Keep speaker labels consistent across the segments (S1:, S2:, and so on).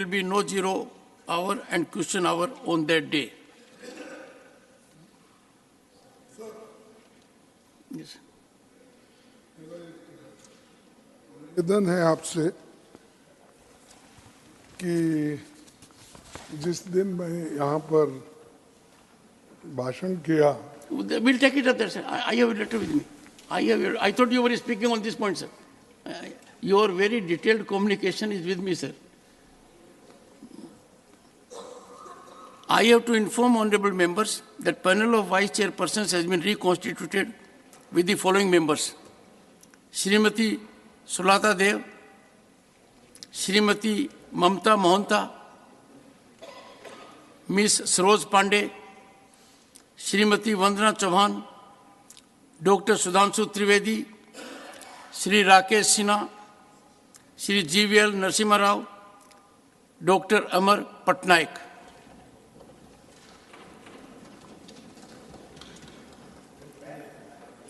S1: will be no 0 hour and question hour on that day. Yes.
S2: निवेदन है आपसे कि जिस दिन मैं यहाँ पर भाषण किया,
S1: We'll take it up there, sir. I have a letter with me. I thought you were speaking on this point, sir. Your very detailed communication is with me, sir. I have to inform honorable members that panel of vice chairpersons has been reconstituted with the following members: Srimati Sulata Dev, Srimati Mamta Mohanta, Ms. Saroj Pandey, Srimati Vandana Chauhan, Dr. Sudhanshu Trivedi, Sri Rakesh Sinha, Sri GVL Narasimha Rao, Dr. Amar Patnaik.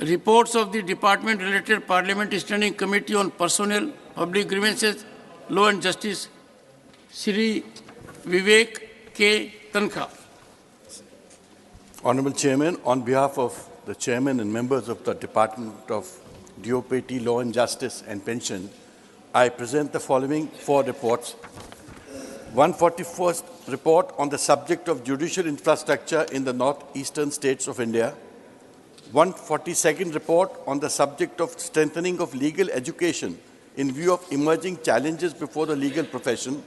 S1: Reports of the department-related Parliament Standing Committee on Personnel, Public Grievances, Law and Justice, Sri Vivek K. Tankha.
S3: Honorable Chairman, on behalf of the Chairman and members of the Department of DOPT, Law and Justice and Pension, I present the following 4 reports. 141st report on the subject of judicial infrastructure in the northeastern states of India. 142nd report on the subject of strengthening of legal education in view of emerging challenges before the legal profession.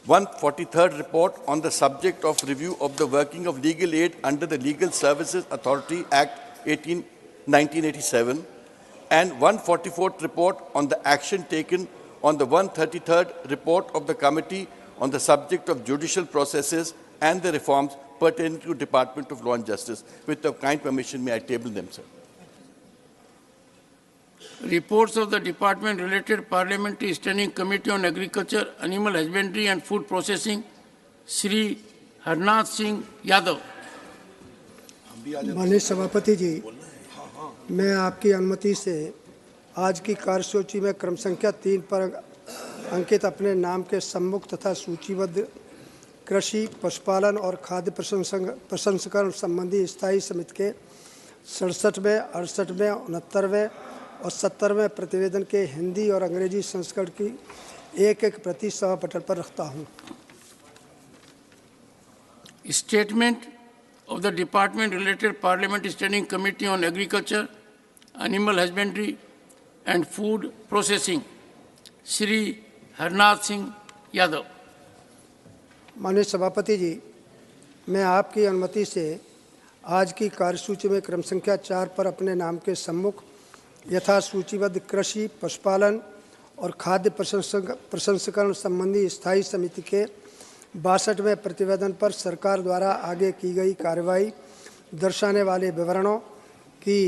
S3: 143rd report on the subject of review of the working of legal aid under the Legal Services Authority Act 1987. And 144th report on the action taken on the 133rd report of the Committee on the subject of judicial processes and the reforms pertaining to Department of Law and Justice. With your kind permission, may I table them, sir?
S1: Reports of the department-related Parliamentary Standing Committee on Agriculture, Animal Husbandry and Food Processing, Sri Harnath Singh Yadav.
S4: माननीय सभापति जी, मैं आपकी अनुमति से आज की कार्यसूची में क्रम संख्या 3 पर अंकित अपने नाम के सम्मुख तथा सूचीबद्ध कृषि, पशुपालन और खाद्य प्रसंस्करण संबंधी स्थायी समिति के 67वें, 68वें, 69वें और 70वें प्रतिवेदन के हिंदी और अंग्रेजी संस्करण की एक प्रति सभा पटल पर रखता हूं।
S1: Statement of the department-related Parliament Standing Committee on Agriculture, Animal Husbandry and Food Processing, Sri Harnath Singh Yadav.
S4: माननीय सभापति जी, मैं आपकी अनुमति से आज की कार्यसूची में क्रम संख्या 4 पर अपने नाम के सम्मुख यथा सूचीबद्ध कृषि, पशुपालन और खाद्य प्रसंस्करण संबंधी स्थायी समिति के 62वें प्रतिवेदन पर सरकार द्वारा आगे की गई कार्रवाई दर्शाने वाले विवरणों की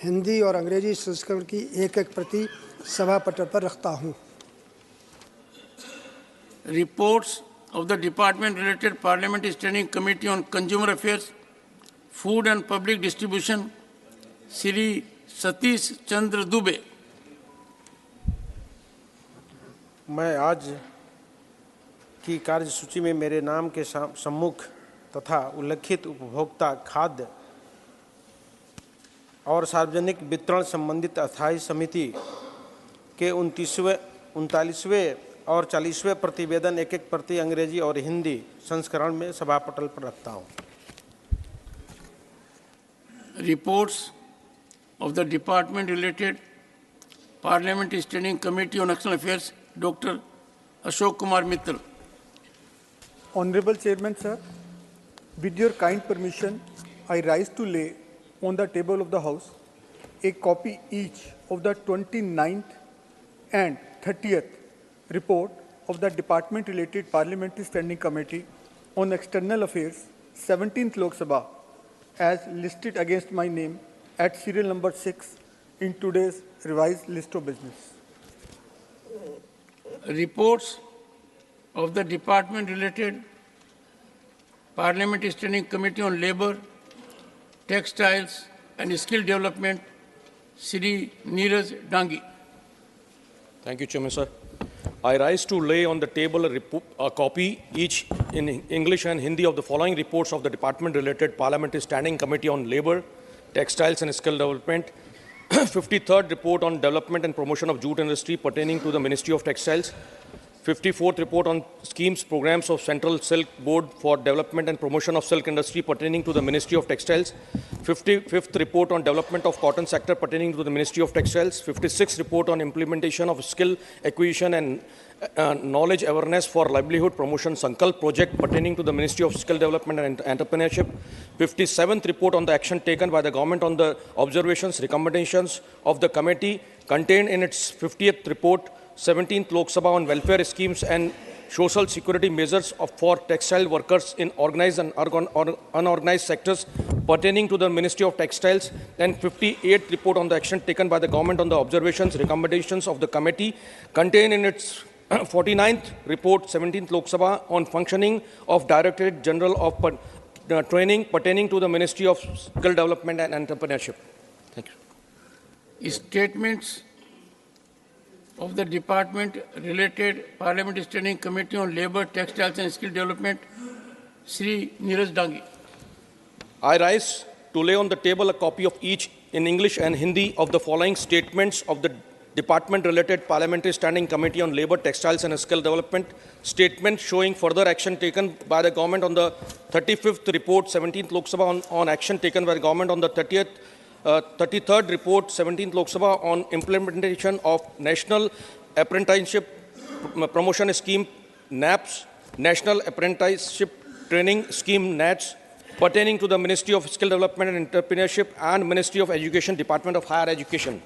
S4: हिंदी और अंग्रेजी संस्करण की एक प्रति सभा पटल पर रखता हूं।
S1: Reports of the department-related Parliament Standing Committee on Consumer Affairs, Food and Public Distribution, Sri Satish Chandra Dubey.
S5: मैं आज की कार्यसूची में मेरे नाम के सम्मुख तथा उल्लिखित उपभोक्ता खाद्य और सार्वजनिक वितरण संबंधित अस्थायी समिति के 39वें और 40वें प्रतिवेदन एक प्रति अंग्रेजी और हिंदी संस्करण में सभा पटल पर रखता हूं।
S1: Reports of the department-related Parliament Standing Committee on External Affairs, Dr. Ashok Kumar Mittal.
S6: Honorable Chairman, sir, with your kind permission, I rise to lay on the table of the House a copy each of the 29th and 30th report of the department-related Parliamentary Standing Committee on External Affairs, 17th Lok Sabha, as listed against my name at serial number 6 in today's revised list of business.
S1: Reports of the department-related Parliament Standing Committee on Labour, Textiles and Skill Development, Sri Neeraj Dangi.
S7: Thank you, Chairman, sir. I rise to lay on the table a copy each in English and Hindi of the following reports of the department-related Parliamentary Standing Committee on Labour, Textiles and Skill Development, 53rd Report on Development and Promotion of Jute Industry pertaining to the Ministry of Textiles, 54th Report on Schemes, Programs of Central Silk Board for Development and Promotion of Silk Industry pertaining to the Ministry of Textiles, 55th Report on Development of Cotton Sector pertaining to the Ministry of Textiles, 56th Report on Implementation of Skill Acquisition and Knowledge Awareness for Livelihood Promotion Sankalp Project pertaining to the Ministry of Skill Development and Entrepreneurship, 57th Report on the action taken by the government on the observations, recommendations of the committee contained in its 50th report, 17th Lok Sabha on welfare schemes and social security measures for textile workers in organized and unorganized sectors pertaining to the Ministry of Textiles, and 58th report on the action taken by the government on the observations, recommendations of the committee contained in its 49th report, 17th Lok Sabha on functioning of Directorate General of Training pertaining to the Ministry of Skill Development and Entrepreneurship. Thank you.
S1: Statements of the department-related Parliamentary Standing Committee on Labour, Textiles and Skill Development, Shri Neeraj Dangi.
S7: I rise to lay on the table a copy of each in English and Hindi of the following statements of the department-related Parliamentary Standing Committee on Labour, Textiles and Skill Development, statement showing further action taken by the government on the 35th report, 17th Lok Sabha on action taken by the government on the 33rd report, 17th Lok Sabha on implementation of National Apprenticeship Promotion Scheme, NAPS, National Apprenticeship Training Scheme, NATS, pertaining to the Ministry of Skill Development and Entrepreneurship and Ministry of Education, Department of Higher Education.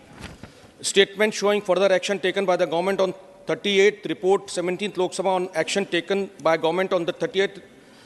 S7: Statement showing further action taken by the government on 38th report, 17th Lok Sabha on action taken by government on the 38th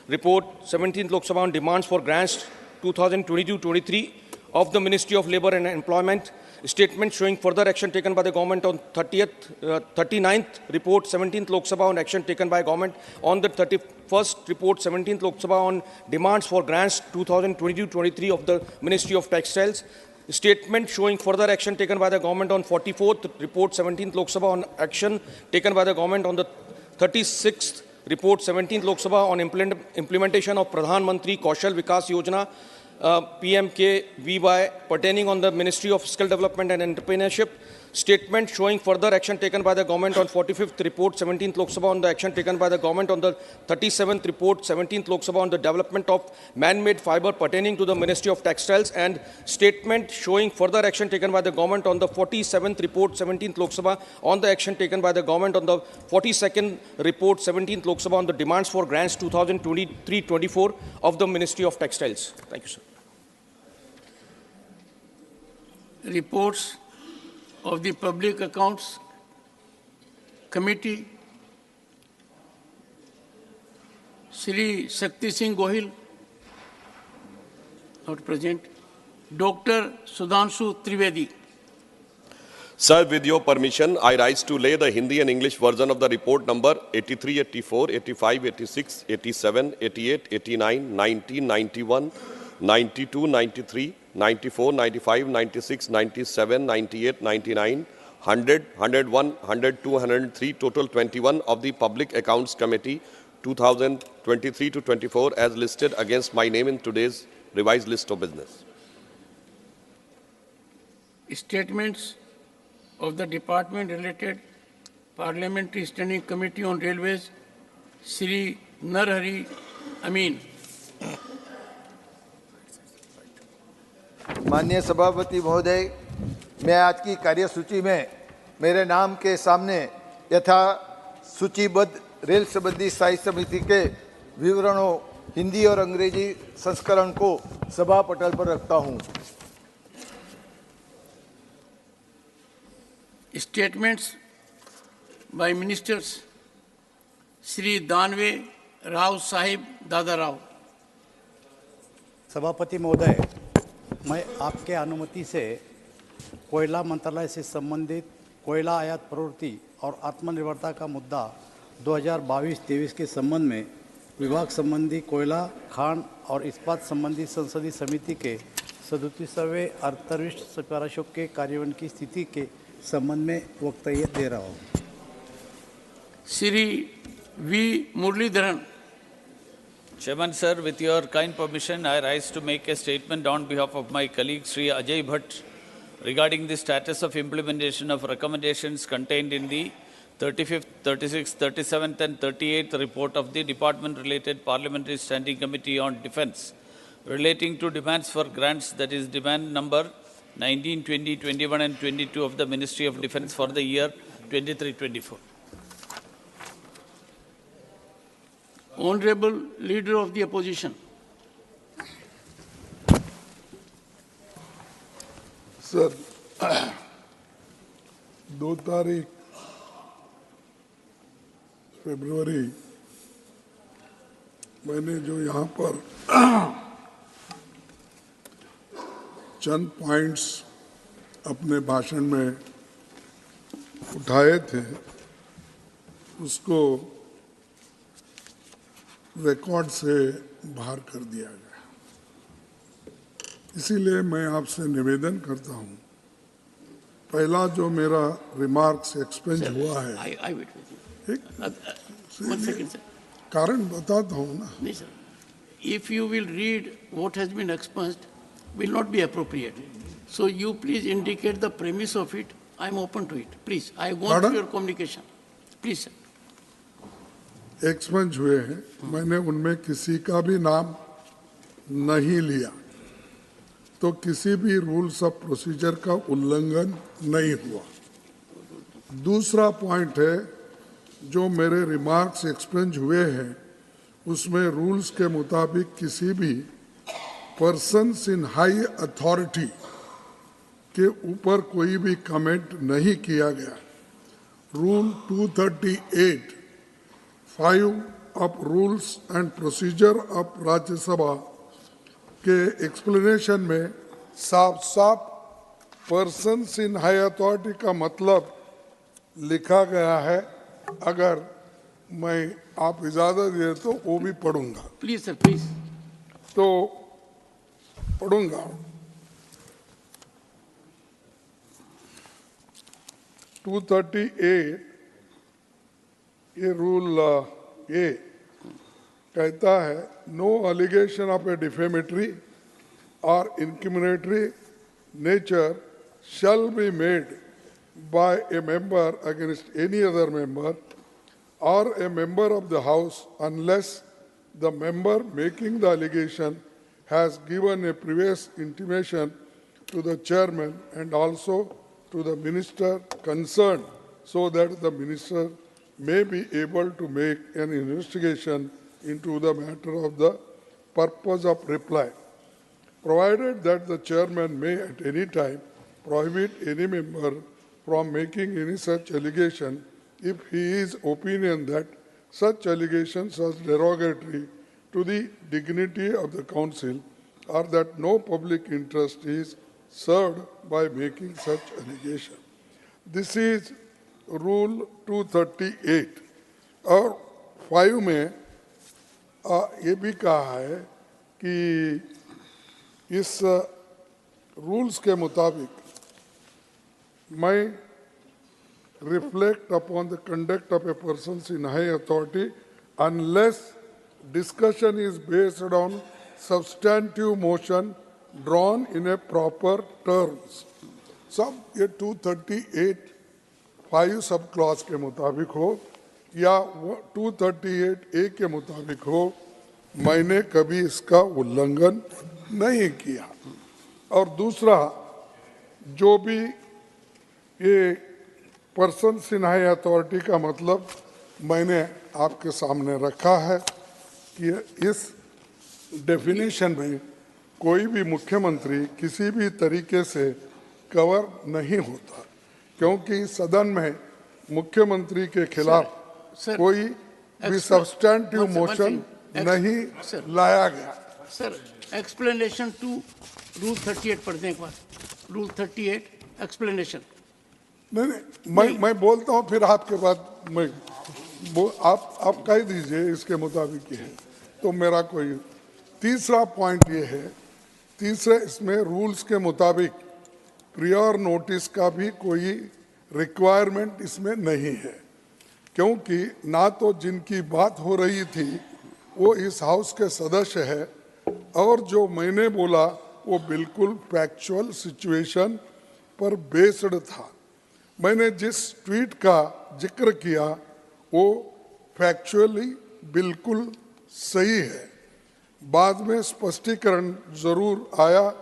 S7: report, 17th Lok Sabha on demands for grants 2022-23 of the Ministry of Labour and Employment. Statement showing further action taken by the government on 39th report, 17th Lok Sabha on action taken by government on the 31st report, 17th Lok Sabha on demands for grants 2022-23 of the Ministry of Textiles. Statement showing further action taken by the government on 44th report, 17th Lok Sabha on action taken by the government on the 36th report, 17th Lok Sabha on implementation of Pradhan Mantri Kaushal Vikas Yojana, PMKVY pertaining on the Ministry of Skill Development and Entrepreneurship. Statement showing further action taken by the government on 45th report, 17th Lok Sabha on the action taken by the government on the 37th report, 17th Lok Sabha on the development of man-made fiber pertaining to the Ministry of Textiles, and statement showing further action taken by the government on the 47th report, 17th Lok Sabha on the action taken by the government on the 42nd report, 17th Lok Sabha on the demands for grants 2023-24 of the Ministry of Textiles. Thank you, sir.
S1: Reports of the Public Accounts Committee, Shri Shakti Singh Gohil, not present. Dr. Sudhanshu Trivedi.
S8: Sir, with your permission, I rise to lay the Hindi and English version of the report number 83, 84, 85, 86, 87, 88, 89, 90, 91, 92, 93, 94, 95, 96, 97, 98, 99, 100, 101, 102, 103, total 21 of the Public Accounts Committee 2023-24 as listed against my name in today's revised list of business.
S1: Statements of the department-related Parliamentary Standing Committee on Railways, Shri Narhari Amin.
S9: माननीय सभापति महोदय, मैं आज की कार्यसूची में मेरे नाम के सामने यथा सूचीबद्ध रेल संबंधी स्थायी समिति के विवरणों हिंदी और अंग्रेजी संस्करण को सभा पटल पर रखता हूं।
S1: Statements by Ministers Shri Danve Rao Sahib Dada Rao.
S10: सभापति महोदय, मैं आपके अनुमति से कोयला मंत्रालय से संबंधित कोयला आयात प्रवृत्ति और आत्मनिर्भरता का मुद्दा 2022-23 के संबंध में विभाग संबंधी कोयला, खान और इस्पात संबंधी संसदीय समिति के 37वें अर्थविष्ट सिफारिशों के कार्यान्वयन की स्थिति के संबंध में वक्तव्य दे रहा हूँ।
S1: Sri V. Muralidharan.
S11: Chairman sir, with your kind permission, I rise to make a statement on behalf of my colleague Sri Ajay Bhatt regarding the status of implementation of recommendations contained in the 35th, 36th, 37th and 38th report of the Department-related Parliamentary Standing Committee on Defence relating to demands for grants, that is demand number 19, 20, 21 and 22 of the Ministry of Defence for the year 23-24.
S1: Honorable Leader of the Opposition.
S2: Sir 2 तारीख फरवरी मैंने जो यहाँ पर चंद points अपने भाषण में उठाए थे उसको रिकॉर्ड से बाहर कर दिया गया। इसीलिए मैं आपसे निवेदन करता हूं, पहला जो मेरा रिमार्क्स एक्सपेंस हुआ है, कारण बताता हूं ना।
S1: नहीं sir, if you will read what has been expunged will not be appropriate. So you please indicate the premise of it. I am open to it. Please, I want your communication. Please sir.
S2: Expense हुए हैं, मैंने उनमें किसी का भी नाम नहीं लिया, तो किसी भी रूल्स ऑफ प्रोसीजर का उल्लंघन नहीं हुआ। दूसरा पॉइंट है, जो मेरे रिमार्क्स एक्सपेंस हुए हैं उसमें रूल्स के मुताबिक किसी भी पर्सन्स इन हाई अथॉरिटी के ऊपर कोई भी कमेंट नहीं किया गया। Rule 238 5 of Rules and Procedure of राज्य सभा के एक्सप्लेनेशन में साफ पर्सन्स इन हाई अथॉरिटी का मतलब लिखा गया है। अगर मैं आप इजाजत दे तो वो भी पढ़ूंगा।
S1: Please sir, please.
S2: तो पढ़ूंगा। 238 ये रूल ए कहता है, no allegation of a defamatory और incriminatory nature shall be made by a member against any other member or a member of the House unless the member making the allegation has given a previous intimation to the chairman and also to the minister concerned, so that the minister may be able to make an investigation into the matter of the purpose of reply, provided that the chairman may at any time prohibit any member from making any such allegation if he is opinion that such allegations are derogatory to the dignity of the council or that no public interest is served by making such allegation. This is Rule 238 और 5 में ये भी कहा है कि इस rules के मुताबिक मैं reflect upon the conduct of a person in high authority unless discussion is based on substantive motion drawn in a proper terms. सब ये 238 5 सब क्लॉज के मुताबिक हो या 238 ए के मुताबिक हो, मैंने कभी इसका उल्लंघन नहीं किया। और दूसरा, जो भी ये पर्सन इन हाई अथॉरिटी का मतलब मैंने आपके सामने रखा है कि इस डेफिनेशन में कोई भी मुख्यमंत्री किसी भी तरीके से कवर नहीं होता, क्योंकि सदन में मुख्यमंत्री के खिलाफ कोई भी सब्सटेंटिव मोशन नहीं लाया गया।
S1: सर, एक्सप्लेनेशन टू रूल 38 पढ़ने के बाद, रूल 38 एक्सप्लेनेशन।
S2: नहीं, मैं बोलता हूँ, फिर आपके बाद आप कह दीजिए इसके मुताबिक है तो मेरा कोई। तीसरा पॉइंट ये है, तीसरे इसमें रूल्स के मुताबिक प्रियर नोटिस का भी कोई रिक्वायरमेंट इसमें नहीं है। क्योंकि ना तो जिनकी बात हो रही थी वो इस हाउस के सदस्य है और जो मैंने बोला वो बिल्कुल फैक्चुअल सिचुएशन पर बेस्ड था। मैंने जिस ट्वीट का जिक्र किया वो फैक्चुअली बिल्कुल सही है। बाद में स्पष्टीकरण जरूर आया,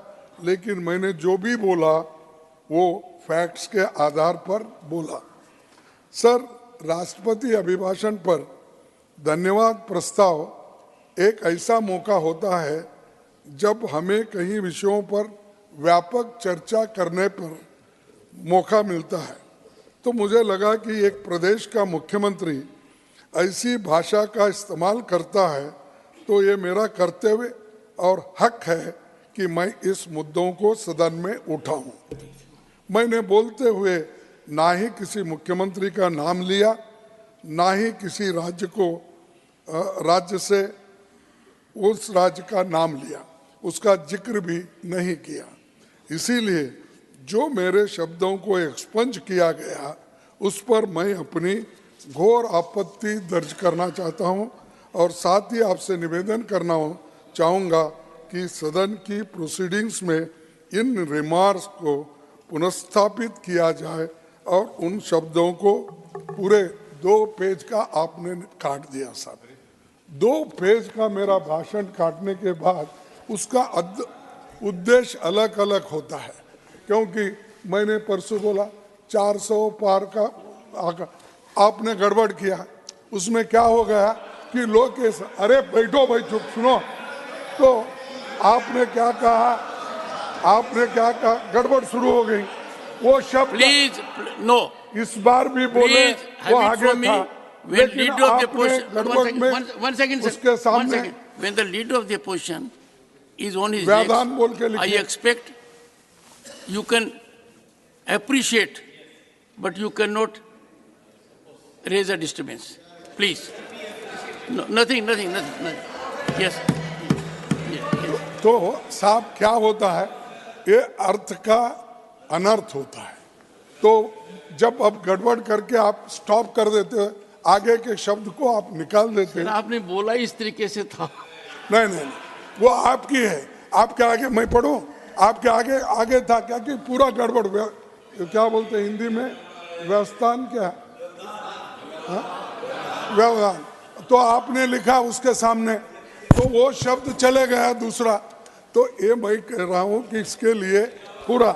S2: लेकिन मैंने जो भी बोला वो फैक्ट्स के आधार पर बोला। सर, राष्ट्रपति अभिभाषण पर धन्यवाद प्रस्ताव एक ऐसा मौका होता है जब हमें कई विषयों पर व्यापक चर्चा करने पर मौका मिलता है। तो मुझे लगा कि एक प्रदेश का मुख्यमंत्री ऐसी भाषा का इस्तेमाल करता है तो ये मेरा कर्तव्य और हक है कि मैं इस मुद्दों को सदन में उठाऊं। मैंने बोलते हुए ना ही किसी मुख्यमंत्री का नाम लिया, ना ही किसी राज्य से उस राज्य का नाम लिया, उसका जिक्र भी नहीं किया। इसीलिए जो मेरे शब्दों को एक्सपंज किया गया उस पर मैं अपनी घोर आपत्ति दर्ज करना चाहता हूं और साथ ही आपसे निवेदन करना चाहूँगा कि सदन की प्रोसीडिंग्स में इन रिमार्क्स को पुनर्स्थापित किया जाए और उन शब्दों को पूरे 2 पेज का आपने काट दिया साहब। 2 पेज का मेरा भाषण काटने के बाद उसका उद्देश्य अलग अलग होता है, क्योंकि मैंने परसों बोला 400 पार का आपने गड़बड़ किया। उसमें क्या हो गया कि लोग अरे बैठो भाई, चुप सुनो। तो आपने क्या कहा, गड़बड़ शुरू हो गई। वो शब्द
S1: प्लीज नो,
S2: इस बार भी बोले वो आगे था,
S1: when leader of the opposition, one second, sir.
S2: उसके सामने
S1: One second. When the leader of the opposition is on his
S2: व्याधान बोल के
S1: legs, I
S2: लिखिए।
S1: expect you can appreciate, but you cannot raise a disturbance. Please. No, nothing. Yes.
S2: तो साहब क्या होता है, ये अर्थ का अनर्थ होता है। तो जब अब गड़बड़ करके आप स्टॉप कर देते हो, आगे के शब्द को आप निकाल देते हैं।
S1: आपने बोला इस तरीके से था।
S2: नहीं, वो आपकी है। आपके आगे मैं पढ़ूं, आपके आगे था क्या कि पूरा गड़बड़, क्या बोलते हैं हिंदी में, व्यवस्थान क्या, व्यवधान। तो आपने लिखा उसके सामने, तो वो शब्द चले गया दूसरा। तो ये मैं कह रहा हूं कि इसके लिए पूरा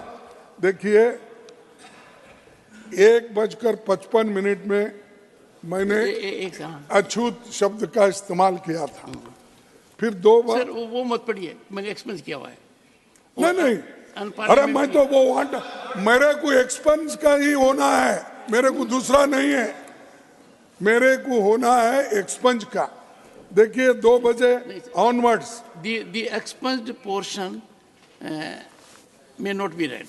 S2: देखिए 1:55 में मैंने अछूत शब्द का इस्तेमाल किया था। फिर 2 बार
S1: सर वो मत पढ़िए, मैंने एक्सपेंस किया हुआ है।
S2: नहीं, अरे मैं तो वो मेरे को एक्सपेंस का ही होना है, मेरे को दूसरा नहीं है, मेरे को होना है एक्सपेंस का। देखिए 2 बजे onwards
S1: the expunged portion may not be read.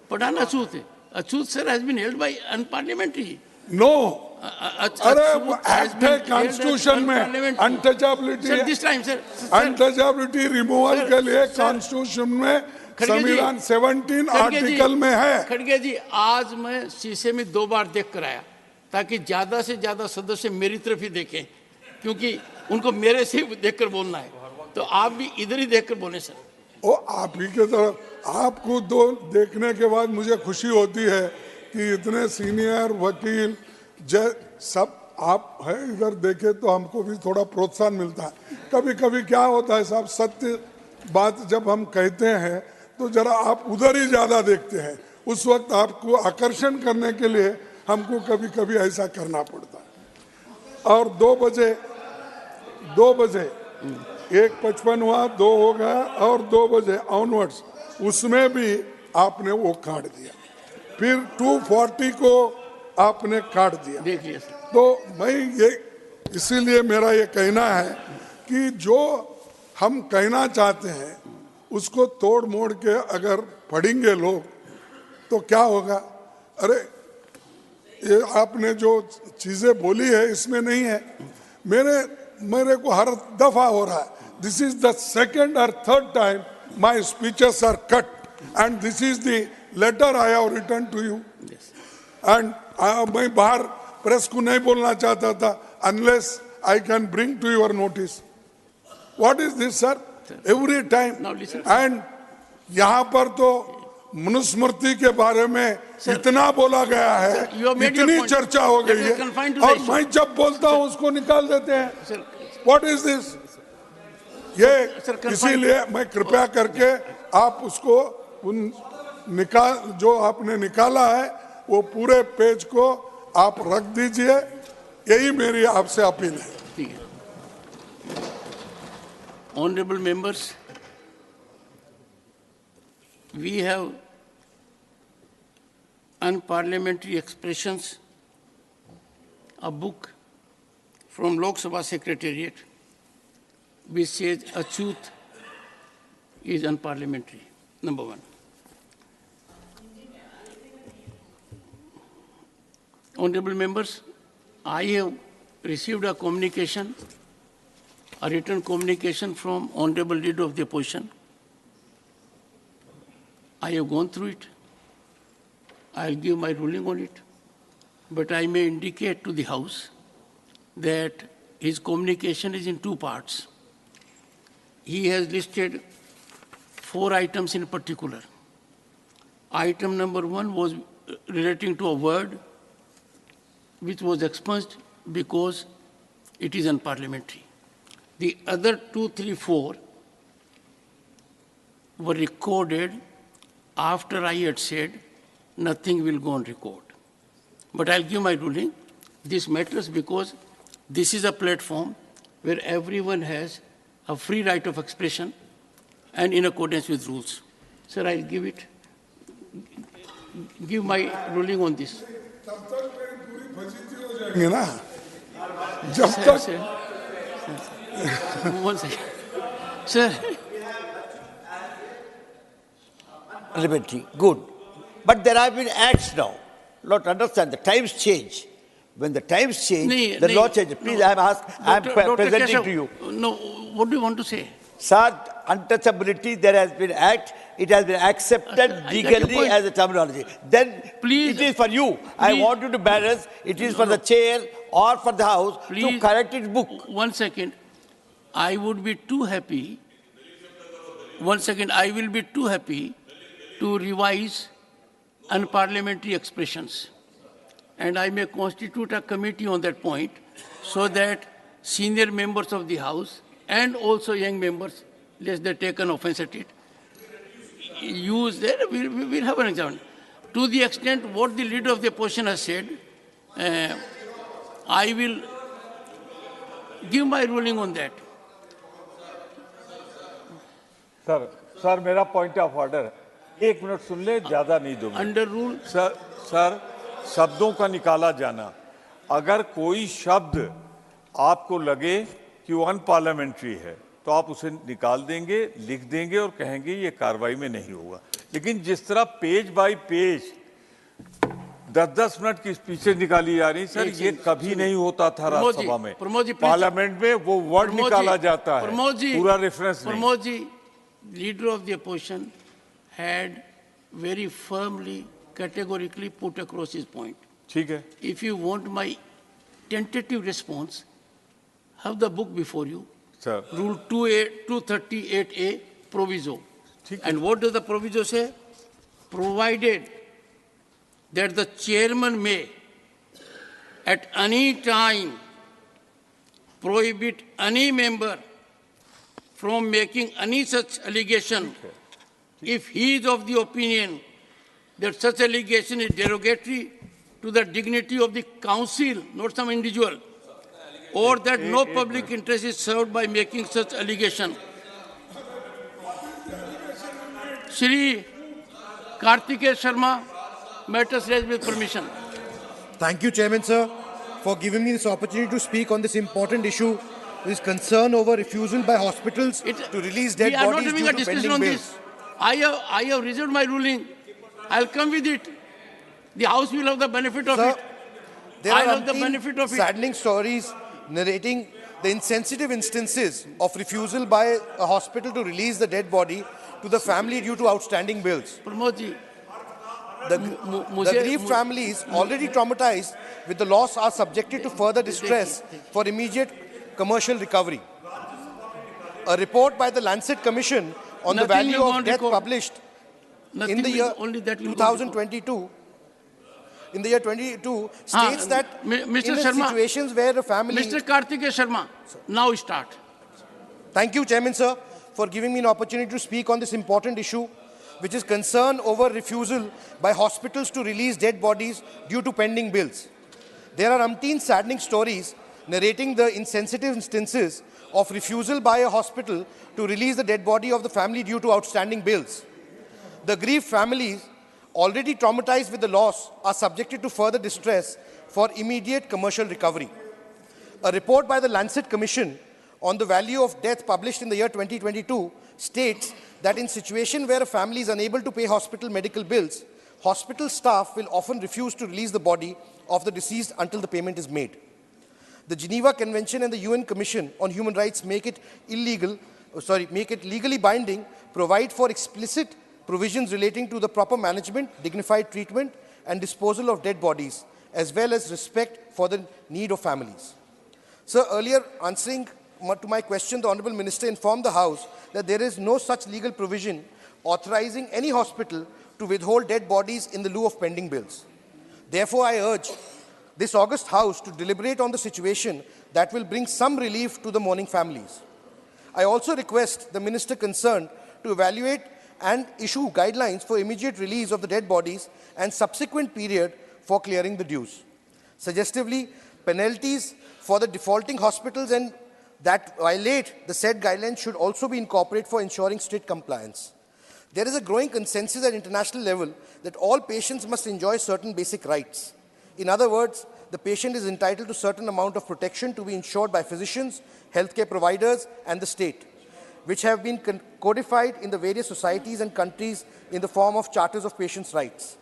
S1: पढ़ाना अछूत है। अछूत sir has been held by unparliamentary.
S2: No, अरे एक्ट है कॉन्स्टिट्यूशन में, अनटचेबिलिटी रिमूवल के लिए कॉन्स्टिट्यूशन में संविधान 17 आर्टिकल में है।
S1: खड़गे जी, आज मैं शीशे में 2 बार देख कर आया ताकि ज्यादा से ज्यादा सदस्य मेरी तरफ ही देखें, क्योंकि उनको मेरे से देखकर बोलना है। तो आप भी इधर ही देखकर बोले सर।
S2: ओ आप ही के तरफ, आपको 2 देखने के बाद मुझे खुशी होती है कि इतने सीनियर वकील सब आप है, इधर देखे तो हमको भी थोड़ा प्रोत्साहन मिलता है। कभी कभी क्या होता है साहब, सत्य बात जब हम कहते हैं तो जरा आप उधर ही ज्यादा देखते हैं, उस वक्त आपको आकर्षण करने के लिए हमको कभी कभी ऐसा करना पड़ता है। और 2 बजे 1:55 हुआ, 2 हो गया, और 2 बजे ऑनवर्ड्स उसमें भी आपने वो काट दिया। फिर 2:40 को आपने काट दिया।
S1: देखिए
S2: तो मैं ये, इसीलिए मेरा ये कहना है कि जो हम कहना चाहते हैं उसको तोड़ मोड़ के अगर पढ़ेंगे लोग तो क्या होगा। अरे ये आपने जो चीजें बोली है इसमें नहीं है, मेरे को हर दफा हो रहा है। This is the 2nd or 3rd time my speeches are cut and this is the letter I have written to you. And मैं बाहर प्रेस को नहीं बोलना चाहता था, unless I can bring to your notice. What is this, sir? Every time.
S1: Now listen.
S2: And यहाँ पर तो मनुस्मृति के बारे में इतना बोला गया है,
S1: you have made your
S2: इतनी
S1: point.
S2: चर्चा हो
S1: Let
S2: गई
S1: us
S2: है,
S1: confine to the
S2: और
S1: issue.
S2: मैं जब बोलता हूँ उसको निकाल देते हैं.
S1: Sir,
S2: What is this? ये
S1: Sir, confine-
S2: इसीलिए मैं कृपया करके आप उसको उन जो आपने निकाला है वो पूरे पेज को आप रख दीजिए, यही मेरी आपसे अपील है.
S1: ठीक है. Honorable members, we have unparliamentary expressions, a book from Lok Sabha Secretariat which says achut is unparliamentary, number one. Honorable members, I have received a communication, a written communication from Honorable Leader of the Opposition. I have gone through it. I'll give my ruling on it. But I may indicate to the House that his communication is in two parts. He has listed 4 items in particular. Item number 1 was relating to a word which was expunged because it is unparliamentary. The other 2, 3, 4 were recorded after I had said nothing will go on record. But I'll give my ruling. This matters because this is a platform where everyone has a free right of expression and in accordance with rules. Sir, I'll give my ruling on this.
S2: ना जब तक
S1: One second. Sir.
S12: Parliamentary, good. But there have been acts now. Not understand, the times change. When the times change, the law changes. Please,
S1: no.
S12: I am presenting
S1: Keshav,
S12: to you.
S1: No, what do you want to say?
S12: Sir, untouchability, there has been act. It has been accepted
S1: I got your
S12: legally
S1: point.
S12: as a terminology. Then
S1: Please,
S12: it is for you. I
S1: please.
S12: want you to balance. It is for the chair or for the house to
S1: Please.
S12: correct its book.
S1: 1 second. I would be too happy. 1 second. I will be too happy to revise unparliamentary expressions. And I may constitute a committee on that point so that senior members of the House and also young members, lest they take an offense at it, use that. We'll have an example. To the extent what the leader of the opposition has said, I will give my ruling on that.
S13: Sir मेरा point of order 1 minute सुन ले, ज्यादा नहीं दूंगा.
S1: Under rule.
S13: Sir शब्दों का निकाला जाना, अगर कोई शब्द आपको लगे कि वो अनपार्लियामेंट्री है तो आप उसे निकाल देंगे, लिख देंगे और कहेंगे ये कार्रवाई में नहीं होगा. लेकिन जिस तरह पेज बाय पेज 10-10 मिनट की स्पीचेस निकाली जा रही, सर ये कभी नहीं होता था राज्यसभा में. पार्लियामेंट में वो वर्ड निकाला जाता है, पूरा रेफरेंस नहीं.
S1: Pramod ji, leader of the opposition had very firmly, categorically put across his point.
S13: ठीक है.
S1: If you want my tentative response, have the book before you.
S13: Sir.
S1: Rule 238A, proviso. And what does the proviso say? Provided that the chairman may, at any time, prohibit any member from making any such allegation if he is of the opinion that such allegation is derogatory to the dignity of the council, not some individual, or that no public interest is served by making such allegation. Shri Kartikeya Sharma, matters raised with permission.
S14: Thank you, Chairman, sir, for giving me this opportunity to speak on this important issue. This concern over refusal by hospitals to release dead bodies due to pending bills.
S1: I have reserved my ruling. I'll come with it. The House will have the benefit of it.
S14: There are saddening stories narrating the insensitive instances of refusal by a hospital to release the dead body to the family due to outstanding bills.
S1: Pramod ji,
S14: The grieved families already traumatized with the loss are subjected to further distress for immediate commercial recovery. A report by the Lancet Commission on the value of death published in the year 2022 states that
S1: Mr.
S14: in
S1: Sharma,
S14: situations where a family...
S1: Mr. Kartikeya Sharma, now start.
S14: Thank you, Chairman, sir, for giving me an opportunity to speak on this important issue, which is concern over refusal by hospitals to release dead bodies due to pending bills. There are umpteen saddening stories narrating the insensitive instances of refusal by a hospital to release the dead body of the family due to outstanding bills. The grieved families, already traumatized with the loss, are subjected to further distress for immediate commercial recovery. A report by the Lancet Commission on the value of death published in the year 2022 states that in situation where a family is unable to pay hospital medical bills, hospital staff will often refuse to release the body of the deceased until the payment is made. The Geneva Convention and the UN Commission on Human Rights make it legally binding, provide for explicit provisions relating to the proper management, dignified treatment, and disposal of dead bodies, as well as respect for the need of families. Sir, earlier answering to my question, the Honourable Minister informed the House that there is no such legal provision authorizing any hospital to withhold dead bodies in the lieu of pending bills. Therefore, I urge this august House to deliberate on the situation that will bring some relief to the mourning families. I also request the Minister concerned to evaluate and issue guidelines for immediate release of the dead bodies and subsequent period for clearing the dues. Suggestively, penalties for the defaulting hospitals and that violate the said guidelines should also be incorporated for ensuring strict compliance. There is a growing consensus at international level that all patients must enjoy certain basic rights. In other words, the patient is entitled to a certain amount of protection to be ensured by physicians, healthcare providers, and the state, which have been codified in the various societies and countries in the form of charters of patients' rights.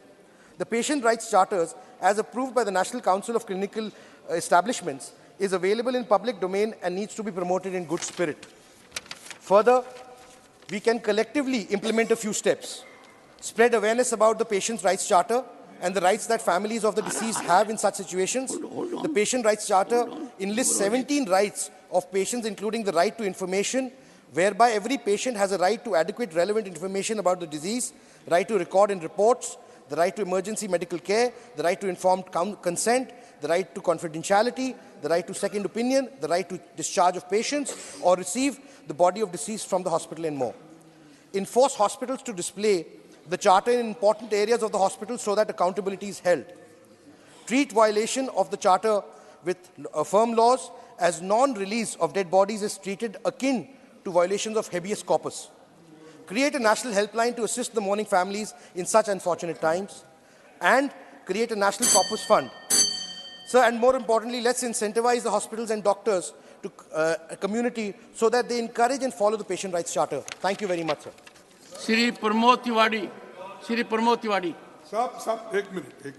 S14: The patient rights charters, as approved by the National Council of Clinical Establishments, is available in public domain and needs to be promoted in good spirit. Further, we can collectively implement a few steps. Spread awareness about the Patients' Rights Charter and the rights that families of the deceased have in such situations. The Patient Rights Charter enlists 17 rights of patients, including the right to information, whereby every patient has a right to adequate relevant information about the disease, right to record in reports, the right to emergency medical care, the right to informed consent, the right to confidentiality, the right to second opinion, the right to discharge of patients or receive the body of deceased from the hospital and more. Enforce hospitals to display the charter in important areas of the hospital so that accountability is held. Treat violation of the charter with firm laws, as non-release of dead bodies is treated akin to violations of habeas corpus. Create a national helpline to assist the mourning families in such unfortunate times, and create a national corpus fund. Sir, and more importantly, let's incentivize the hospitals and doctors to community so that they encourage and follow the Patient Rights Charter. Thank you very much, sir.
S1: Shri Pramod Tiwari. Shri Pramod Tiwari.
S2: सब एक minute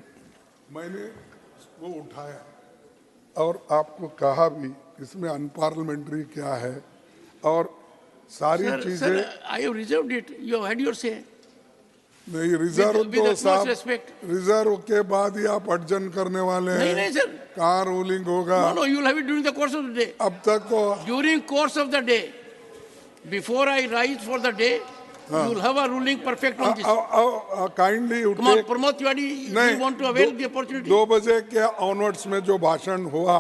S2: मैंने वो उठाया और आपको कहा भी इसमें अनपार्लियामेंट्री क्या है और सारी चीजें
S1: Sir, I have reserved it. You have had your say.
S2: नहीं रिजर्व तो साहब रिजर्व के बाद ही आप अर्जन करने वाले हैं
S1: नहीं सर
S2: कहाँ रूलिंग होगा
S1: No, you will have it during the course of the day.
S2: अब तक तो
S1: during course of the day, before I rise for the day, you will have a ruling perfect on this.
S2: Kindly
S1: Come on, Pramod Tiwari, you want to avail the opportunity?
S2: 2 बजे के onwards में जो भाषण हुआ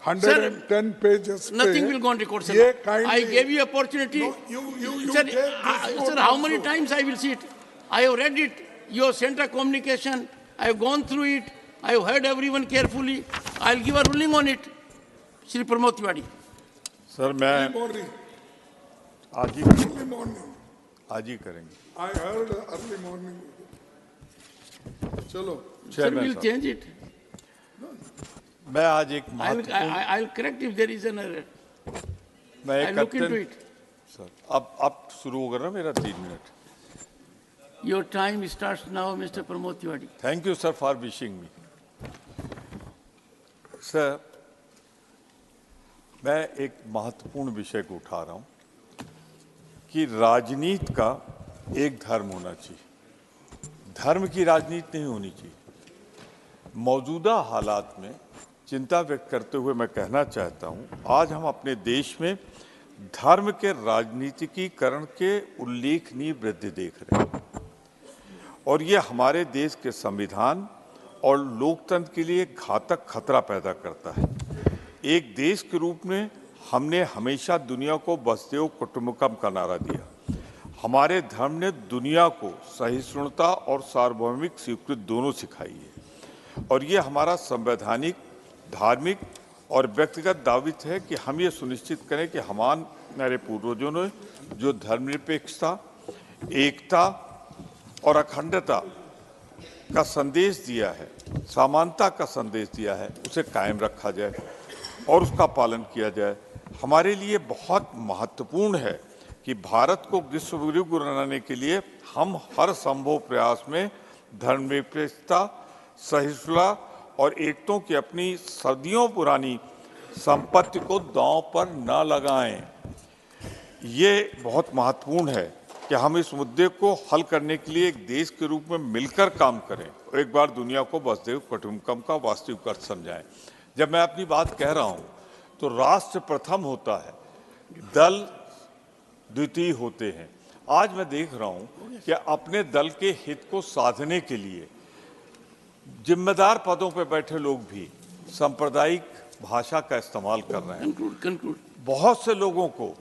S2: 110 pages
S1: Nothing will go on record, sir. I gave you opportunity. No, sir, how many times I will see it? I have read it. You have sent a communication. I have gone through it. I have heard everyone carefully. I will give a ruling on it. Shri Pramod Tiwari.
S13: Sir मैं आज ही करेंगे.
S2: I heard early morning. चलो.
S1: Sir, we will change it.
S13: मैं आज एक
S1: I'll correct if there is an error.
S13: मैं
S1: I'll look into it.
S13: Sir अब शुरू होगा ना मेरा 3 minute.
S1: Your time starts now, Mr. Pramod Tiwari.
S13: Thank you, sir, for wishing me. Sir, मैं एक महत्वपूर्ण विषय को उठा रहा हूं कि राजनीति का एक धर्म होना चाहिए. धर्म की राजनीति नहीं होनी चाहिए। मौजूदा हालात में चिंता व्यक्त करते हुए मैं कहना चाहता हूं, आज हम अपने देश में धर्म के राजनीतिकीकरण के उल्लेखनीय वृद्धि देख रहे हैं और ये हमारे देश के संविधान और लोकतंत्र के लिए घातक खतरा पैदा करता है। एक देश के रूप में हमने हमेशा दुनिया को वसुदेव कुटुंबकम का नारा दिया। हमारे धर्म ने दुनिया को सहिष्णुता और सार्वभौमिक स्वीकृति दोनों सिखाई है और ये हमारा संवैधानिक, धार्मिक और व्यक्तिगत दायित्व है कि हम ये सुनिश्चित करें कि हमारे पूर्वजों ने जो धर्मनिरपेक्षता, एकता और अखंडता का संदेश दिया है, समानता का संदेश दिया है, उसे कायम रखा जाए और उसका पालन किया जाए। हमारे लिए बहुत महत्वपूर्ण है कि भारत को विश्व गुरु बनाने के लिए हम हर संभव प्रयास में धर्मनिरपेक्षता, सहिष्णुता और एकता की अपनी सदियों पुरानी संपत्ति को दांव पर न लगाएं। ये बहुत महत्वपूर्ण है कि हम इस मुद्दे को हल करने के लिए एक देश के रूप में मिलकर काम करें और एक बार दुनिया को वसुदेव कुटुंबकम का वास्तविक अर्थ समझाएं। जब मैं अपनी बात कह रहा हूं तो राष्ट्र प्रथम होता है, दल द्वितीय होते हैं। आज मैं देख रहा हूं कि अपने दल के हित को साधने के लिए जिम्मेदार पदों पर बैठे लोग भी सांप्रदायिक भाषा का इस्तेमाल कर रहे हैं। बहुत से लोगों को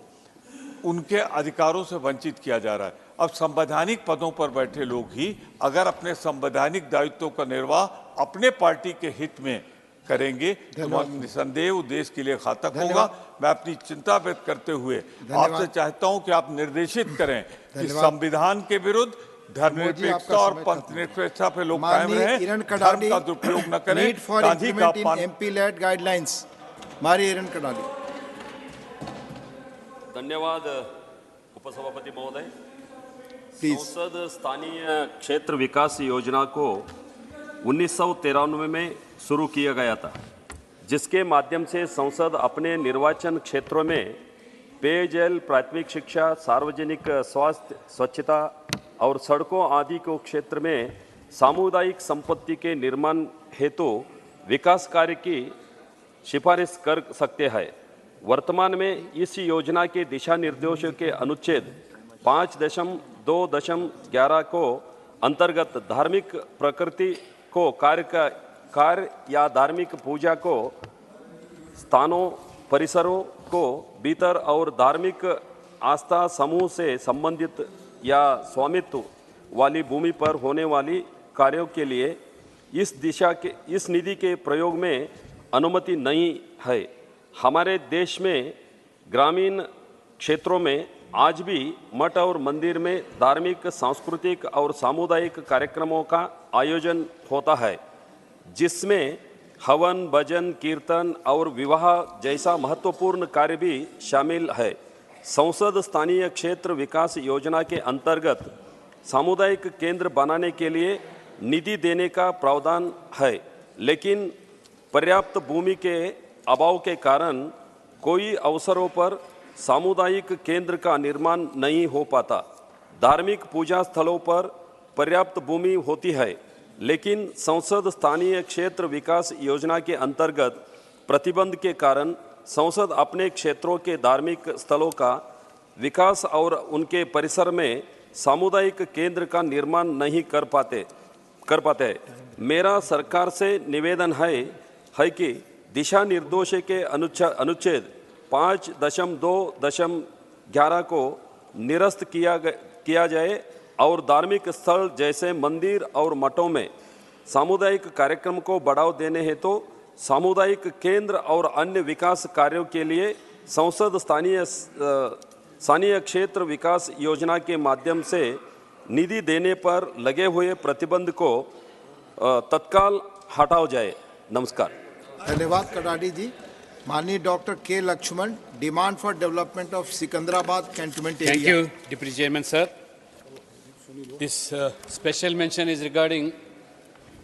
S13: उनके अधिकारों से वंचित किया जा रहा है। अब संवैधानिक पदों पर बैठे लोग ही अगर अपने संवैधानिक दायित्वों का निर्वाह अपने पार्टी के हित में करेंगे तो निसंदेह देश के लिए घातक होगा। मैं अपनी चिंता व्यक्त करते हुए आपसे चाहता हूं कि आप निर्देशित करें कि संविधान के विरुद्ध धर्मनिरपेक्षता और पंथनिरपेक्षता पे लोग कायम रहें, धर्म का दुरुपयोग न करें। गांधी का अपमान
S9: MP-led guidelines। मारी हिरण कडाली।
S8: धन्यवाद उपसभापति महोदय।
S9: प्लीज।
S8: संसद स्थानीय क्षेत्र विकास योजना को 1993 में शुरू किया गया था, जिसके माध्यम से संसद अपने निर्वाचन क्षेत्रों में पेयजल, प्राथमिक शिक्षा, सार्वजनिक स्वास्थ्य, स्वच्छता और सड़कों आदि को क्षेत्र में सामुदायिक संपत्ति के निर्माण हेतु विकास कार्य की सिफारिश कर सकते हैं। वर्तमान में इस योजना के दिशा निर्देशों के अनुच्छेद 5.2.11 को अंतर्गत धार्मिक प्रकृति को कार्य या धार्मिक पूजा को स्थानों, परिसरों को भीतर और धार्मिक आस्था समूह से संबंधित या स्वामित्व वाली भूमि पर होने वाली कार्यों के लिए इस निधि के प्रयोग में अनुमति नहीं है। हमारे देश में ग्रामीण क्षेत्रों में आज भी मठ और मंदिर में धार्मिक, सांस्कृतिक और सामुदायिक कार्यक्रमों का आयोजन होता है, जिसमें हवन, भजन, कीर्तन और विवाह जैसा महत्वपूर्ण कार्य भी शामिल है। संसद स्थानीय क्षेत्र विकास योजना के अंतर्गत सामुदायिक केंद्र बनाने के लिए निधि देने का प्रावधान है, लेकिन पर्याप्त भूमि के अभाव के कारण कोई अवसरों पर सामुदायिक केंद्र का निर्माण नहीं हो पाता। धार्मिक पूजा स्थलों पर पर्याप्त भूमि होती है, लेकिन संसद स्थानीय क्षेत्र विकास योजना के अंतर्गत प्रतिबंध के कारण संसद अपने क्षेत्रों के धार्मिक स्थलों का विकास और उनके परिसर में सामुदायिक केंद्र का निर्माण नहीं कर पाते। मेरा सरकार से निवेदन है कि दिशा निर्देशों के अनुच्छेद 5.2.11 को निरस्त किया जाए और धार्मिक स्थल जैसे मंदिर और मठों में सामुदायिक कार्यक्रम को बढ़ावा देने हेतु सामुदायिक केंद्र और अन्य विकास कार्यों के लिए संसद स्थानीय क्षेत्र विकास योजना के माध्यम से निधि देने पर लगे हुए प्रतिबंध को तत्काल हटाया जाए। नमस्कार।
S9: धन्यवाद कडाडी जी। माननीय doctor K Laxman, demand for development of Secunderabad cantonment area.
S15: Thank you, Deputy Chairman, sir. This special mention is regarding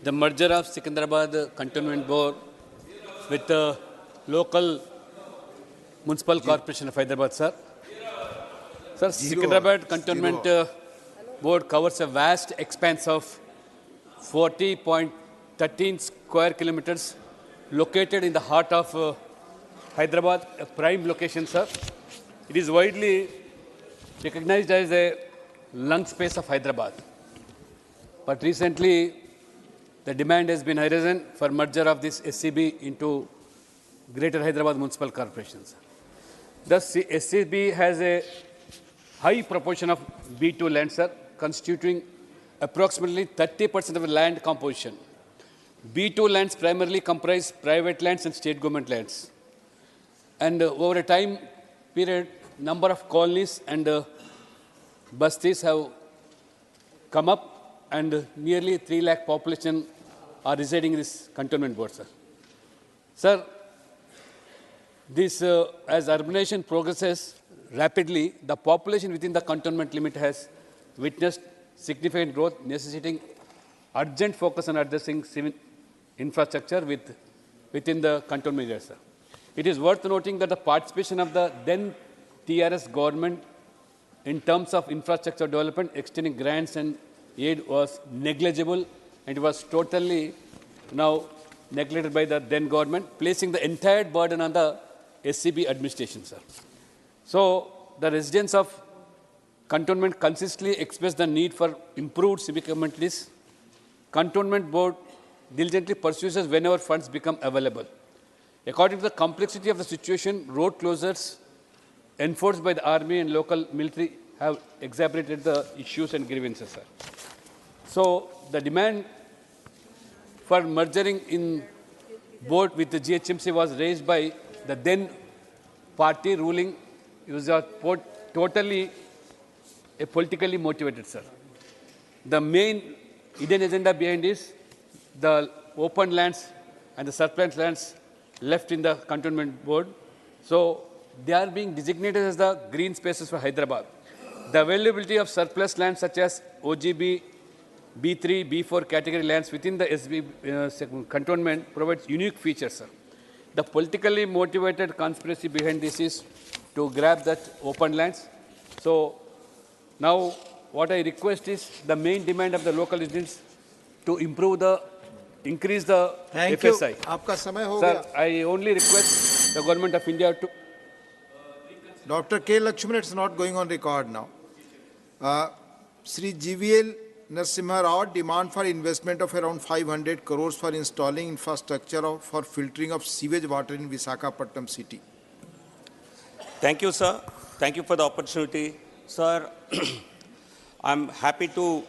S15: the merger of Secunderabad Cantonment Board with the local Municipal Corporation of Hyderabad, sir. Sir, Secunderabad Cantonment Board covers a vast expanse of 40.13 square kilometers located in the heart of Hyderabad, a prime location, sir. It is widely recognized as a lung space of Hyderabad. But recently, the demand has been arisen for merger of this SCB into Greater Hyderabad Municipal Corporation, sir. Thus, SCB has a high proportion of B2 land, sir, constituting approximately 30% of the land composition. B2 lands primarily comprise private lands and state government lands. And over a time period, number of colonies and bastis have come up, and nearly 3 lakh population are residing in this cantonment board, sir. Sir, this, as urbanization progresses rapidly, the population within the cantonment limit has witnessed significant growth, necessitating urgent focus on addressing civil infrastructure within the cantonment area, sir. It is worth noting that the participation of the then TRS government in terms of infrastructure development, extending grants and aid was negligible, and it was totally now neglected by the then government, placing the entire burden on the SCB administration, sir. So the residents of cantonment consistently express the need for improved civic amenities. Cantonment board diligently pursues us whenever funds become available. According to the complexity of the situation, road closures enforced by the army and local military have exacerbated the issues and grievances, sir. So the demand for merging in board with the GHMC was raised by the then party ruling. It was totally politically motivated, sir. The main hidden agenda behind is the open lands and the surplus lands left in the cantonment board. So they are being designated as the green spaces for Hyderabad. The availability of surplus lands such as OGB, B3, B4 category lands within the SB cantonment provides unique features, sir. The politically motivated conspiracy behind this is to grab that open lands. So now what I request is the main demand of the local residents to increase the FSI.
S9: आपका समय हो
S15: Sir,
S9: गया.
S15: I only request the government of India to...
S9: Dr. K. Lakshman, it's not going on record now. Sri GVL Narasimha Rao demand for investment of around 500 crores for installing infrastructure for filtering of sewage water in Visakhapatnam city.
S16: Thank you, sir. Thank you for the opportunity. Sir, I'm happy to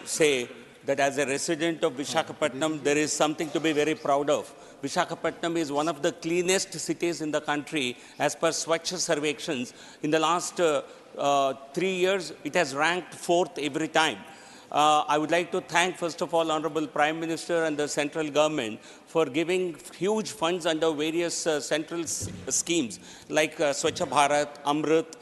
S16: say that as a resident of Visakhapatnam, there is something to be very proud of. Visakhapatnam is one of the cleanest cities in the country as per Swachh Sarvekshans. In the last 3 years, it has ranked 4th every time. I would like to thank, first of all, Honorable Prime Minister and the central government for giving huge funds under various central schemes like Swachh Bharat, Amrit,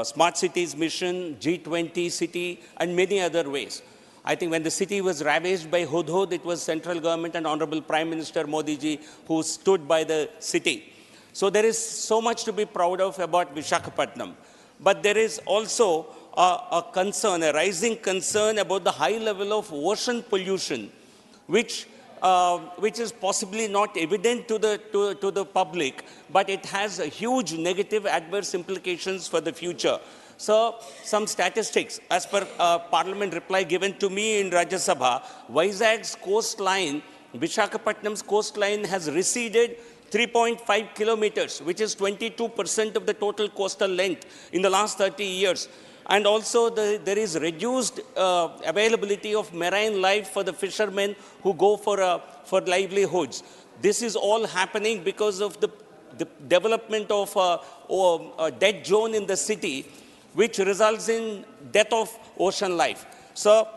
S16: Smart Cities Mission, G20 City, and many other ways. I think when the city was ravaged by Hudhud, it was central government and Honorable Prime Minister Modi ji who stood by the city. So there is so much to be proud of about Visakhapatnam. But there is also a concern, a rising concern about the high level of ocean pollution, which is possibly not evident to the public, but it has a huge negative adverse implications for the future. So, some statistics, as per Parliament reply given to me in Rajya Sabha, Vizag's coastline, Visakhapatnam's coastline has receded 3.5 kilometers, which is 22% of the total coastal length in the last 30 years. And also there is reduced availability of marine life for the fishermen who go for livelihoods. This is all happening because of the development of a dead zone in the city, which results in death of ocean life. So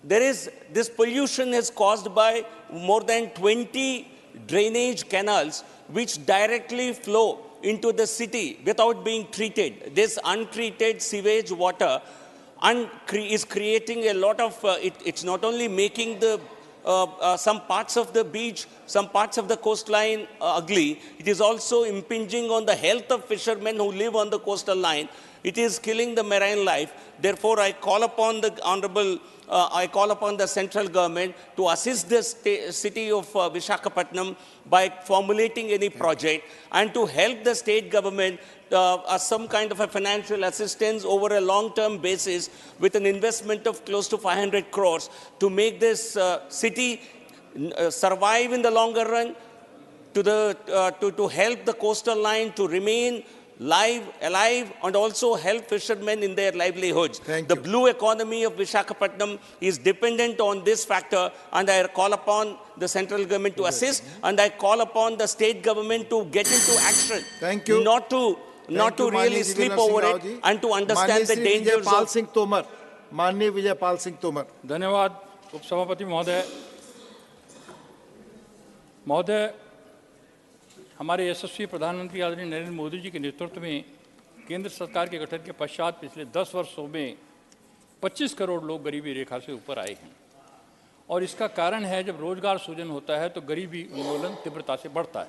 S16: this pollution is caused by more than 20 drainage canals which directly flow into the city without being treated. This untreated sewage water is creating a lot of, it's not only making some parts of the beach, some parts of the coastline ugly, it is also impinging on the health of fishermen who live on the coastal line, It is killing the marine life. Therefore, I call upon the central government to assist the city of Visakhapatnam by formulating any project and to help the state government some kind of a financial assistance over a long-term basis with an investment of close to 500 crores to make this city survive in the longer run, to help the coastal line to remain alive, and also help fishermen in their livelihoods. The blue economy of Visakhapatnam is dependent on this factor, and I call upon the central government to assist, and I call upon the state government to get into action.
S9: Thank you.
S16: Not to really sleep over it and to understand the dangers of...
S9: माननीय विजयपाल सिंह तोमर।
S17: धन्यवाद उपसभापति महोदय, हमारे यशस्वी प्रधानमंत्री आदरणीय नरेंद्र मोदी जी के नेतृत्व में केंद्र सरकार के गठन के पश्चात पिछले 10 वर्षों में 25 करोड़ लोग गरीबी रेखा से ऊपर आए हैं, और इसका कारण है जब रोजगार सृजन होता है तो गरीबी उन्मूलन तीव्रता से बढ़ता है।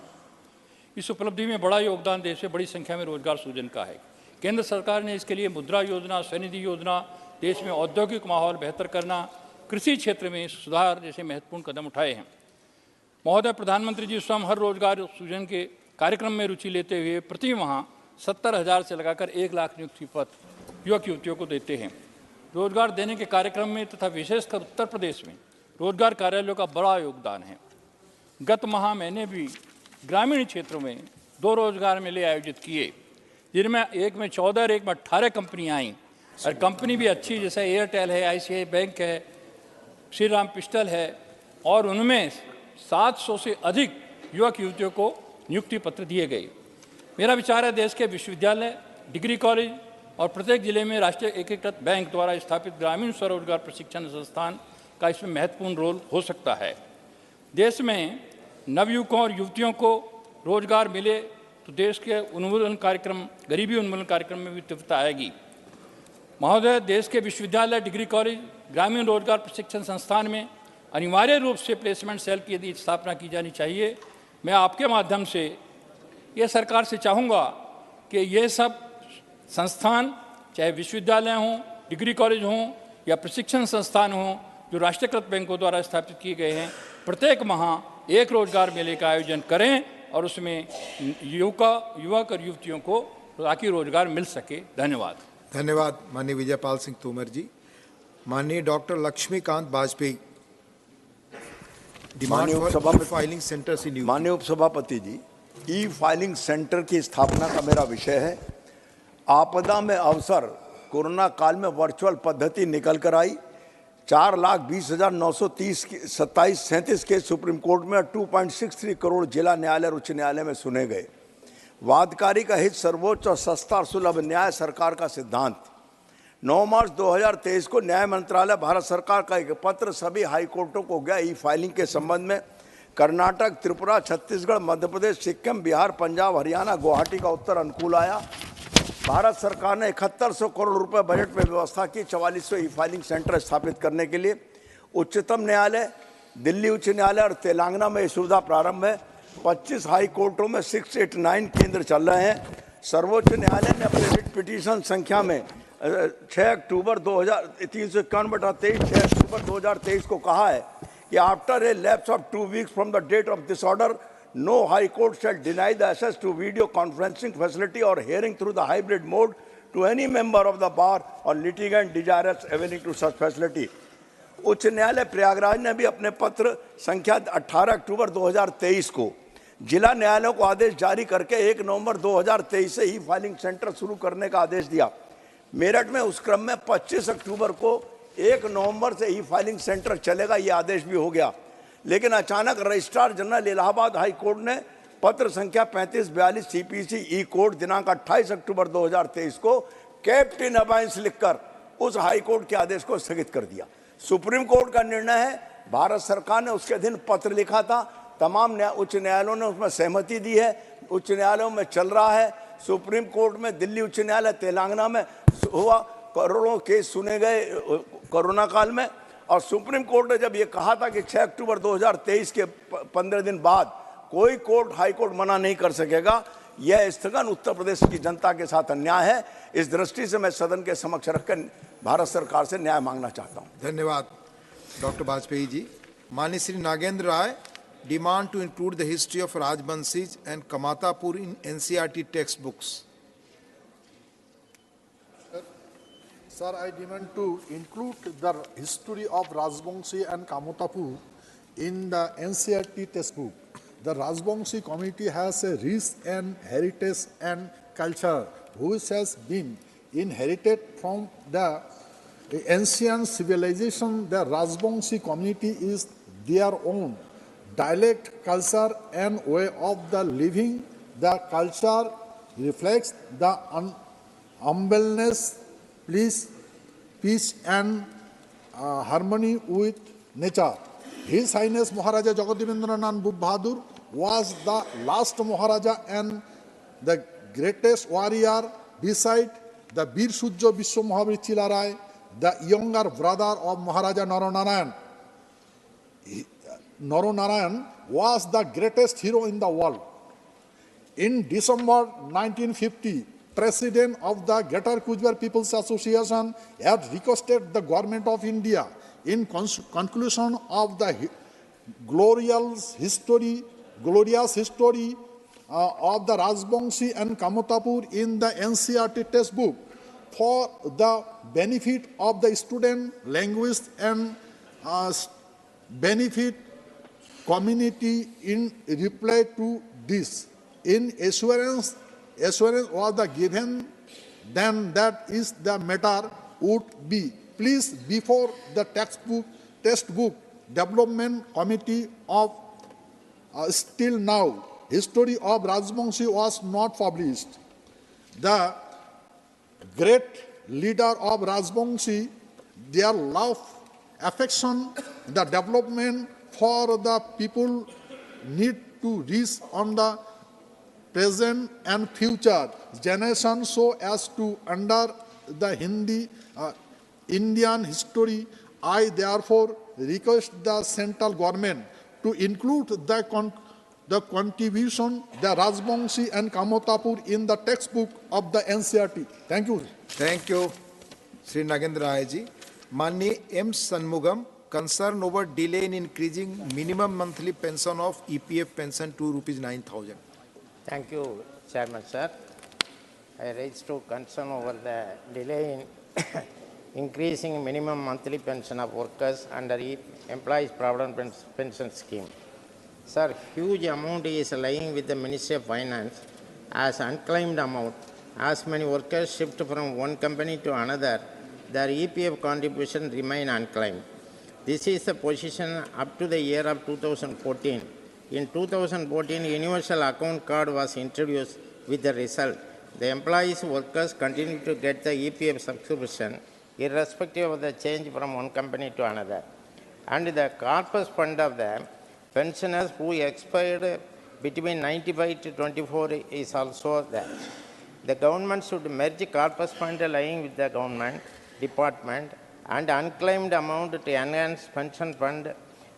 S17: इस उपलब्धि में बड़ा योगदान देश में बड़ी संख्या में रोजगार सृजन का है। केंद्र सरकार ने इसके लिए मुद्रा योजना, स्वनिधि योजना, देश में औद्योगिक माहौल बेहतर करना, कृषि क्षेत्र में सुधार जैसे महत्वपूर्ण कदम उठाए हैं। महोदय, प्रधानमंत्री जी स्वयं हर रोजगार सृजन के कार्यक्रम में रुचि लेते हुए प्रति माह 70,000 से लगाकर 1 लाख नियुक्ति पत्र युवक युवतियों को देते हैं। रोजगार देने के कार्यक्रम में तथा विशेषकर उत्तर प्रदेश में रोजगार कार्यालयों का बड़ा योगदान है। गत माह मैंने भी ग्रामीण क्षेत्रों में 2 रोजगार मेले आयोजित किए, जिनमें एक में 14 और एक में 18 कंपनियाँ आईं, और कंपनी भी अच्छी, जैसे एयरटेल है, ICICI बैंक है, श्री राम पिस्टल है, और उनमें 700 से अधिक युवक युवतियों को नियुक्ति पत्र दिए गए। मेरा विचार है देश के विश्वविद्यालय, डिग्री कॉलेज और प्रत्येक जिले में राष्ट्रीय एकीकृत बैंक द्वारा स्थापित ग्रामीण स्वरोजगार प्रशिक्षण संस्थान का इसमें महत्वपूर्ण रोल हो सकता है। देश में नवयुवकों और युवतियों को रोजगार मिले तो देश के उन्मूलन कार्यक्रम, गरीबी उन्मूलन कार्यक्रम में भी तीव्रता आएगी। महोदय, देश के विश्वविद्यालय, डिग्री कॉलेज, ग्रामीण रोजगार प्रशिक्षण संस्थान में अनिवार्य रूप से प्लेसमेंट सेल की यदि स्थापना की जानी चाहिए। मैं आपके माध्यम से ये सरकार से चाहूँगा कि ये सब संस्थान, चाहे विश्वविद्यालय हों, डिग्री कॉलेज हों या प्रशिक्षण संस्थान हों, जो राष्ट्रीयकृत बैंकों द्वारा स्थापित किए गए हैं, प्रत्येक माह 1 रोजगार मेले का आयोजन करें और उसमें युवक और युवतियों को ताकि रोजगार मिल सके। धन्यवाद।
S9: धन्यवाद माननीय विजयपाल सिंह तोमर जी। माननीय डॉक्टर लक्ष्मीकांत वाजपेयी।
S18: माननीय उपसभापति जी, ई फाइलिंग सेंटर की स्थापना का मेरा विषय है। आपदा में अवसर कोरोना काल में वर्चुअल पद्धति निकल कर आई। 4,20,937 केस सुप्रीम कोर्ट में 2.63 करोड़ जिला न्यायालय और उच्च न्यायालय में सुने गए। वादकारी का हित सर्वोच्च और सस्ता और सुलभ न्याय सरकार का सिद्धांत। 9 मार्च 2023 को न्याय मंत्रालय, भारत सरकार का एक पत्र सभी हाई कोर्टों को गया ई फाइलिंग के संबंध में। कर्नाटक, त्रिपुरा, छत्तीसगढ़, मध्य प्रदेश, सिक्किम, बिहार, पंजाब, हरियाणा, गुवाहाटी का उत्तर अनुकूल आया। भारत सरकार ने 7100 करोड़ रुपए बजट में व्यवस्था की 4400 ई फाइलिंग सेंटर स्थापित करने के लिए। उच्चतम न्यायालय, दिल्ली उच्च न्यायालय और तेलंगाना में सुविधा प्रारंभ है। 25 हाई कोर्टों में 689 केंद्र चल रहे हैं। सर्वोच्च न्यायालय ने अपने रिट पिटीशन संख्या में 6 अक्टूबर 2023 को कहा है कि after a lapse of 2 weeks from the date of this order, no high court shall deny the access to video conferencing facility or hearing through the hybrid mode to any member of the bar or litigant desirous availing to such facility. उच्च न्यायालय प्रयागराज ने भी अपने पत्र संख्या 18 अक्टूबर 2023 को जिला न्यायालयों को आदेश जारी करके 1 नवंबर 2023 से ई फाइलिंग सेंटर शुरू करने का आदेश दिया। मेरठ में उस क्रम में 25 अक्टूबर को 1 नवंबर से ई फाइलिंग सेंटर चलेगा, ये आदेश भी हो गया। लेकिन अचानक registrar general Allahabad high court ने पत्र संख्या 3542 CPC ई कोर्ट दिनांक 28 अक्टूबर 2023 को केप्ट इन अबाइंस लिखकर उस हाई कोर्ट के आदेश को स्थगित कर दिया। सुप्रीम कोर्ट का निर्णय है, भारत सरकार ने उसके अधीन पत्र लिखा था, तमाम उच्च न्यायालयों ने उसमें सहमति दी है, उच्च न्यायालयों में चल रहा है। सुप्रीम कोर्ट में, दिल्ली उच्च न्यायालय, तेलंगाना में हुआ, करोड़ों केस सुने गए कोरोना काल में। और सुप्रीम कोर्ट ने जब ये कहा था कि 6 अक्टूबर 2023 के 15 दिन बाद कोई कोर्ट, हाई कोर्ट मना नहीं कर सकेगा, यह स्थगन उत्तर प्रदेश की जनता के साथ अन्याय है। इस दृष्टि से मैं सदन के समक्ष रखकर भारत सरकार से न्याय मांगना चाहता हूं।
S19: धन्यवाद डॉक्टर वाजपेयी जी। माननीय Shri Nagendra Rai, demand to include the history of Rajbanshis and Kamatapur in NCERT text books.
S20: Sir, I demand to include the history of Rajbongshi and Kamotapur in the NCERT textbook. The Rajbongshi community has a rich and heritage and culture which has been inherited from the ancient civilization. The Rajbongshi community is their own dialect, culture and way of the living. The culture reflects the humbleness, peace and harmony with nature. His Highness Maharaja Jagadevendranath Bahadur was the last Maharaja and the greatest warrior beside the Bir Sujya Vishwa Mahavir Chilarai, the younger brother of Maharaja Naranarayan. Naranarayan was the greatest hero in the world. In December 1950, President of the Greater Kujbar People's Association had requested the Government of India in conclusion of the glorious history of the Rajbongshi and Kamotapur in the NCERT textbook for the benefit of the student, linguists and benefit community. In reply to this, in assurance was the given, then that is the matter would be placed before the textbook development committee of still now. History of Rajbongshi was not published. The great leader of Rajbongshi, their love, affection, the development for the people need to reach on the present and future generation so as to under the Indian history. I therefore request the central government to include the contribution the Rajbongshi and Kamotapur in the textbook of the NCERT. Thank you.
S19: Thank you, Sri Nagendra Rai ji. Mani M. Sanmugam, concern over delay in increasing minimum monthly pension of EPF pension to rupees 9,000.
S21: Thank you, Chairman, sir. I raised to concern over the delay in increasing minimum monthly pension of workers under Employees Provident Pension Scheme. Sir, huge amount is lying with the Ministry of Finance as unclaimed amount. As many workers shift from one company to another, their EPF contribution remain unclaimed. This is the position up to the year of 2014. In 2014, Universal Account Card was introduced with the result. The employees workers continue to get the EPF subscription irrespective of the change from one company to another. And the corpus fund of the pensioners who expired between 95 to 24 is also there. The government should merge corpus fund lying with the government department and unclaimed amount to enhance pension fund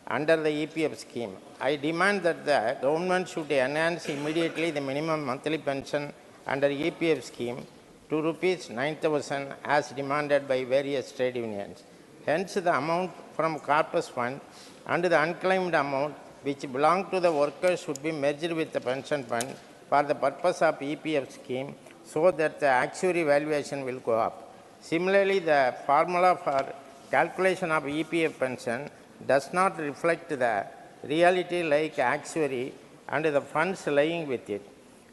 S21: under the EPF scheme. I demand that the government should enhance immediately the minimum monthly pension under EPF scheme to rupees 9,000 as demanded by various trade unions. Hence, the amount from corpus fund and the unclaimed amount which belong to the workers should be merged with the pension fund for the purpose of EPF scheme so that the actuary valuation will go up. Similarly, the formula for calculation of EPF pension does not reflect the reality like actuary and the funds lying with it,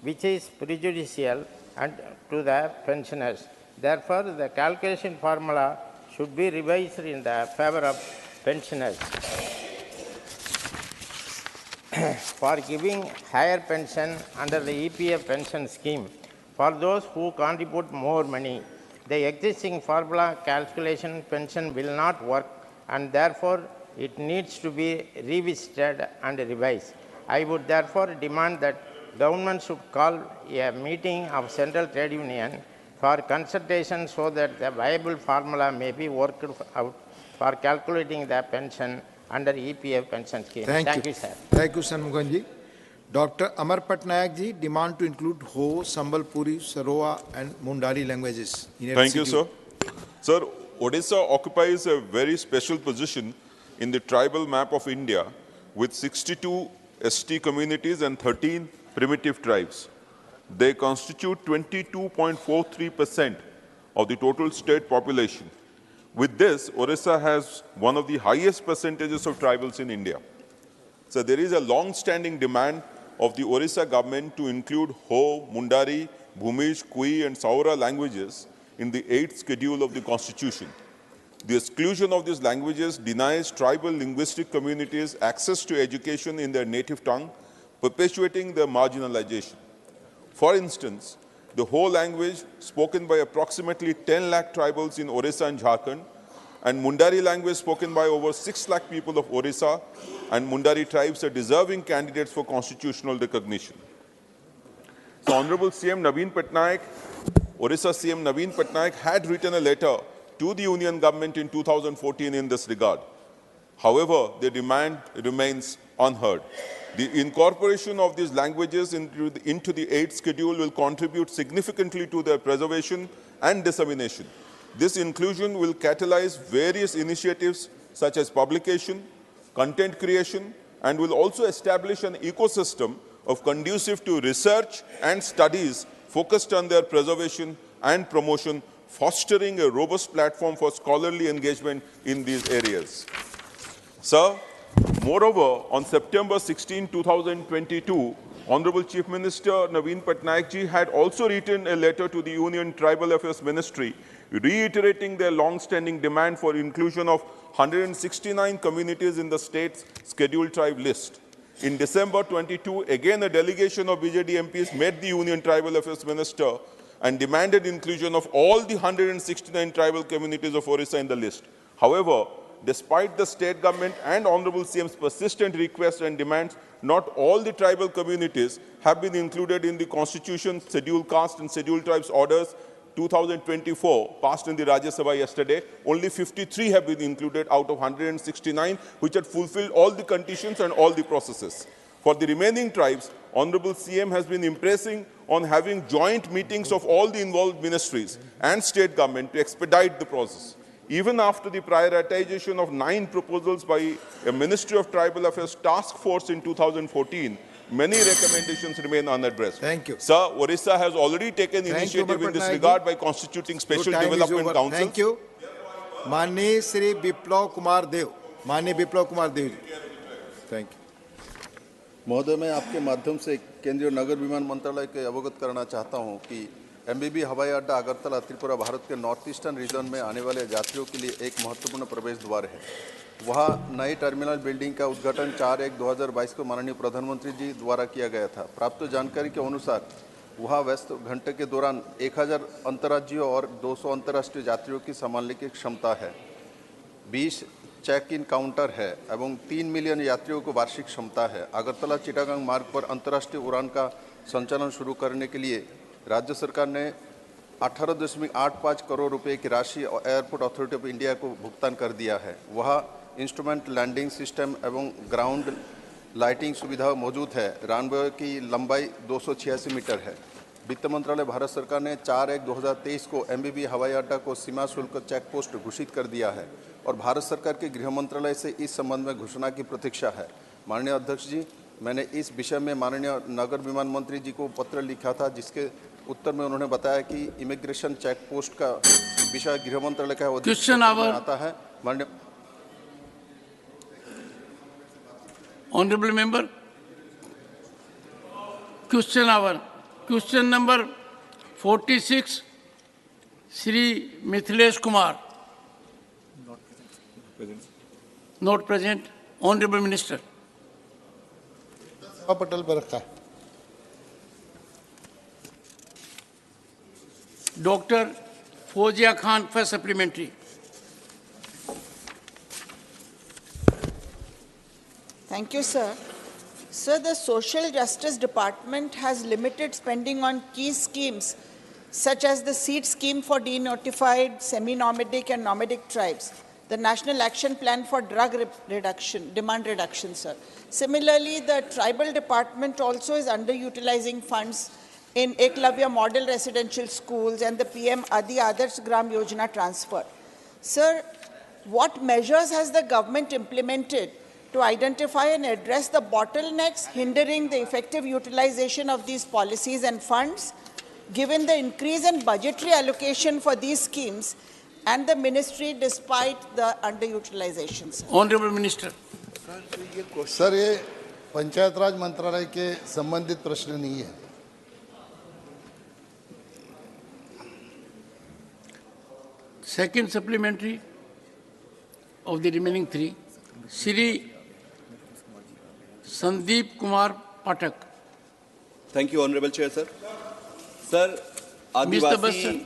S21: which is prejudicial and to the pensioners. Therefore, the calculation formula should be revised in the favor of pensioners. For giving higher pension under the EPF pension scheme for those who contribute more money, the existing formula calculation pension will not work and therefore it needs to be revisited and revised. I would therefore demand that government should call a meeting of Central Trade Union for consultation so that the viable formula may be worked out for calculating the pension under EPF pension scheme.
S19: Thank you,
S21: sir.
S19: Thank you, Sanmuganji. Dr. Amar Patnaik ji demand to include Ho, Sambalpuri, Saroa and Mundari languages in
S3: Thank you,
S19: schedule.
S3: sir. Sir, Odisha occupies a very special position in the tribal map of India with 62 ST communities and 13 primitive tribes. They constitute 22.43% of the total state population. With this, Odisha has one of the highest percentages of tribals in India. So there is a long-standing demand of the Odisha government to include Ho, Mundari, Bhumish, Kui and Saura languages in the 8th schedule of the Constitution. The exclusion of these languages denies tribal linguistic communities access to education in their native tongue, perpetuating their marginalization. For instance, the Ho language spoken by approximately 10 lakh tribals in Orissa and Jharkhand, and Mundari language spoken by over 6 lakh people of Orissa and Mundari tribes are deserving candidates for constitutional recognition. So Honorable CM Naveen Patnaik, Orissa CM Naveen Patnaik had written a letter to the Union government in 2014 in this regard. However, their demand remains unheard. The incorporation of these languages into the 8th schedule will contribute significantly to their preservation and dissemination. This inclusion will catalyze various initiatives such as publication, content creation, and will also establish an ecosystem of conducive to research and studies focused on their preservation and promotion, fostering a robust platform for scholarly engagement in these areas. Sir, moreover, on September 16, 2022, Honorable Chief Minister Naveen Patnaik ji had also written a letter to the Union Tribal Affairs Ministry reiterating their long-standing demand for inclusion of 169 communities in the state's scheduled tribe list. In December 22, again a delegation of BJD MPs met the Union Tribal Affairs Minister and demanded inclusion of all the 169 tribal communities of Orissa in the list. However, despite the state government and Honorable CM's persistent requests and demands, not all the tribal communities have been included in the Constitution, Scheduled Caste and Scheduled Tribes Orders 2024, passed in the Rajya Sabha yesterday. Only 53 have been included out of 169, which had fulfilled all the conditions and all the processes. For the remaining tribes, Honorable CM has been impressing on having joint meetings of all the involved ministries and state government to expedite the process. Even after the prioritization of 9 proposals by a Ministry of Tribal Affairs task force in 2014, many recommendations remain unaddressed.
S19: Thank you.
S3: Sir, Orissa has already taken initiative in this regard by constituting special development councils.
S19: Thank you. माननीय श्री विप्लव कुमार देव, माननीय विप्लव Kumar Dev ji, thank you.
S22: महोदय, मैं आपके माध्यम से केंद्रीय नगर विमान मंत्रालय के अवगत करना चाहता हूं कि एमबीबी हवाई अड्डा अगरतला त्रिपुरा भारत के नॉर्थ ईस्टर्न रीजन में आने वाले यात्रियों के लिए एक महत्वपूर्ण प्रवेश द्वार है। वहां नई टर्मिनल बिल्डिंग का उद्घाटन 4/1/2022 को माननीय प्रधानमंत्री जी द्वारा किया गया था। प्राप्त जानकारी के अनुसार वहां व्यस्त घंटे के दौरान 1000 अंतर्राज्यीय और 200 अंतर्राष्ट्रीय यात्रियों की संभालने की क्षमता है। 20 चेक इन काउंटर है एवं 3 मिलियन यात्रियों को वार्षिक क्षमता है। अगरतला चिटागांग मार्ग पर अंतर्राष्ट्रीय उड़ान का संचालन शुरू करने के लिए राज्य सरकार ने 18.85 करोड़ रुपए की राशि एयरपोर्ट अथॉरिटी ऑफ इंडिया को भुगतान कर दिया है। वह इंस्ट्रूमेंट लैंडिंग सिस्टम एवं ग्राउंड लाइटिंग सुविधा मौजूद है। रनवे की लंबाई 286 मीटर है। वित्त मंत्रालय भारत सरकार ने 4/1/2023 को एमबीबी हवाई अड्डा को सीमा शुल्क चेक पोस्ट घोषित कर दिया है और भारत सरकार के गृह मंत्रालय से इस संबंध में घोषणा की प्रतीक्षा है। माननीय अध्यक्ष जी, मैंने इस विषय में माननीय नगर विमान मंत्री जी को पत्र लिखा था, जिसके उत्तर में उन्होंने बताया कि इमिग्रेशन चेक पोस्ट का विषय गृह मंत्रालय का आता है। माननीय
S1: Honorable member, question hour. Question number 46, Shri Mithilesh Kumar. Not present. Honorable Minister.
S20: पटल पर रखा है।
S1: Dr. Fozia Khan for supplementary.
S23: Thank you, sir. Sir, the Social Justice Department has limited spending on key schemes such as the seed scheme for denotified, semi-nomadic and nomadic tribes. the National Action Plan for Drug Reduction, Demand Reduction, sir. Similarly, the Tribal Department also is underutilizing funds in Eklavya Model Residential Schools and the PM Adi Adarsh Gram Yojana transfer. Sir, what measures has the government implemented to identify and address the bottlenecks hindering the effective utilization of these policies and funds, given the increase in budgetary allocation for these schemes and the ministry despite the underutilization? Sir?
S1: Honorable Minister.
S4: Sir, ये पंचायत राज मंत्रालय के संबंधित प्रश्न नहीं है.
S1: Second supplementary of the remaining three, Shri Sandeep Kumar Patak.
S5: Thank you, Honorable Chair, sir. Sir,
S1: Mr. Bassan.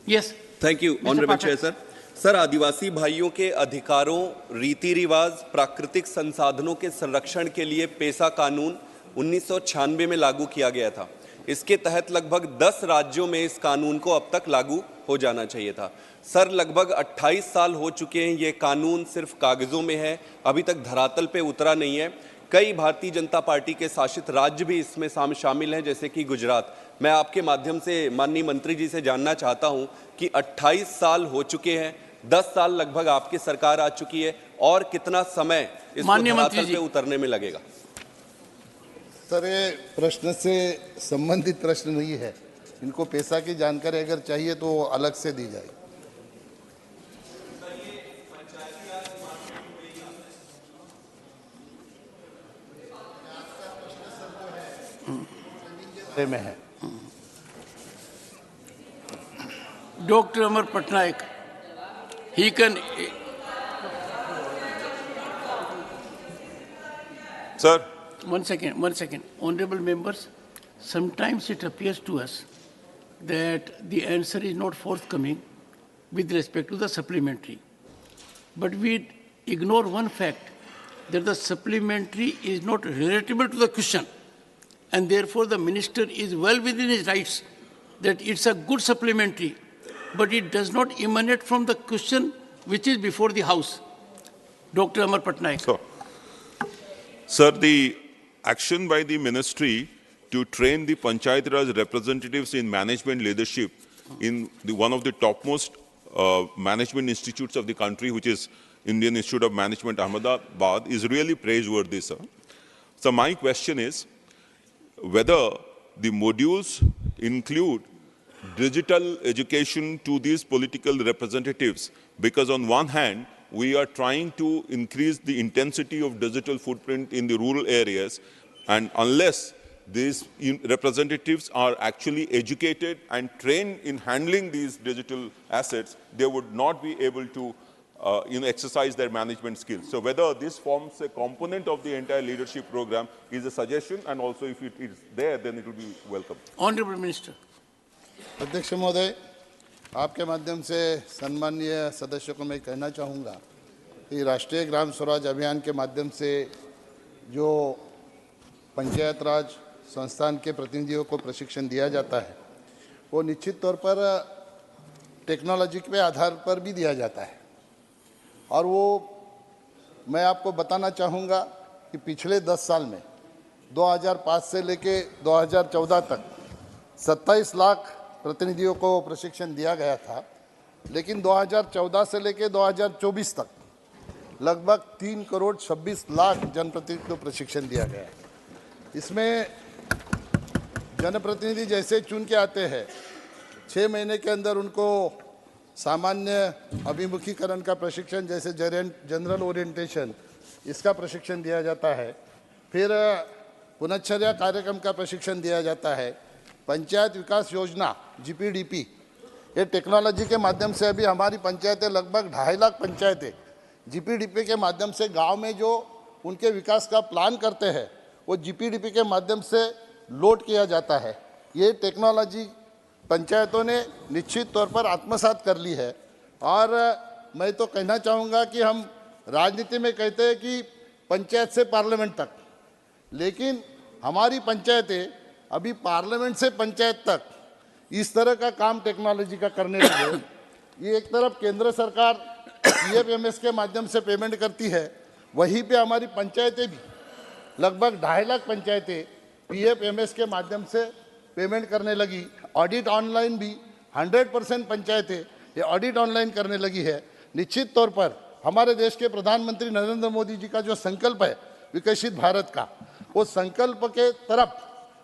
S1: Yes.
S5: Thank you, Honorable Chair, sir. Sir, आदिवासी भाइयों के अधिकारों, रीति रिवाज, प्राकृतिक संसाधनों के संरक्षण के लिए पेसा कानून 1996 में लागू किया गया था. इसके तहत लगभग 10 राज्यों में इस कानून को अब तक लागू हो जाना चाहिए था. सर, लगभग 28 साल हो चुके हैं, ये कानून सिर्फ कागजों में है, अभी तक धरातल पे उतरा नहीं है. कई भारतीय जनता पार्टी के शासित राज्य भी इसमें शामिल हैं, जैसे कि गुजरात. मैं आपके माध्यम से माननीय मंत्री जी से जानना चाहता हूं कि 28 साल हो चुके हैं, 10 साल लगभग आपकी सरकार आ चुकी है, और कितना समय इस धरातल पे उतरने में लगेगा?
S4: सर, ये प्रश्न से संबंधित प्रश्न नहीं है. इनको पैसा की जानकारी अगर चाहिए तो अलग से दी जाए. में है.
S1: Dr. Amar Patnaik, he can.
S3: Sir.
S1: One second. Honorable members, sometimes it appears to us that the answer is not forthcoming with respect to the supplementary. But we ignore one fact, that the supplementary is not relatable to the question. And therefore, the minister is well within his rights that it's a good supplementary, but it does not emanate from the question which is before the House. Dr. Amar Patnaik.
S3: Sir, the action by the ministry to train the Panchayat Raj representatives in management leadership in one of the topmost management institutes of the country, which is Indian Institute of Management, Ahmedabad, is really praiseworthy, sir. So my question is whether the modules include digital education to these political representatives, because on one hand, we are trying to increase the intensity of digital footprint in the rural areas, and unless these representatives are actually educated and trained in handling these digital assets, they would not be able to exercise their management skills. So whether this forms a component of the entire leadership program is a suggestion, and also if it is there, then it will be welcome.
S1: Honorable Minister.
S4: अध्यक्ष महोदय, आपके माध्यम से सम्माननीय सदस्यों को मैं कहना चाहूँगा कि राष्ट्रीय ग्राम स्वराज अभियान के माध्यम से जो पंचायत राज संस्थान के प्रतिनिधियों को प्रशिक्षण दिया जाता है, वो निश्चित तौर पर टेक्नोलॉजी के आधार पर भी दिया जाता है. और वो मैं आपको बताना चाहूँगा कि पिछले 10 साल में 2005 से लेके 2014 तक 27 लाख प्रतिनिधियों को प्रशिक्षण दिया गया था, लेकिन 2014 से लेके 2024 तक लगभग 3 करोड़ 26 लाख जनप्रतिनिधियों को प्रशिक्षण दिया गया है. इसमें जनप्रतिनिधि जैसे चुन के आते हैं, 6 महीने के अंदर उनको सामान्य अभिमुखीकरण का प्रशिक्षण, जैसे जनरल ओरिएंटेशन, इसका प्रशिक्षण दिया जाता है. फिर पुनश्चर्या कार्यक्रम का प्रशिक्षण दिया जाता है. पंचायत विकास योजना GPDP, ये टेक्नोलॉजी के माध्यम से अभी हमारी पंचायतें लगभग 2.5 लाख पंचायतें GPDP के माध्यम से गांव में जो उनके विकास का प्लान करते हैं, वो GPDP के माध्यम से लोड किया जाता है. ये टेक्नोलॉजी पंचायतों ने निश्चित तौर पर आत्मसात कर ली है. और मैं तो कहना चाहूँगा कि हम राजनीति में कहते हैं कि पंचायत से पार्लियामेंट तक, लेकिन हमारी पंचायतें अभी पार्लियामेंट से पंचायत तक इस तरह का काम टेक्नोलॉजी का करने लगे। ये एक तरफ केंद्र सरकार PFMS के माध्यम से पेमेंट करती है, वहीं पे हमारी पंचायतें भी लगभग 2.5 लाख पंचायतें PFMS के माध्यम से पेमेंट करने लगी। ऑडिट ऑनलाइन भी 100% पंचायतें ये ऑडिट ऑनलाइन करने लगी है। निश्चित तौर पर हमारे देश के प्रधानमंत्री नरेंद्र मोदी जी का जो संकल्प है विकसित भारत का, वो संकल्प के तरफ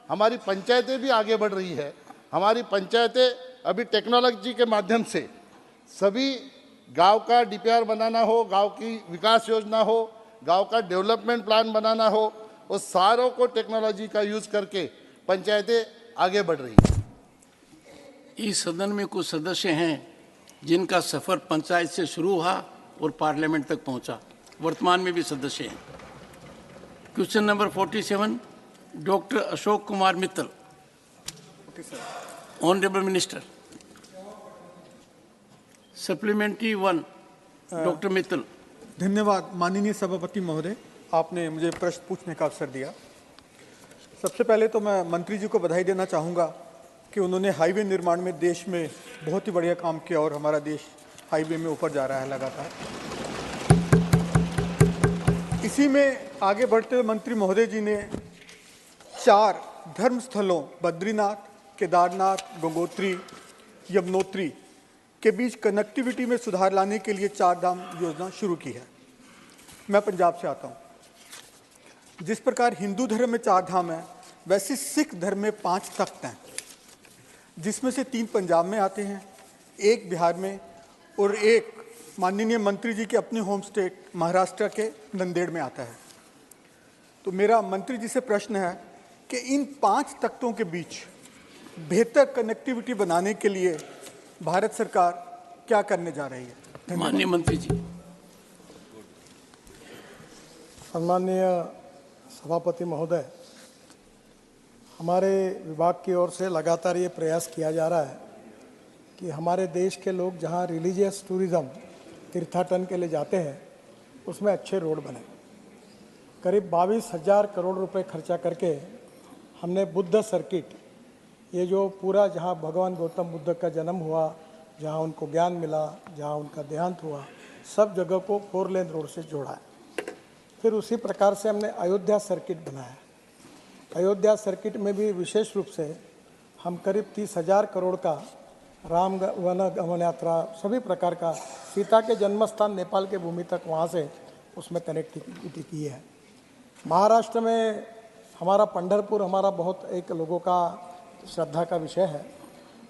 S4: हमारी पंचायतें भी आगे बढ़ रही है। हमारी पंचायतें अभी टेक्नोलॉजी के माध्यम से सभी गांव का DPR बनाना हो, गांव की विकास योजना हो, गांव का डेवलपमेंट प्लान बनाना हो, वो सारों को टेक्नोलॉजी का यूज करके पंचायतें आगे बढ़ रही है।
S1: इस सदन में कुछ सदस्य हैं जिनका सफर पंचायत से शुरू हुआ और पार्लियामेंट तक पहुंचा, वर्तमान में भी सदस्य हैं। Question number 47, doctor Ashok Kumar Mittal. Honourable minister. Supplementary 1, doctor Mittal.
S6: धन्यवाद माननीय सभापति महोदय, आपने मुझे प्रश्न पूछने का अवसर दिया। सबसे पहले तो मैं मंत्री जी को बधाई देना चाहूँगा कि उन्होंने हाईवे निर्माण में देश में बहुत ही बढ़िया काम किया और हमारा देश हाईवे में ऊपर जा रहा है लगातार। इसी में आगे बढ़ते हुए मंत्री महोदय जी ने 4 धर्म स्थलों बद्रीनाथ, केदारनाथ, गंगोत्री, यमुनोत्री के बीच कनेक्टिविटी में सुधार लाने के लिए 4 धाम योजना शुरू की है। मैं पंजाब से आता हूँ। जिस प्रकार हिंदू धर्म में 4 धाम है, वैसे सिख धर्म में 5 तख्त हैं, जिसमें से 3 पंजाब में आते हैं, 1 बिहार में और 1 माननीय मंत्री जी के अपने होम स्टेट महाराष्ट्र के नंदेड़ में आता है। तो मेरा मंत्री जी से प्रश्न है कि इन 5 तख्तों के बीच बेहतर कनेक्टिविटी बनाने के लिए भारत सरकार क्या करने जा रही है?
S1: माननीय मंत्री जी।
S7: सम्माननीय सभापति महोदय, हमारे विभाग की ओर से लगातार ये प्रयास किया जा रहा है कि हमारे देश के लोग जहाँ रिलीजियस टूरिज़्म तीर्थाटन के लिए जाते हैं, उसमें अच्छे रोड बने। करीब 22,000 करोड़ रुपए खर्चा करके हमने बुद्ध सर्किट, ये जो पूरा जहाँ भगवान गौतम बुद्ध का जन्म हुआ, जहाँ उनको ज्ञान मिला, जहाँ उनका देहांत हुआ, सब जगह को 4 लेन रोड से जोड़ा है। फिर उसी प्रकार से हमने अयोध्या सर्किट बनाया। अयोध्या सर्किट में भी विशेष रूप से हम करीब 30,000 करोड़ का राम वन गमन यात्रा, सभी प्रकार का, सीता के जन्म स्थान नेपाल के भूमि तक वहाँ से उसमें कनेक्टिविटी की है। महाराष्ट्र में हमारा पंढरपुर हमारा बहुत एक लोगों का श्रद्धा का विषय है।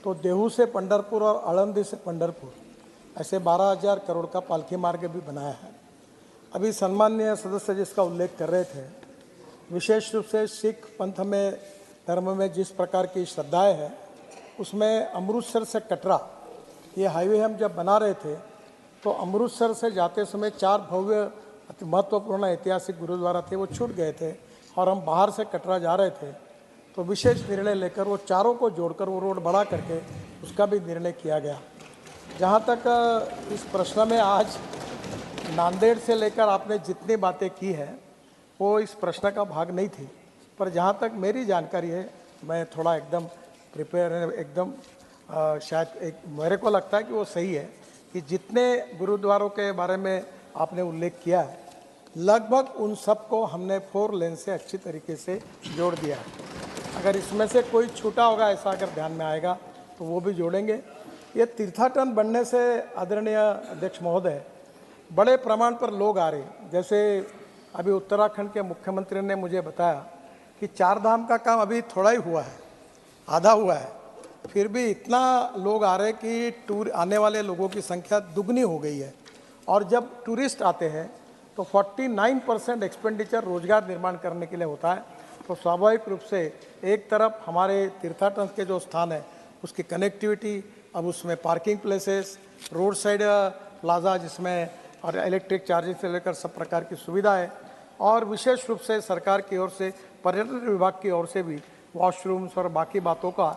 S7: तो देहू से पंढरपुर और आळंदी से पंढरपुर ऐसे 12,000 करोड़ का पालकी मार्ग भी बनाया है। अभी सम्माननीय सदस्य जिसका उल्लेख कर रहे थे, विशेष रूप से सिख पंथ में धर्म में जिस प्रकार की श्रद्धाएँ हैं, उसमें अमृतसर से कटरा ये हाईवे हम जब बना रहे थे, तो अमृतसर से जाते समय 4 भव्य महत्वपूर्ण ऐतिहासिक गुरुद्वारा थे, वो छूट गए थे और हम बाहर से कटरा जा रहे थे। तो विशेष निर्णय लेकर वो चारों को जोड़कर वो रोड बढ़ा करके उसका भी निर्णय किया गया। जहाँ तक इस प्रश्न में आज नांदेड़ से लेकर आपने जितनी बातें की है, वो इस प्रश्न का भाग नहीं थी, पर जहाँ तक मेरी जानकारी है, मैं थोड़ा एकदम प्रिपेयर एकदम शायद एक मेरे को लगता है कि वो सही है कि जितने गुरुद्वारों के बारे में आपने उल्लेख किया है, लगभग उन सब को हमने 4 लेन से अच्छी तरीके से जोड़ दिया है। अगर इसमें से कोई छूटा होगा, ऐसा अगर ध्यान में आएगा तो वो भी जोड़ेंगे। ये तीर्थाटन बनने से आदरणीय अध्यक्ष महोदय, बड़े प्रमाण पर लोग आ रहे हैं। जैसे अभी उत्तराखंड के मुख्यमंत्री ने मुझे बताया कि 4 धाम का काम अभी थोड़ा ही हुआ है, आधा हुआ है, फिर भी इतना लोग आ रहे हैं कि टूर आने वाले लोगों की संख्या दुगनी हो गई है। और जब टूरिस्ट आते हैं तो 49% एक्सपेंडिचर रोजगार निर्माण करने के लिए होता है। तो स्वाभाविक रूप से एक तरफ हमारे तीर्थाटन के जो स्थान है उसकी कनेक्टिविटी, अब उसमें parking places, road side plaza जिसमें और इलेक्ट्रिक चार्जिंग से लेकर सब प्रकार की सुविधा है। और विशेष रूप से सरकार की ओर से, पर्यटन विभाग की ओर से भी वॉशरूम्स और बाकी बातों का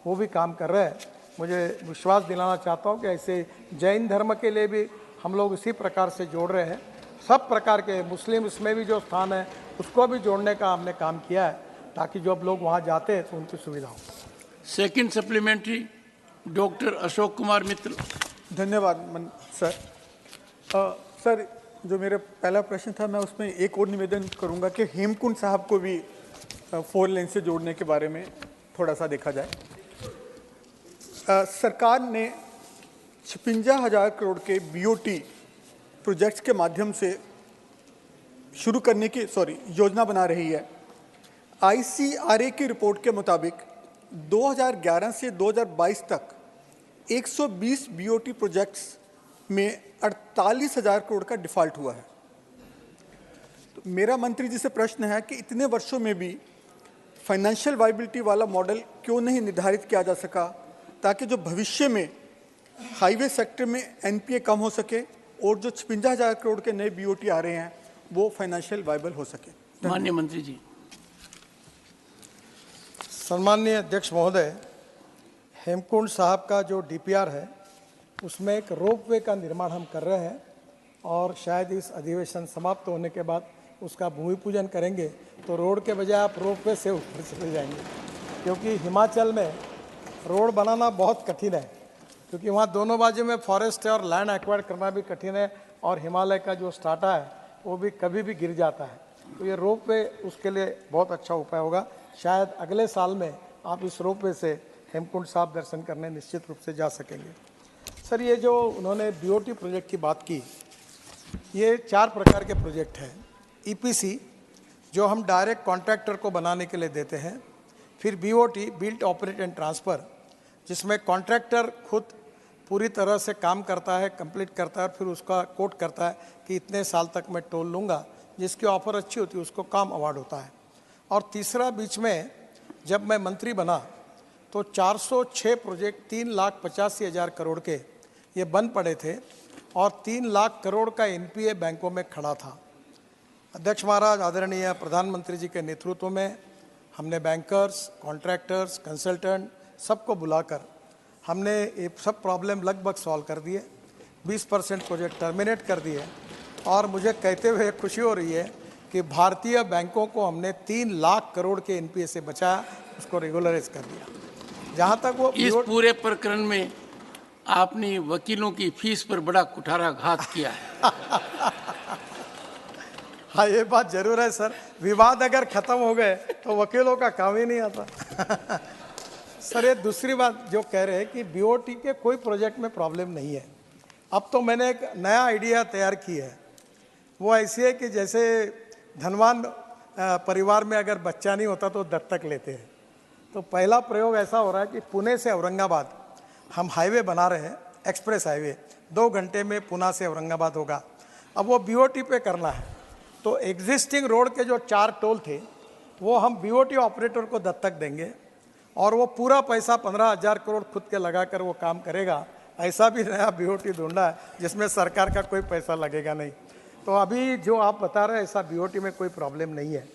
S7: वो भी काम कर रहे हैं। मुझे विश्वास दिलाना चाहता हूँ कि ऐसे जैन धर्म के लिए भी हम लोग इसी प्रकार से जोड़ रहे हैं। सब प्रकार के मुस्लिम इसमें भी जो स्थान है उसको भी जोड़ने का हमने काम किया है, ताकि जो अब लोग वहाँ जाते हैं तो उनकी सुविधा हो।
S1: Second supplementary doctor Ashok Kumar Mitra.
S6: धन्यवाद सर। सर, जो मेरा पहला प्रश्न था, मैं उसमें एक और निवेदन करूंगा कि हेमकुंड साहब को भी 4 लेन से जोड़ने के बारे में थोड़ा सा देखा जाए। सरकार ने 56,000 करोड़ के बीओटी प्रोजेक्ट्स के माध्यम से शुरू करने की योजना बना रही है। आईसीआरए की रिपोर्ट के मुताबिक 2011 से 2022 तक 120 बीओटी प्रोजेक्ट्स में 48,000 करोड़ का डिफॉल्ट हुआ है। तो मेरा मंत्री जी से प्रश्न है कि इतने वर्षों में भी फाइनेंशियल वायबिलिटी वाला मॉडल क्यों नहीं निर्धारित किया जा सका, ताकि जो भविष्य में हाईवे सेक्टर में एनपीए कम हो सके और जो 56,000 करोड़ के नए बीओटी आ रहे हैं वो फाइनेंशियल वायबल हो सके।
S1: माननीय मंत्री जी।
S7: सम्माननीय अध्यक्ष महोदय, हेमकुंड साहब का जो डीपीआर है उसमें एक रोपवे का निर्माण हम कर रहे हैं और शायद इस अधिवेशन समाप्त होने के बाद उसका भूमि पूजन करेंगे तो रोड के बजाय आप रोपवे से ऊपर चले जाएंगे, क्योंकि हिमाचल में रोड बनाना बहुत कठिन है, क्योंकि वहाँ दोनों बाजू में फॉरेस्ट है और लैंड एक्वायर करना भी कठिन है और हिमालय का जो स्टार्टा है वो भी कभी भी गिर जाता है। तो ये रोपवे उसके लिए बहुत अच्छा उपाय होगा। शायद अगले साल में आप इस रोपवे से हेमकुंड साहब दर्शन करने निश्चित रूप से जा सकेंगे। सर, ये जो उन्होंने बीओटी प्रोजेक्ट की बात की, ये 4 प्रकार के प्रोजेक्ट हैं। ईपीसी जो हम डायरेक्ट कॉन्ट्रैक्टर को बनाने के लिए देते हैं, फिर BOT built operate and transfer जिसमें कॉन्ट्रैक्टर खुद पूरी तरह से काम करता है, कंप्लीट करता है, फिर उसका कोट करता है कि इतने साल तक मैं टोल लूँगा, जिसकी ऑफ़र अच्छी होती है उसको काम अवार्ड होता है। और तीसरा, बीच में जब मैं मंत्री बना तो 406 प्रोजेक्ट 3,85,000 करोड़ के ये बन पड़े थे और 3 लाख करोड़ का एनपीए बैंकों में खड़ा था। अध्यक्ष महाराज, आदरणीय प्रधानमंत्री जी के नेतृत्व में हमने बैंकर्स, कॉन्ट्रैक्टर्स, कंसल्टेंट सबको बुलाकर हमने ये सब प्रॉब्लम लगभग सॉल्व कर दिए। 20% प्रोजेक्ट टर्मिनेट कर दिए और मुझे कहते हुए खुशी हो रही है कि भारतीय बैंकों को हमने 3 लाख करोड़ के एनपीए से बचाया, उसको रेगुलराइज कर दिया। जहाँ तक वो
S1: इस पूरे प्रकरण में आपने वकीलों की फीस पर बड़ा कुठाराघात किया है।
S7: हाँ, ये बात जरूर है सर, विवाद अगर खत्म हो गए तो वकीलों का काम ही नहीं आता। सर, ये दूसरी बात जो कह रहे हैं कि बीओटी के कोई प्रोजेक्ट में प्रॉब्लम नहीं है। अब तो मैंने एक नया आइडिया तैयार की है, वो ऐसी है कि जैसे धनवान परिवार में अगर बच्चा नहीं होता तो दत्तक लेते हैं। तो पहला प्रयोग ऐसा हो रहा है कि पुणे से औरंगाबाद हम हाईवे बना रहे हैं, एक्सप्रेस हाईवे 2 घंटे में पुणे से औरंगाबाद होगा। अब वो बीओटी पे करना है, तो एग्जिस्टिंग रोड के जो 4 टोल थे वो हम बीओटी ऑपरेटर को दत्तक देंगे और वो पूरा पैसा 15,000 करोड़ खुद के लगाकर वो काम करेगा। ऐसा भी नया बीओटी ढूंढा है जिसमें सरकार का कोई पैसा लगेगा नहीं। तो अभी जो आप बता रहे हैं ऐसा बीओटी में कोई प्रॉब्लम नहीं है।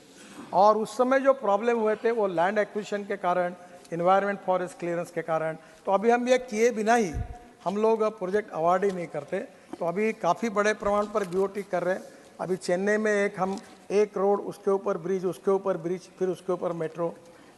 S7: और उस समय जो प्रॉब्लम हुए थे वो लैंड एक्विजिशन के कारण, इन्वायरमेंट फॉरेस्ट क्लियरेंस के कारण, तो अभी हम ये किए बिना ही हम लोग प्रोजेक्ट अवार्ड ही नहीं करते। तो अभी काफ़ी बड़े प्रमाण पर बीओटी कर रहे हैं। अभी चेन्नई में एक रोड, उसके ऊपर ब्रिज, उसके ऊपर ब्रिज, फिर उसके ऊपर मेट्रो,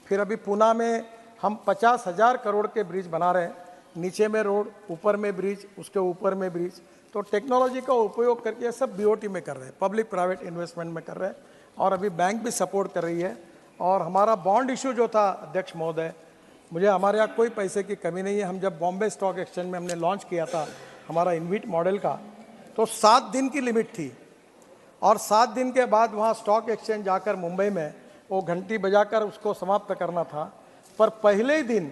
S7: फिर अभी पूना में हम 50,000 करोड़ के ब्रिज बना रहे हैं, नीचे में रोड, ऊपर में ब्रिज, उसके ऊपर में ब्रिज। तो टेक्नोलॉजी का उपयोग करके सब बीओटी में कर रहे हैं, पब्लिक प्राइवेट इन्वेस्टमेंट में कर रहे हैं और अभी बैंक भी सपोर्ट कर रही है। और हमारा बॉन्ड इशू जो था अध्यक्ष महोदय, मुझे हमारे यहाँ कोई पैसे की कमी नहीं है। हम जब बॉम्बे स्टॉक एक्सचेंज में हमने लॉन्च किया था हमारा इन्विट मॉडल का, तो 7 दिन की लिमिट थी और 7 दिन के बाद वहाँ स्टॉक एक्सचेंज जाकर मुंबई में वो घंटी बजाकर उसको समाप्त करना था। पर पहले ही दिन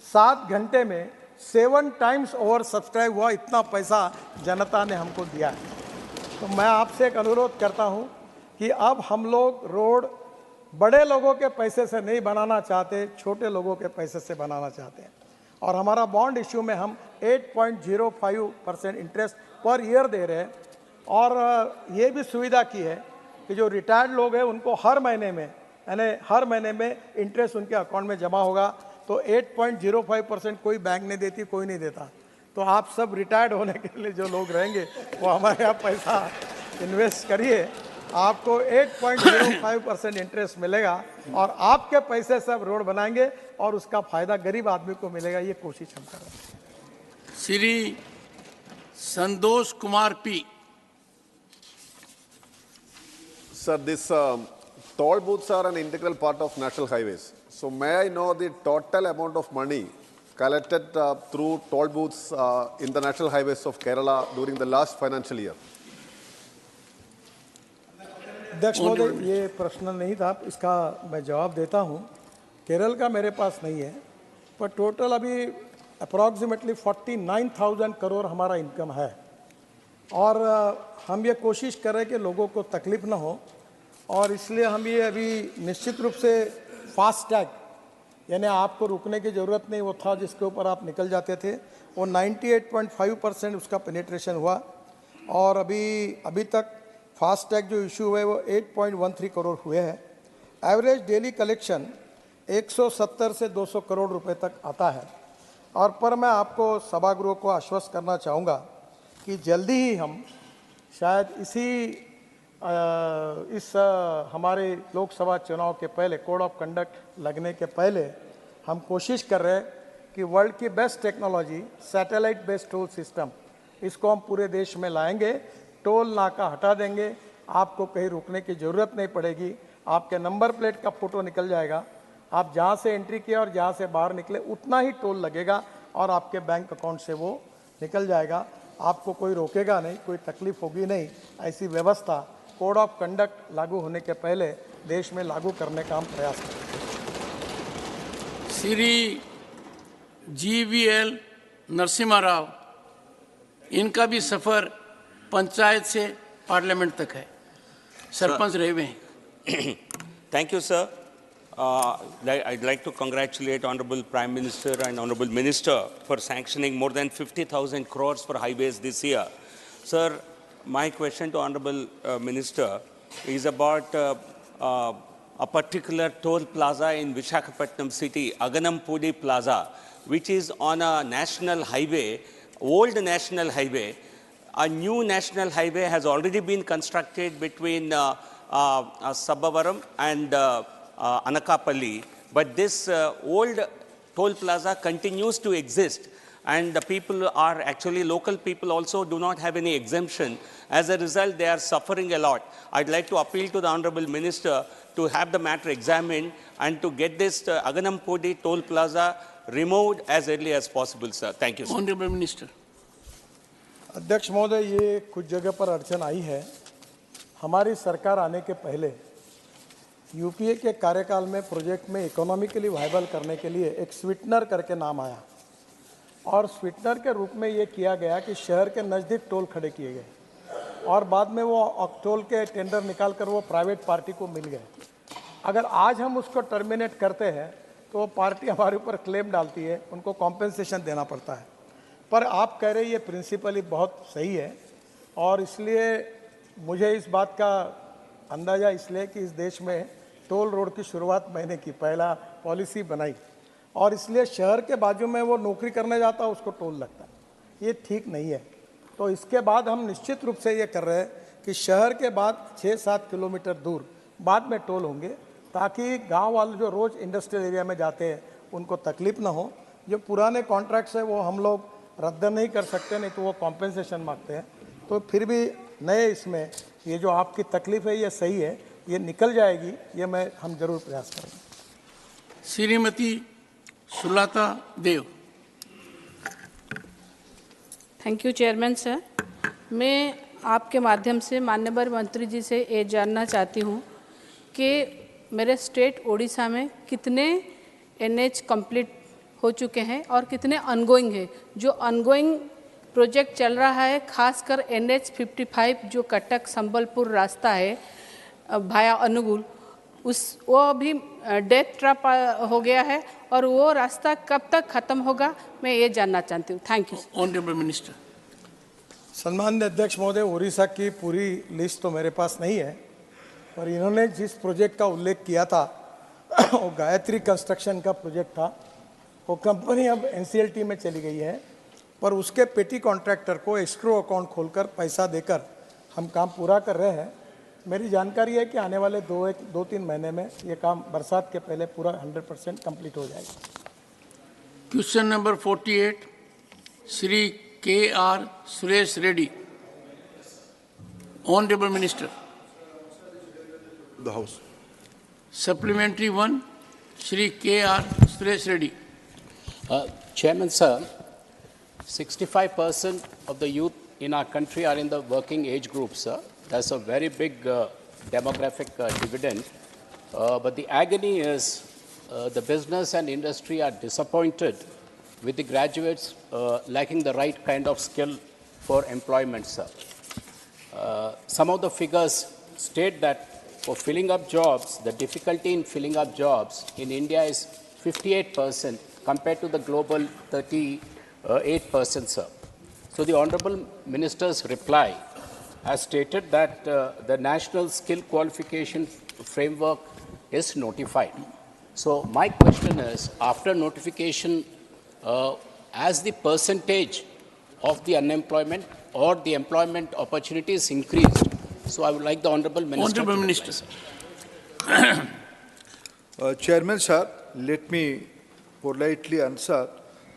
S7: 7 घंटे में 7 टाइम्स ओवर सब्सक्राइब हुआ, इतना पैसा जनता ने हमको दिया है। तो मैं आपसे एक अनुरोध करता हूँ कि अब हम लोग रोड बड़े लोगों के पैसे से नहीं बनाना चाहते, छोटे लोगों के पैसे से बनाना चाहते हैं। और हमारा बॉन्ड इश्यू में हम 8.05% इंटरेस्ट पर ईयर दे रहे हैं। और ये भी सुविधा की है कि जो रिटायर्ड लोग हैं उनको हर महीने में, यानी हर महीने में इंटरेस्ट उनके अकाउंट में जमा होगा। तो 8.05% कोई बैंक नहीं देती, कोई नहीं देता। तो आप सब रिटायर्ड होने के लिए जो लोग रहेंगे वो हमारे यहाँ पैसा इन्वेस्ट करिए आपको 8.05% इंटरेस्ट मिलेगा और आपके पैसे से अब रोड बनाएंगे और उसका फायदा गरीब आदमी को मिलेगा। ये कोशिश हम कर रहे हैं।
S1: Shri Santosh Kumar P.
S10: Sir, this toll booths are an integral part of national highways. So may I know the total amount of money collected through toll booths in the national highways of Kerala during the last financial year?
S7: अध्यक्ष महोदय, ये प्रश्न नहीं था, इसका मैं जवाब देता हूँ। केरल का मेरे पास नहीं है, पर टोटल अभी अप्रॉक्सीमेटली 49,000 करोड़ हमारा इनकम है और हम ये कोशिश कर रहे हैं कि लोगों को तकलीफ ना हो और इसलिए हम ये अभी निश्चित रूप से फास्ट टैग, यानी आपको रुकने की ज़रूरत नहीं, वो था जिसके ऊपर आप निकल जाते थे, वो 98.5% उसका पेनिट्रेशन हुआ और अभी तक फास्ट टैग जो इशू हुए वो 8.13 करोड़ हुए हैं। एवरेज डेली कलेक्शन 170 से 200 करोड़ रुपए तक आता है और पर मैं आपको सभागृह को आश्वस्त करना चाहूँगा कि जल्दी ही हम शायद हमारे लोकसभा चुनाव के पहले, कोड ऑफ कंडक्ट लगने के पहले, हम कोशिश कर रहे हैं कि वर्ल्ड की best technology satellite based toll system, इसको हम पूरे देश में लाएंगे। टोल नाका हटा देंगे, आपको कहीं रुकने की ज़रूरत नहीं पड़ेगी, आपके नंबर प्लेट का फ़ोटो निकल जाएगा, आप जहाँ से एंट्री किया और जहाँ से बाहर निकले उतना ही टोल लगेगा और आपके बैंक अकाउंट से वो निकल जाएगा, आपको कोई रोकेगा नहीं, कोई तकलीफ होगी नहीं। ऐसी व्यवस्था कोड ऑफ कंडक्ट लागू होने के पहले देश में लागू करने का हम प्रयास करेंगे।
S1: श्री GVL नरसिम्हा राव, इनका भी सफ़र पंचायत से पार्लियामेंट तक है, सरपंच रहे हुए हैं।
S16: Thank you, sir. I'd like to congratulate Honorable Prime Minister and Honorable Minister for sanctioning more than 50,000 crores for highways this year. Sir, my question to Honorable Minister is about a particular toll plaza in Visakhapatnam city, Aganampudi Plaza, which is on a national highway, old national highway. A new national highway has already been constructed between Sabavaram and Anakapalli, but this old toll plaza continues to exist, and the people are actually, local people also do not have any exemption. As a result, they are suffering a lot. I'd like to appeal to the Honorable Minister to have the matter examined and to get this Aganampudi toll plaza removed as early as possible, sir. Thank you, sir.
S1: Honorable Minister.
S7: अध्यक्ष महोदय, ये कुछ जगह पर अड़चन आई है। हमारी सरकार आने के पहले यूपीए के कार्यकाल में प्रोजेक्ट में इकोनॉमिकली वायबल करने के लिए एक स्वीटनर करके नाम आया और स्वीटनर के रूप में ये किया गया कि शहर के नज़दीक टोल खड़े किए गए और बाद में वो टोल के टेंडर निकाल कर वो प्राइवेट पार्टी को मिल गए। अगर आज हम उसको टर्मिनेट करते हैं तो वो पार्टी हमारे ऊपर क्लेम डालती है, उनको कॉम्पेंसेशन देना पड़ता है। पर आप कह रहे ये प्रिंसिपली बहुत सही है और इसलिए मुझे इस बात का अंदाज़ा इसलिए कि इस देश में टोल रोड की शुरुआत मैंने की, पहला पॉलिसी बनाई और इसलिए शहर के बाजू में वो नौकरी करने जाता है उसको टोल लगता है, ये ठीक नहीं है। तो इसके बाद हम निश्चित रूप से ये कर रहे हैं कि शहर के बाद 6-7 किलोमीटर दूर बाद में टोल होंगे ताकि गांव वाले जो रोज़ इंडस्ट्रियल एरिया में जाते हैं उनको तकलीफ ना हो। जो पुराने कॉन्ट्रैक्ट्स है वो हम लोग रद्द नहीं कर सकते, नहीं तो वो कॉम्पेंसेशन मांगते हैं। तो फिर भी नए इसमें ये जो आपकी तकलीफ है ये सही है, ये निकल जाएगी, ये हम जरूर प्रयास करेंगे।
S1: Shrimati Sulata Dev.
S11: Thank you chairman sir. मैं आपके माध्यम से माननीय मंत्री जी से ये जानना चाहती हूँ कि मेरे स्टेट ओडिशा में कितने NH कंप्लीट हो चुके हैं और कितने अनगोइंग है। जो अनगोइंग प्रोजेक्ट चल रहा है खासकर NH 55 जो कटक संबलपुर रास्ता है भाया अनुगुल, वो अभी डेथ ट्रैप हो गया है और वो रास्ता कब तक ख़त्म होगा, मैं ये जानना चाहती हूँ। Thank you.
S1: Honourable minister.
S7: सम्माननीय अध्यक्ष महोदय, उड़ीसा की पूरी लिस्ट तो मेरे पास नहीं है, पर इन्होंने जिस प्रोजेक्ट का उल्लेख किया था वो गायत्री कंस्ट्रक्शन का प्रोजेक्ट था। वो कंपनी अब NCLT में चली गई है, पर उसके पेटी कॉन्ट्रैक्टर को एस्क्रो अकाउंट खोलकर पैसा देकर हम काम पूरा कर रहे हैं मेरी जानकारी है कि आने वाले 2-3 महीने में ये काम बरसात के पहले पूरा 100% कंप्लीट हो जाएगा।
S1: Question number 48, Shri K.R. Suresh Reddy. Honorable Minister.
S22: The House.
S1: Supplementary 1, Shri K.R. Suresh Reddy.
S15: Chairman, sir, 65% of the youth in our country are in the working age group, sir. That's a very big demographic dividend. But the agony is the business and industry are disappointed with the graduates lacking the right kind of skill for employment, sir. Some of the figures state that for filling up jobs, the difficulty in filling up jobs in India is 58% compared to the global 38%, sir. So the Honorable Minister's reply has stated that the National Skill Qualification Framework is notified. So my question is, after notification, as the percentage of the unemployment or the employment opportunities increased? So I would like the Honorable Minister.
S1: Honorable Minister.
S2: Chairman, sir, let me politely answer.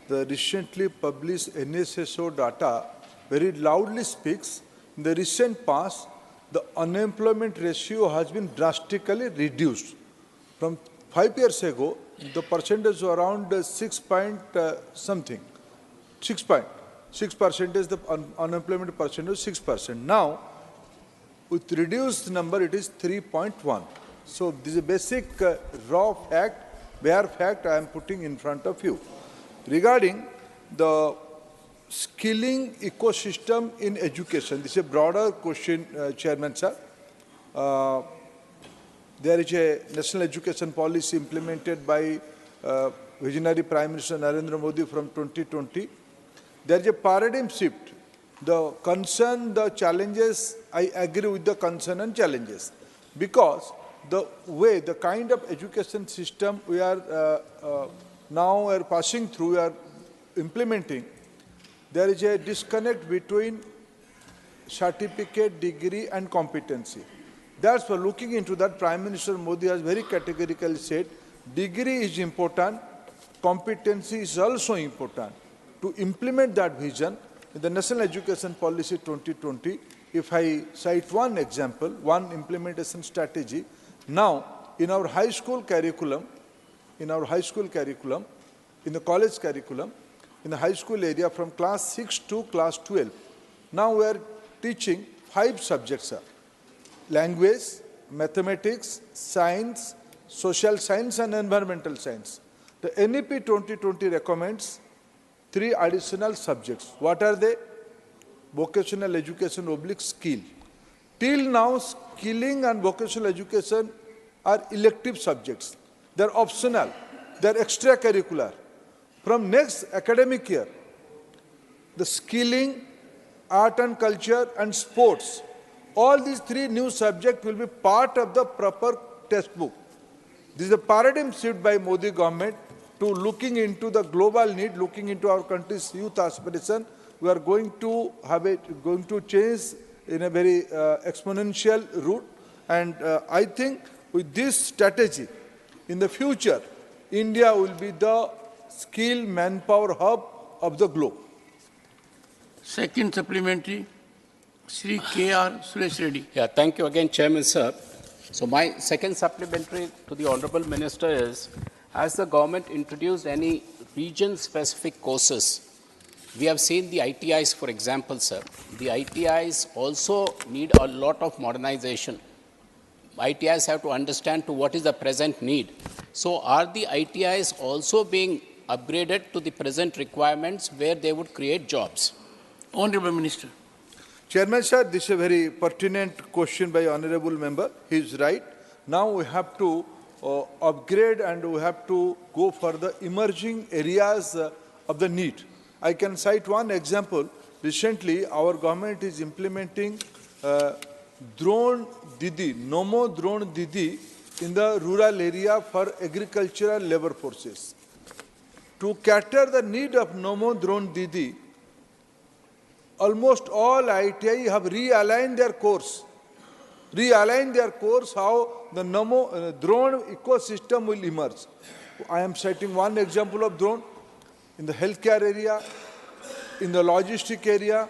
S2: The recently published NSSO data very loudly speaks. In the recent past, the unemployment ratio has been drastically reduced. From 5 years ago, the percentage was around 6 point something. 6% is the unemployment percentage, 6%. Now, with reduced number, it is 3.1. So this is a basic raw fact, bare fact I am putting in front of you. Regarding the skilling ecosystem in education, this is a broader question, Chairman, sir. There is a national education policy implemented by visionary Prime Minister Narendra Modi from 2020. There is a paradigm shift. The concern, the challenges, I agree with the concern and challenges. Because the way, the kind of education system we are now are passing through, we are implementing, there is a disconnect between certificate, degree and competency. That's why looking into that, Prime Minister Modi has very categorically said, degree is important, competency is also important. To implement that vision, in the National Education Policy 2020, if I cite one example, one implementation strategy, now in our high school curriculum, in the college curriculum, in the high school area from class 6 to class 12, now we are teaching 5 subjects, sir. Language, mathematics, science, social science and environmental science. The NEP 2020 recommends 3 additional subjects. What are they? Vocational education / skill. Till now, skilling and vocational education are elective subjects. They're optional. They're extracurricular. From next academic year, the skilling, art and culture and sports, all these 3 new subjects will be part of the proper textbook. This is a paradigm shift by Modi government to looking into the global need, looking into our country's youth aspiration. We are going to change in a very exponential route. And I think with this strategy, in the future, India will be the skill manpower hub of the globe.
S1: Second supplementary, Shri K.R. Suresh Reddy.
S15: Yeah, thank you again, Chairman, sir. So my second supplementary to the Honorable Minister is, has the government introduced any region-specific courses? We have seen the ITIs, for example, sir. The ITIs also need a lot of modernization. ITIs have to understand to what is the present need. So are the ITIs also being upgraded to the present requirements where they would create jobs?
S1: Honorable Minister.
S2: Chairman, sir, this is a very pertinent question by Honorable Member. He is right. Now we have to upgrade and we have to go for the emerging areas of the need. I can cite one example. Recently, our government is implementing drone Didi, Nomo drone Didi in the rural area for agricultural labor forces. To cater the need of Nomo drone Didi, almost all ITI have realigned their course. realign their course, how the drone ecosystem will emerge. I am citing one example of drone in the healthcare area, in the logistic area,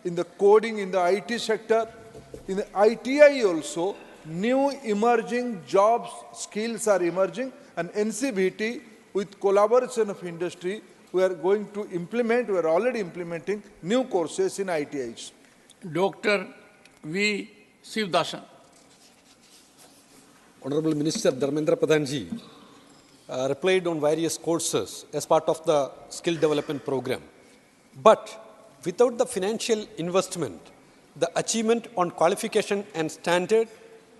S2: in the coding, in the IT sector, in the ITI also, new emerging jobs, skills are emerging, and NCBT with collaboration of industry, we are going to implement, we are already implementing new courses in ITIs.
S1: Dr. V. Shivdasan.
S12: Honorable Minister Dharmendra Pradhanji replied on various courses as part of the skill development program. But without the financial investment, the achievement on qualification and standard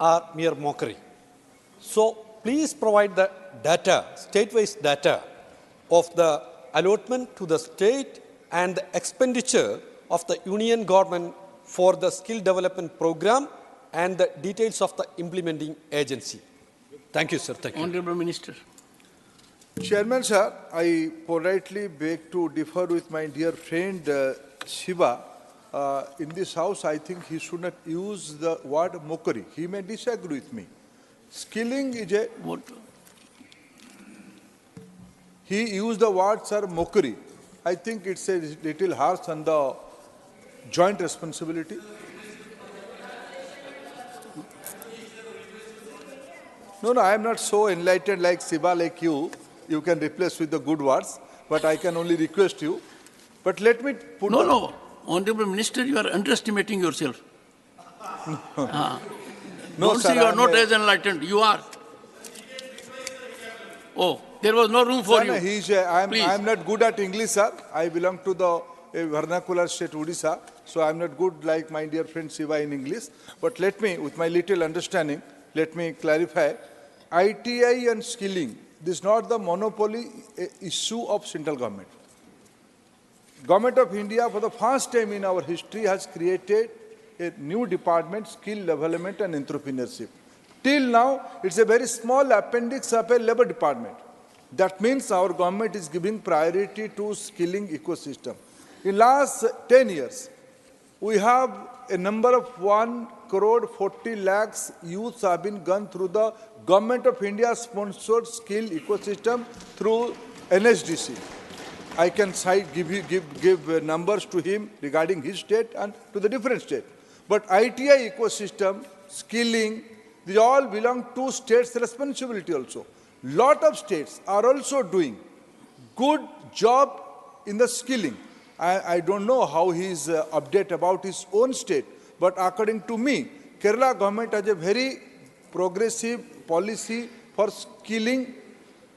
S12: are mere mockery. So please provide the data, state-wise data of the allotment to the state and the expenditure of the union government for the skill development program and the details of the implementing agency. Thank you, sir. Thank you.
S1: Honorable Minister.
S2: Chairman, sir, I politely beg to differ with my dear friend Shiva. In this house, I think he should not use the word mockery. He may disagree with me. Skilling is a...
S1: What?
S2: He used the word, sir, mockery. I think it's a little harsh on the joint responsibility. No, I am not so enlightened like Shiva, like you. You can replace with the good words, but I can only request you. But let me put...
S1: No. Honorable Minister, you are underestimating yourself.
S2: No,
S1: Don't
S2: sir,
S1: say you are not as enlightened. You are. Oh, there was no room for
S2: sir,
S1: you.
S2: I am not good at English, sir. I belong to the vernacular state Odisha, so I am not good like my dear friend Shiva in English. But let me, with my little understanding, let me clarify. ITI and skilling, this is not the monopoly issue of central government. Government of India, for the first time in our history, has created a new department, skill development and entrepreneurship. Till now, it's a very small appendix of a labor department. That means our government is giving priority to skilling ecosystem. In last 10 years, we have a number of 1 crore 40 lakhs youths have been gone through the Government of India sponsored skill ecosystem through NSDC. I can give numbers to him regarding his state and to the different state. But ITI ecosystem, skilling, they all belong to states' responsibility also. Lot of states are also doing good job in the skilling. I don't know how he is update about his own state, but according to me, Kerala government has a very progressive policy for skilling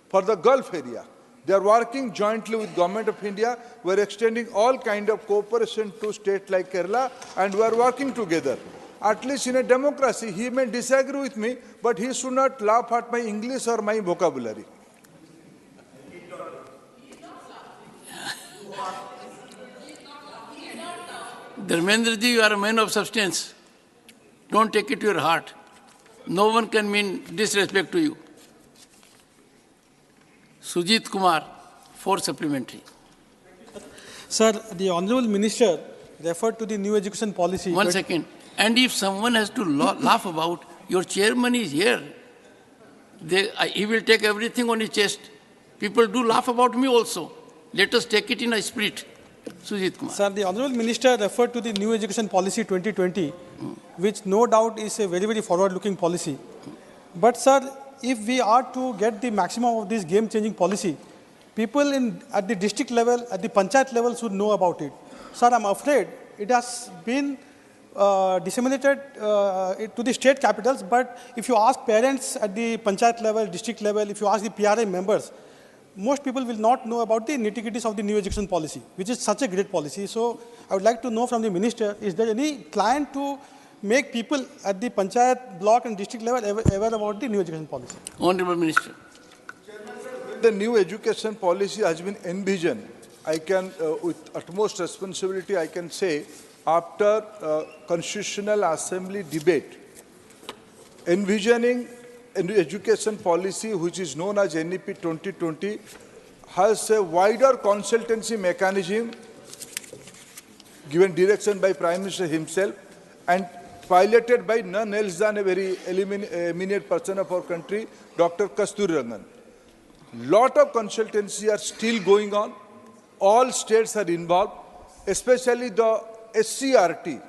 S2: for the Gulf area. They are working jointly with Government of India. We are extending all kind of cooperation to states like Kerala, and we are working together. At least in a democracy, he may disagree with me, but he should not laugh at my English or my vocabulary.
S1: Dharmendra ji, you are a man of substance. Don't take it to your heart. No one can mean disrespect to you. Sujit Kumar, 4 supplementary.
S6: Sir, the Honourable Minister referred to the new education policy.
S1: One second. And if someone has to laugh about, your chairman is here. He will take everything on his chest. People do laugh about me also. Let us take it in a spirit. Sujit Kumar.
S6: Sir, the Honourable Minister referred to the new education policy 2020, which no doubt is a very, very forward-looking policy. But, sir, if we are to get the maximum of this game-changing policy, people at the district level, at the panchayat level should know about it. Sir, I'm afraid it has been disseminated to the state capitals, but if you ask parents at the panchayat level, district level, if you ask the PRA members, most people will not know about the nitty-gritties of the new education policy, which is such a great policy. So I would like to know from the Minister, is there any plan to make people at the panchayat, block and district level aware about the new education policy?
S1: Honourable Minister.
S2: The new education policy has been envisioned. I can, with utmost responsibility, I can say, after Constitutional Assembly debate, envisioning an education policy which is known as NEP 2020 has a wider consultancy mechanism given direction by Prime Minister himself, and piloted by none else than a very eminent person of our country, Dr. Kasturirangan. Lot of consultancy are still going on. All states are involved, especially the SCRT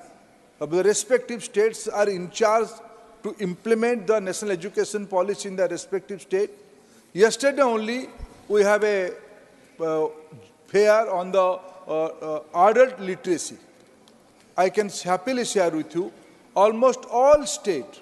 S2: of the respective states are in charge to implement the national education policy in the respective state. Yesterday only, we have a fair on the adult literacy. I can happily share with you, almost all states,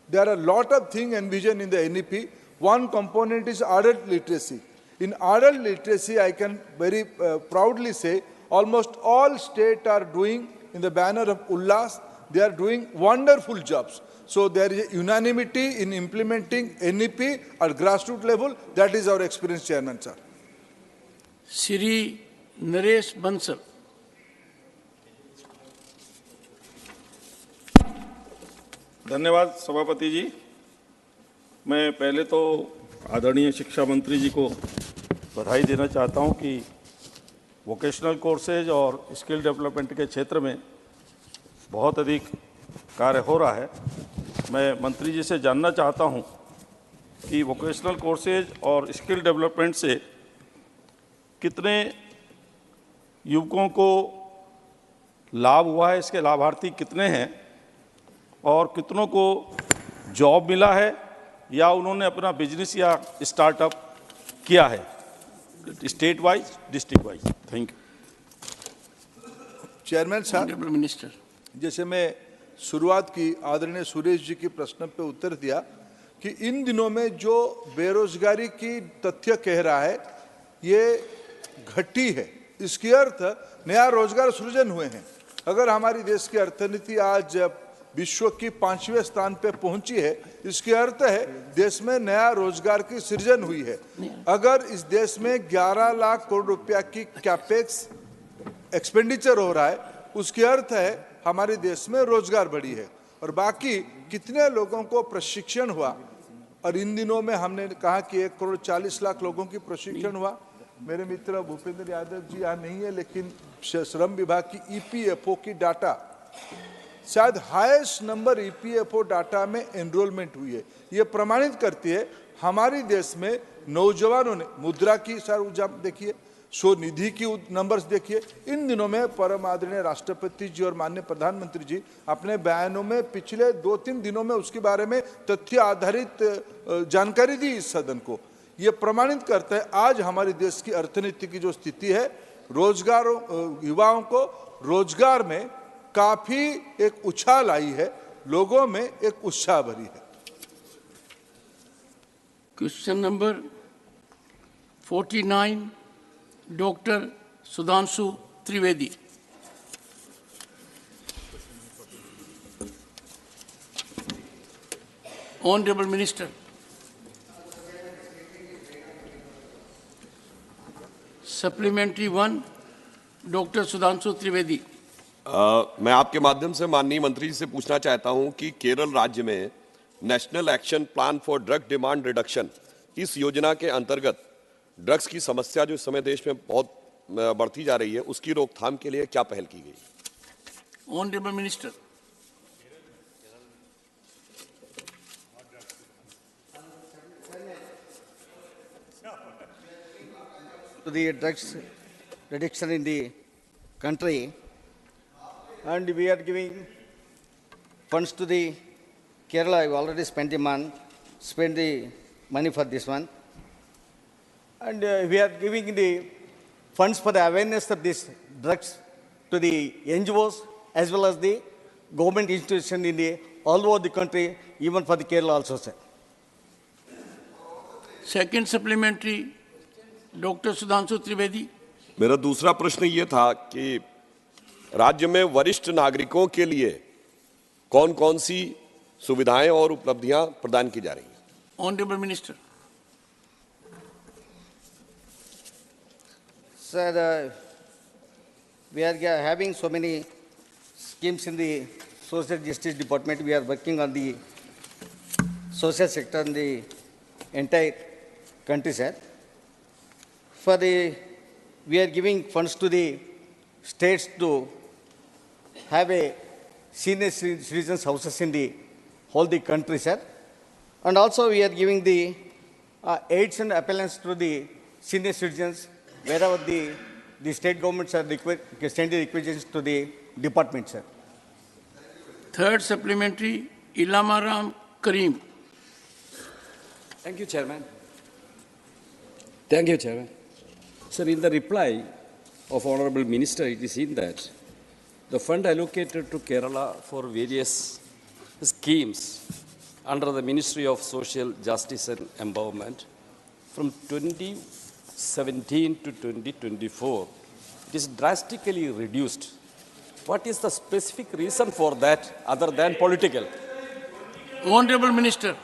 S2: there are a lot of things envisioned in the NEP. One component is adult literacy. In adult literacy, I can very proudly say, almost all states are doing, in the banner of Ullas, they are doing wonderful jobs. So there is unanimity in implementing NEP at grassroots level. That is our experience, Chairman, sir.
S1: Shri Naresh Bansal.
S8: धन्यवाद सभापति जी। मैं पहले तो आदरणीय शिक्षा मंत्री जी को बधाई देना चाहता हूं कि वोकेशनल कोर्सेज और स्किल डेवलपमेंट के क्षेत्र में बहुत अधिक कार्य हो रहा है। मैं मंत्री जी से जानना चाहता हूं कि वोकेशनल कोर्सेज और स्किल डेवलपमेंट से कितने युवकों को लाभ हुआ है, इसके लाभार्थी कितने हैं और कितनों को जॉब मिला है या उन्होंने अपना बिजनेस या स्टार्टअप किया है, state wise, district wise. Thank you.
S2: Chairman साहब,
S1: मिनिस्टर,
S2: जैसे मैं शुरुआत की आदरणीय सुरेश जी के प्रश्न पे उत्तर दिया कि इन दिनों में जो बेरोजगारी की तथ्य कह रहा है ये घटी है, इसकी अर्थ नया रोजगार सृजन हुए हैं। अगर हमारी देश की अर्थनीति आज विश्व की 5वें स्थान पे पहुंची है, इसके अर्थ है देश में नया रोजगार की सृजन हुई है। अगर इस देश में 11 लाख करोड़ रुपया की कैपेक्स एक्सपेंडिचर हो रहा है, उसके अर्थ है हमारे देश में रोजगार बढ़ी है। और बाकी कितने लोगों को प्रशिक्षण हुआ, और इन दिनों में हमने कहा कि 1 करोड़ 40 लाख लोगों की प्रशिक्षण हुआ। मेरे मित्र भूपेंद्र यादव जी यहाँ नहीं है, लेकिन श्रम विभाग की EPFO की डाटा, शायद हाईएस्ट नंबर EPFO डाटा में एनरोलमेंट हुई है। ये प्रमाणित करती है हमारी देश में नौजवानों ने, मुद्रा की सर देखिए, स्वनिधि की नंबर्स देखिए। इन दिनों में परम आदरणीय राष्ट्रपति जी और माननीय प्रधानमंत्री जी अपने बयानों में पिछले 2-3 दिनों में उसके बारे में तथ्य आधारित जानकारी दी इस सदन को। ये प्रमाणित करता है आज हमारे देश की अर्थनीति की जो स्थिति है, रोजगारों, युवाओं को रोजगार में काफी एक उछाल आई है, लोगों में एक उत्साह भरी है।
S1: Question number 49, doctor Sudhanshu Trivedi. Honourable minister. Supplementary 1, doctor Sudhanshu Trivedi.
S13: मैं आपके माध्यम से माननीय मंत्री जी से पूछना चाहता हूं कि केरल राज्य में national action plan for drug demand reduction, इस योजना के अंतर्गत ड्रग्स की समस्या जो इस समय देश में बहुत बढ़ती जा रही है, उसकी रोकथाम के लिए क्या पहल की गई?
S1: Honourable minister.
S14: To the drugs reduction in the country, and we are giving funds to the Kerala. I've already spent the money for this one, and we are giving the funds for the awareness of these drugs to the NGOs as well as the government institutions in the all over the country, even for the Kerala also, sir.
S1: Second supplementary, doctor Sudhanshu Trivedi.
S13: मेरा दूसरा प्रश्न ये था कि राज्य में वरिष्ठ नागरिकों के लिए कौन कौन सी सुविधाएं और उपलब्धियां प्रदान की जा रही हैं?
S1: Honourable minister.
S14: Sir, we are having so many schemes in the Social Justice Department. We are working on the social sector in the entire country, sir. We are giving funds to the states to have a senior citizens houses in the whole the country, sir. And also we are giving the aids and appellants to the senior citizens wherever the state governments are sending requisitions to the department, sir.
S1: Third supplementary, Ilamaram Karim.
S9: Thank you, Chairman. Thank you, Chairman. Sir, in the reply of Honorable Minister, it is seen that the fund allocated to Kerala for various schemes under the Ministry of Social Justice and Empowerment from 2017 to 2024, it is drastically reduced. What is the specific reason for that other than political?
S1: Honorable Minister.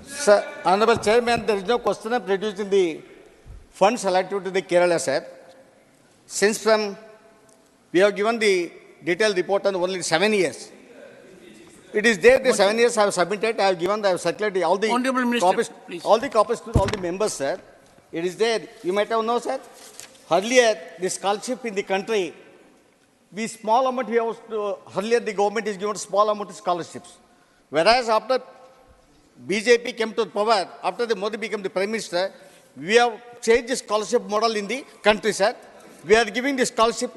S14: Sir, Honorable Chairman, there is no question of reducing the funds allocated to the Kerala, sir. Since we have given the detailed report on only 7 years. It is there, the 7 years I have submitted, I have circulated all the copies, all the copies to all the members, sir. It is there. You might have known, sir. Earlier, the scholarship in the country, earlier the government is given small amount of scholarships. Whereas after BJP came to power, after the Modi became the Prime Minister, we have changed the scholarship model in the country, sir. We are giving the scholarship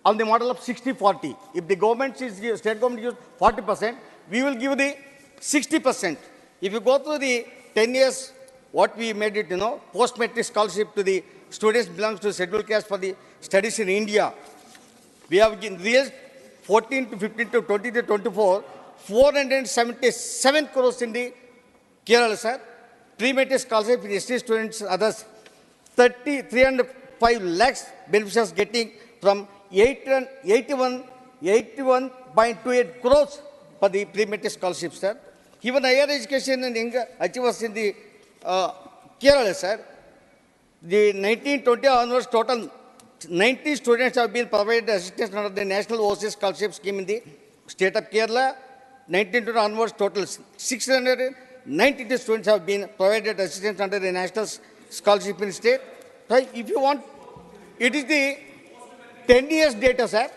S14: on the model of 60-40. If the government state government gives 40%, we will give the 60%. If you go through the 10 years, what we made it, post-matric scholarship to the students belongs to scheduled caste for the studies in India. We have raised 14 to 15 to 20 to 24, 477 crores in the Kerala, sir. Pre-matric scholarship for ST students, others, 305 lakhs beneficiaries getting from 81.28 crores for the pre-matric scholarship, sir. Even higher education and younger achievers in the Kerala, sir. The 1920 onwards, total 90 students have been provided assistance under the National Overseas Scholarship Scheme in the state of Kerala. 1920 onwards, total 692 students have been provided assistance under the National Scholarship in the state. So if you want, it is the 10 years data, sir.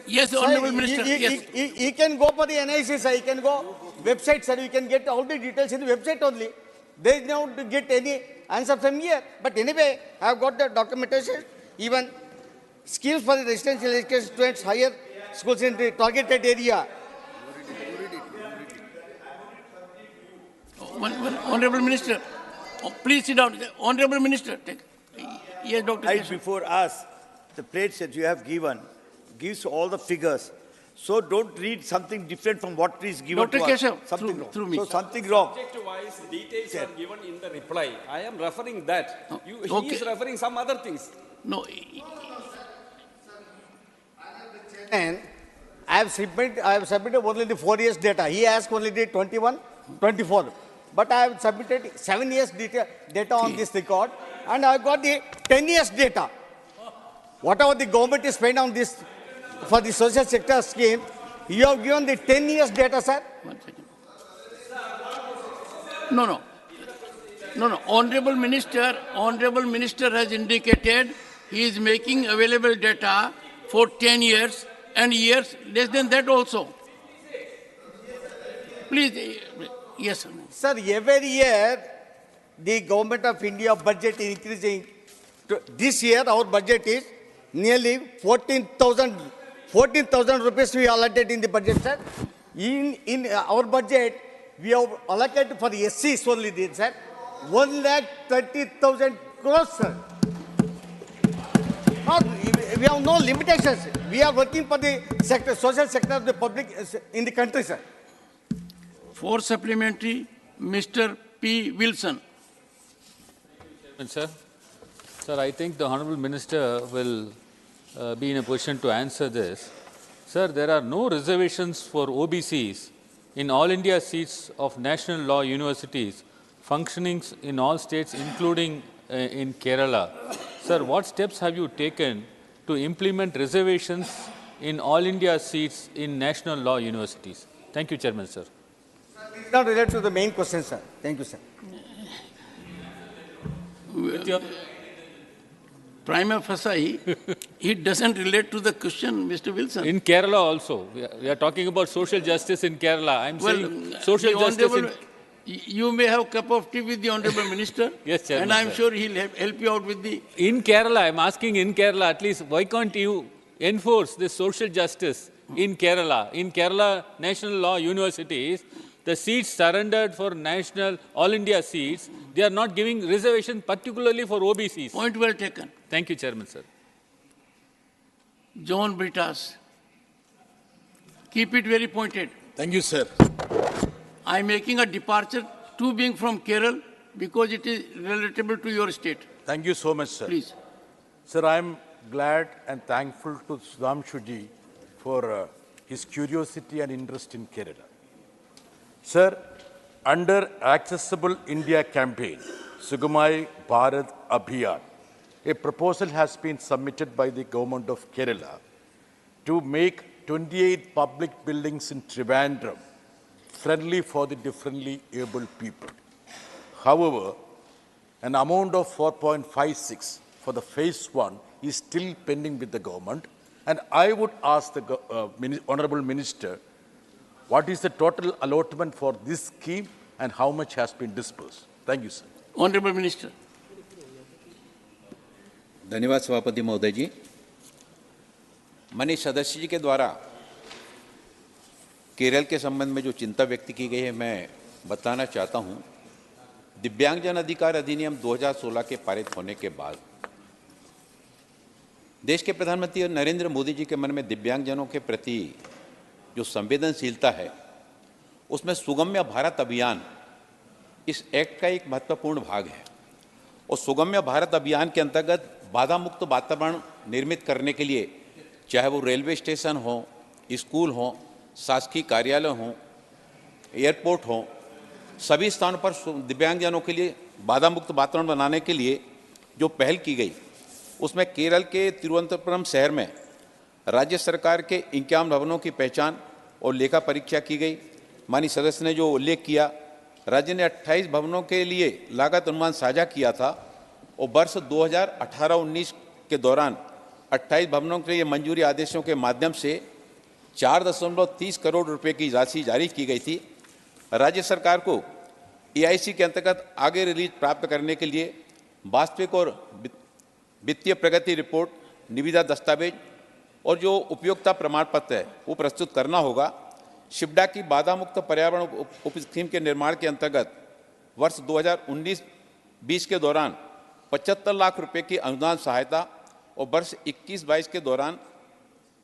S1: Yes, Honorable Minister.
S14: He can go for the analysis, sir. He can go website, sir. You can get all the details in the website only. There is no to get any answer from here. But anyway, I have got the documentation. Even schemes for the residential education students, higher schools in the targeted area.
S1: Honorable Minister, please sit down. Honorable Minister, yes, Dr.
S17: Right before us, the pledge that you have given gives all the figures. So don't read something different from what is given
S1: Dr.
S17: to
S1: Keshav,
S17: us. Something wrong.
S1: Through me.
S17: So something wrong.
S9: Subject-wise details are given in the reply. I am referring that. He
S1: okay.
S9: is referring some other things.
S1: No.
S14: And I have submitted only the 4 years data. He asked only the 21, 24. But I have submitted 7 years data on this record, and I have got the 10 years data. Whatever the government is spent on this for the social sector scheme, you have given the 10 years data, sir.
S1: 1 second. No. Honorable Minister has indicated he is making available data for 10 years and years less than that also. Please, yes, sir.
S14: Sir, every year the government of India budget is increasing. This year our budget is nearly 14,000 rupees we allotted in the budget, sir. In our budget, we have allocated for the SCs only, sir, 1,30,000 crores, sir. We have no limitations. We are working for the sector, social sector of the public in the country, sir.
S1: For supplementary, Mr. P. Wilson.
S18: Sir, I think the Honorable Minister will be in a position to answer this. Sir, there are no reservations for OBCs in all India seats of national law universities functioning in all states, including in Kerala. Sir, what steps have you taken to implement reservations in all India seats in national law universities? Thank you, Chairman, sir.
S14: It's not related to the main question, sir. Thank you, sir.
S1: prima facie, it doesn't relate to the question, Mr. Wilson.
S18: In Kerala also, we are talking about social justice in Kerala. I'm saying social
S1: the
S18: justice in...
S1: You may have a cup of tea with the Honorable Minister.
S18: Yes, Chairman,
S1: and I'm
S18: sir.
S1: sure he'll help you out with the...
S18: In Kerala, I'm asking in Kerala, at least, why can't you enforce this social justice in Kerala? In Kerala National Law Universities, the seats surrendered for national, all India seats, they are not giving reservation particularly for OBCs.
S1: Point well taken.
S18: Thank you, Chairman, sir.
S1: John Britas. Keep it very pointed.
S19: Thank you, sir.
S1: I'm making a departure to being from Kerala because it is relatable to your state.
S19: Thank you so much, sir.
S1: Please.
S19: Sir, I'm glad and thankful to Sudhamshuji for his curiosity and interest in Kerala. Sir, under Accessible India campaign, Sugamai Bharat Abhiyan, a proposal has been submitted by the government of Kerala to make 28 public buildings in Trivandrum friendly for the differently abled people. However, an amount of 4.56 for the phase 1 is still pending with the government, and I would ask the Honorable Minister, what is the total allotment for this scheme and how much has been disbursed? Thank you, sir.
S1: Honorable Minister.
S20: धन्यवाद सभापति महोदय जी। माननीय सदस्य जी के द्वारा केरल के संबंध में जो चिंता व्यक्त की गई है, मैं बताना चाहता हूं। दिव्यांगजन अधिकार अधिनियम 2016 के पारित होने के बाद देश के प्रधानमंत्री नरेंद्र मोदी जी के मन में दिव्यांगजनों के प्रति जो संवेदनशीलता है, उसमें सुगम्य भारत अभियान इस एक्ट का एक महत्वपूर्ण भाग है। और सुगम्य भारत अभियान के अंतर्गत बाधा मुक्त वातावरण निर्मित करने के लिए, चाहे वो रेलवे स्टेशन हो, स्कूल हो, शासकीय कार्यालय हो, एयरपोर्ट हो, सभी स्थानों पर दिव्यांगजनों के लिए बाधा मुक्त वातावरण बनाने के लिए जो पहल की गई, उसमें केरल के तिरुवनंतपुरम शहर में राज्य सरकार के 51 भवनों की पहचान और लेखा परीक्षा की गई। माननीय सदस्य ने जो उल्लेख किया, राज्य ने 28 भवनों के लिए लागत अनुमान साझा किया था और वर्ष 2018-19 के दौरान 28 भवनों के लिए मंजूरी आदेशों के माध्यम से 4.30 करोड़ रुपए की राशि जारी की गई थी। राज्य सरकार को EIC के अंतर्गत आगे रिलीज प्राप्त करने के लिए वास्तविक और वित्तीय प्रगति रिपोर्ट, निविदा दस्तावेज और जो उपयोगिता प्रमाण पत्र है वो प्रस्तुत करना होगा। शिप्डा की बाधा मुक्त पर्यावरण उप स्कीम के निर्माण के अंतर्गत वर्ष 2019-20 के दौरान 75 लाख रुपए की अनुदान सहायता और वर्ष 21-22 के दौरान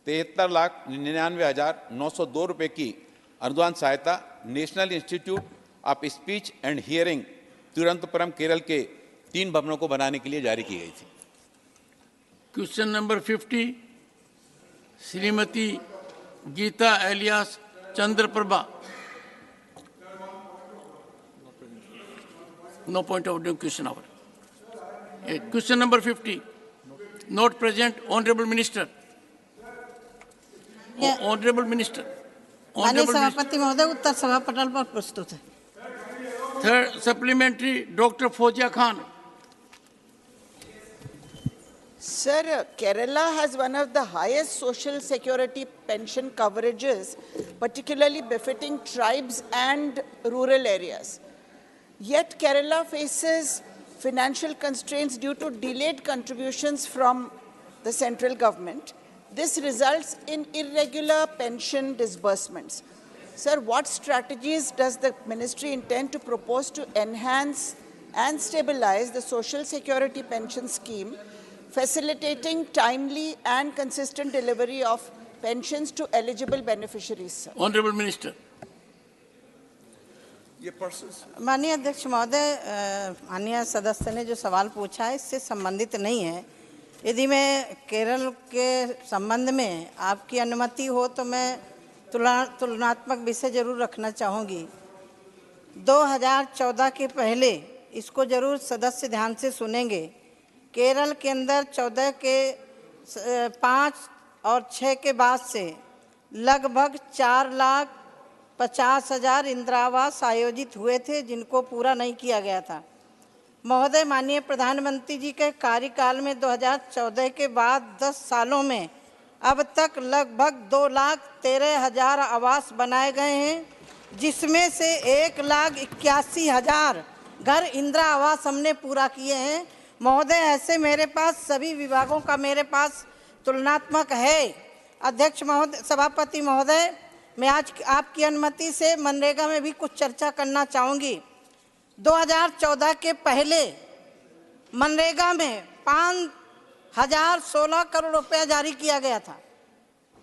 S20: 73,99,902 रुपए की अनुदान सहायता national institute of speech and hearing Thiruvananthapuram Kerala के 3 भवनों को बनाने के लिए जारी की गई थी।
S1: Question number 50, Shrimati Geeta alias Chandraprabha. No point of doing question hour. Question number 50. Not present, Honorable Minister. Honorable Minister.
S21: माननीय सभापति महोदय, उत्तर सभा पटल पर प्रस्तुत है।
S1: Third supplementary, Dr. Fozia Khan.
S23: Sir, Kerala has one of the highest social security pension coverages, particularly befitting tribes and rural areas. Yet Kerala faces financial constraints due to delayed contributions from the central government. This results in irregular pension disbursements. Sir, what strategies does the ministry intend to propose to enhance and stabilize the social security pension scheme, facilitating timely and consistent delivery of pensions to eligible beneficiaries, sir?
S1: Honorable Minister.
S21: माननीय अध्यक्ष महोदय, माननीय सदस्य ने जो सवाल पूछा है इससे संबंधित नहीं है। यदि मैं केरल के संबंध में आपकी अनुमति हो तो मैं तुलनात्मक विषय जरूर रखना चाहूँगी। 2014 के पहले इसको जरूर सदस्य ध्यान से सुनेंगे। केरल के अंदर 14 के 5 और 6 के बाद से लगभग 4,50,000 इंदिरा आवास आयोजित हुए थे, जिनको पूरा नहीं किया गया था। महोदय, माननीय प्रधानमंत्री जी के कार्यकाल में 2014 के बाद 10 सालों में अब तक लगभग 2,13,000 आवास बनाए गए हैं, जिसमें से 1,81,000 घर इंदिरा आवास हमने पूरा किए हैं। महोदय, ऐसे मेरे पास सभी विभागों का मेरे पास तुलनात्मक है। अध्यक्ष महोदय, सभापति महोदय, मैं आज आपकी अनुमति से मनरेगा में भी कुछ चर्चा करना चाहूँगी। 2014 के पहले मनरेगा में 5,016 करोड़ रुपया जारी किया गया था।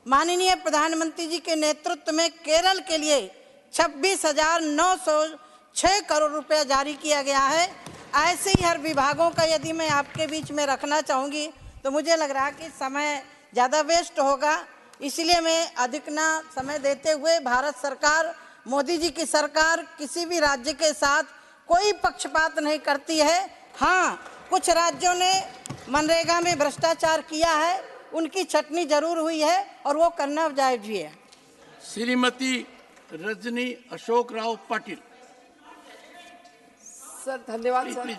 S21: माननीय प्रधानमंत्री जी के नेतृत्व में केरल के लिए 26,906 करोड़ रुपया जारी किया गया है। ऐसे ही हर विभागों का यदि मैं आपके बीच में रखना चाहूँगी तो मुझे लग रहा है कि समय ज़्यादा वेस्ट होगा, इसलिए मैं अधिक ना समय देते हुए भारत सरकार, मोदी जी की सरकार किसी भी राज्य के साथ कोई पक्षपात नहीं करती है। हाँ, कुछ राज्यों ने मनरेगा में भ्रष्टाचार किया है, उनकी छटनी जरूर हुई है और वो करना जायज भी है।
S1: श्रीमती रजनी अशोक राव पाटिल।
S3: सर धन्यवाद सर।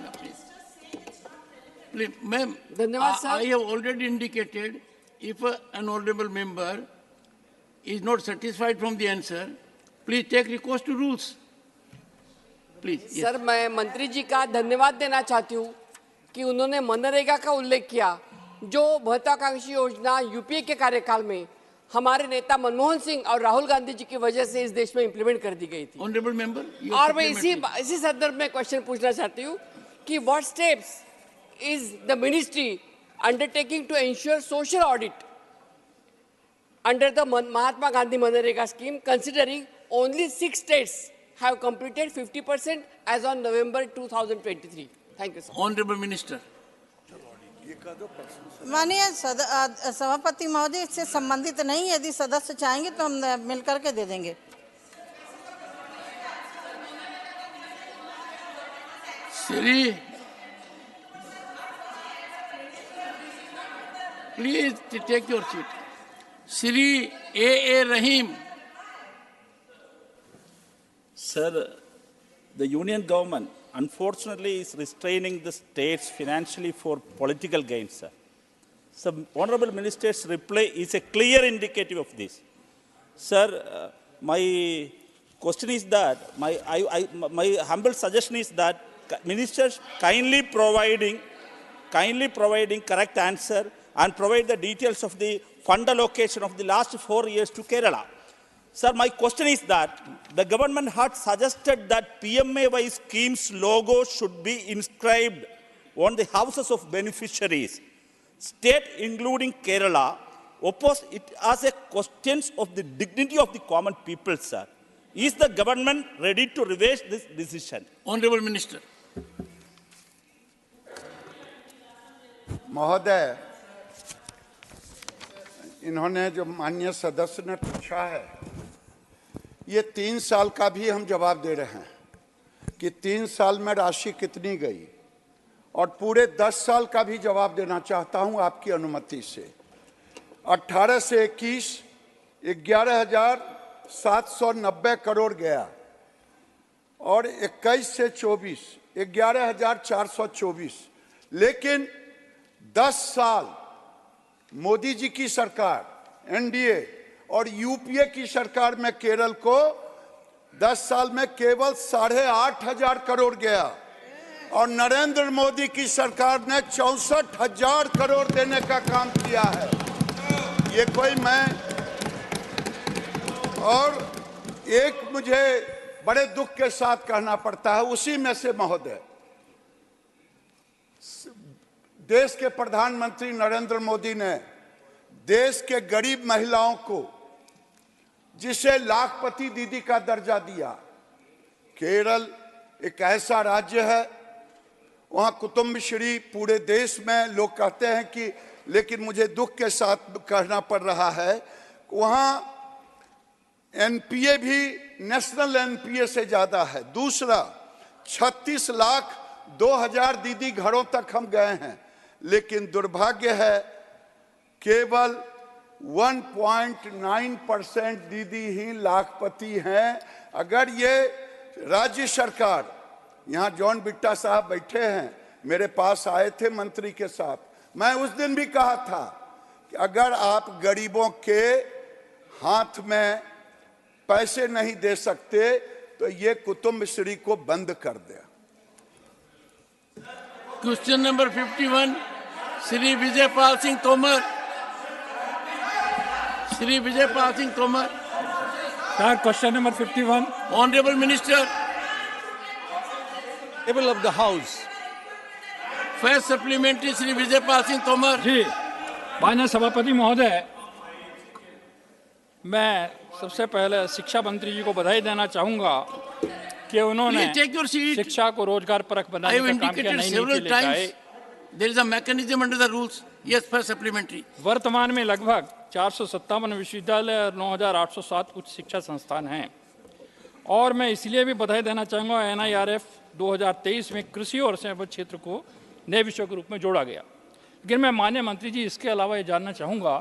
S1: Please, ma'am,
S3: धन्यवाद sir.
S1: I have already indicated if an honorable member is not satisfied from the answer, please take recourse to rules. Please. Yes.
S3: Sir, मैं मंत्री जी का धन्यवाद देना चाहती हूँ कि उन्होंने मनरेगा का उल्लेख किया, जो महत्वाकांक्षी योजना यूपीए के कार्यकाल में हमारे नेता मनमोहन सिंह और राहुल गांधी जी की वजह से इस देश में इम्प्लीमेंट कर दी गई थी।
S1: ऑनरेबल मेंबर,
S3: और मैं इसी संदर्भ में क्वेश्चन पूछना चाहती हूँ कि what steps is the ministry undertaking to ensure social audit under the Mahatma Gandhi Manrega scheme, considering only 6 states have completed 50% as on November 2023. Thank you, sir.
S1: Honorable Minister.
S21: माननीय सभापति महोदय, इससे संबंधित नहीं, यदि सदस्य चाहेंगे तो हम मिलकर के दे देंगे।
S1: Sri, please take your seat. Sri A. Rahim.
S16: Sir, the union government unfortunately is restraining the states financially for political gains, sir. So, Honorable Minister's reply is a clear indicative of this. Sir, my question is that, my humble suggestion is that ministers kindly providing correct answer and provide the details of the fund allocation of the last 4 years to Kerala. Sir, my question is that the government had suggested that PMAY scheme's logo should be inscribed on the houses of beneficiaries. State, including Kerala, opposed it as a question of the dignity of the common people, sir. Is the government ready to reverse this decision?
S1: Honorable Minister.
S19: महोदय, इन्होंने जो माननीय सदस्य ने पूछा है, ये 3 साल का भी हम जवाब दे रहे हैं कि 3 साल में राशि कितनी गई, और पूरे 10 साल का भी जवाब देना चाहता हूं आपकी अनुमति से। 18 से 21 11,790 करोड़ गया, और 21 से 24 11,424, लेकिन 10 साल मोदी जी की सरकार, एनडीए और यूपीए की सरकार में केरल को 10 साल में केवल 8,500 करोड़ गया, और नरेंद्र मोदी की सरकार ने 64,000 करोड़ देने का काम किया है। ये कोई मैं, और एक मुझे बड़े दुख के साथ कहना पड़ता है, उसी में से महोदय, देश के प्रधानमंत्री नरेंद्र मोदी ने देश के गरीब महिलाओं को, जिसे लाखपति दीदी का दर्जा दिया, केरल एक ऐसा राज्य है, वहाँ कुटुंबश्री पूरे देश में लोग कहते हैं कि, लेकिन मुझे दुख के साथ कहना पड़ रहा है, वहाँ एनपीए भी नेशनल एनपीए से ज़्यादा है। दूसरा, 36,02,000 दीदी घरों तक हम गए हैं, लेकिन दुर्भाग्य है केवल 1.9% दीदी ही लाखपति हैं। अगर ये राज्य सरकार
S4: यहाँ जॉन बिट्टा साहब बैठे हैं, मेरे पास आए थे मंत्री के साथ। मैं उस दिन भी कहा था कि अगर आप गरीबों के हाथ में पैसे नहीं दे सकते तो ये कुतुब श्री को बंद कर दे।
S1: Question number 51, Shri Vijay Pal Singh Tomar. Shri Vijay Pal Singh Tomar.
S5: Sir, question number 51.
S1: Honorable Minister.
S5: Table of the House.
S1: First supplementary, Shri Vijay Pal Singh Tomar.
S5: जी, माननीय सभापति महोदय, मैं सबसे पहले शिक्षा मंत्री जी को बधाई देना चाहूंगा कि उन्होंने शिक्षा को रोजगार परक बनाने का काम किया, नई नीति लेकर आए।
S1: There is a mechanism under the rules. Yes, first supplementary.
S5: वर्तमान में लगभग 457 विश्वविद्यालय और 9,807 उच्च शिक्षा संस्थान हैं। और मैं इसलिए भी बधाई देना चाहूँगा, NIRF 2023 में कृषि और सेवा क्षेत्र को नए विषयों के रूप में जोड़ा गया। लेकिन मैं माननीय मंत्री जी इसके अलावा ये जानना चाहूँगा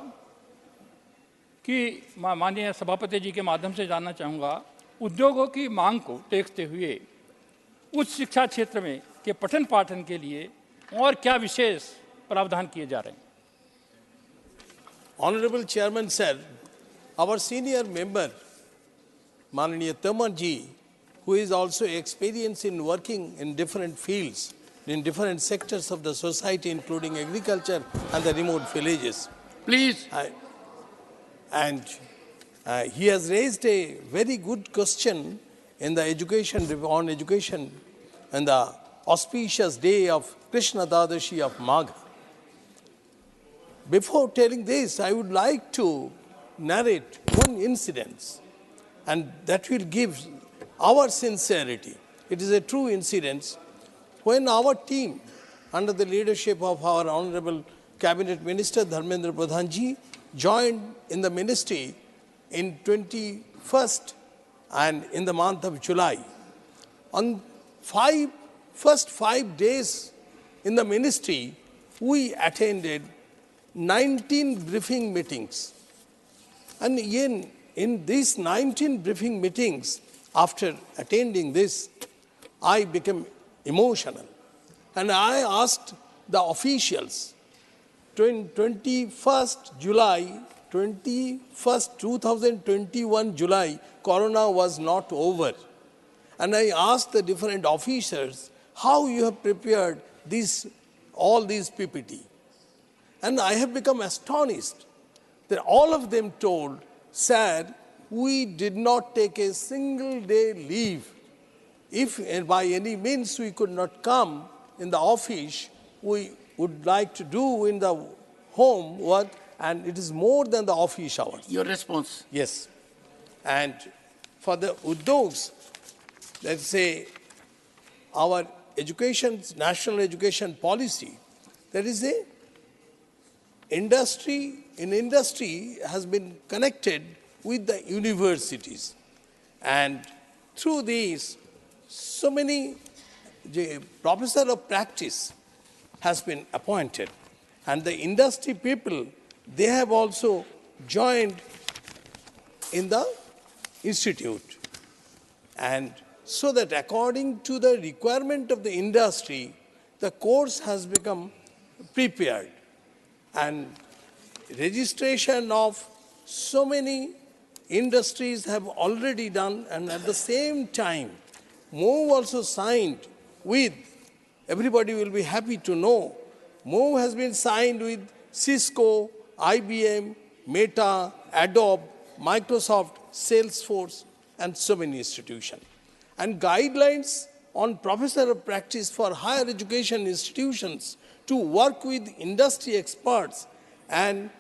S5: कि माननीय सभापति जी के माध्यम से जानना चाहूँगा, उद्योगों की मांग को देखते हुए उच्च शिक्षा क्षेत्र में के पठन पाठन के लिए और क्या विशेष प्रावधान किए जा रहे हैं?
S10: Honorable Chairman sir, our senior member, Mananiya Tomar ji, who is also experienced in working in different fields, in different sectors of the society, including agriculture and the remote villages.
S1: Please.
S10: He has raised a very good question in the on education and the auspicious day of Krishna Dadashi of Magh. Before telling this, I would like to narrate one incident, and that will give our sincerity. It is a true incident. When our team, under the leadership of our Honorable Cabinet Minister Dharmendra Pradhan ji, joined in the ministry in 21st and in the month of July, on first 5 days in the ministry, we attended 19 briefing meetings. And in these 19 briefing meetings, after attending this, I became emotional. And I asked the officials, 21st July, 2021 July, Corona was not over. And I asked the different officers, how you have prepared all these PPT. And I have become astonished that all of them told, sir, we did not take a single day leave. If by any means we could not come in the office, we would like to do in the home work, and it is more than the office hours.
S1: Your response.
S10: Yes. And for the udyogs, let's say our national education policy, there is a industry has been connected with the universities. And through these, so many professor of practice has been appointed. And the industry people, they have also joined in the institute. And so that according to the requirement of the industry, the course has become prepared. And registration of so many industries have already done, and at the same time, MOVE also signed with, everybody will be happy to know, MOVE has been signed with Cisco, IBM, Meta, Adobe, Microsoft, Salesforce, and so many institutions. And guidelines on professor of practice for higher education institutions to work with industry experts, and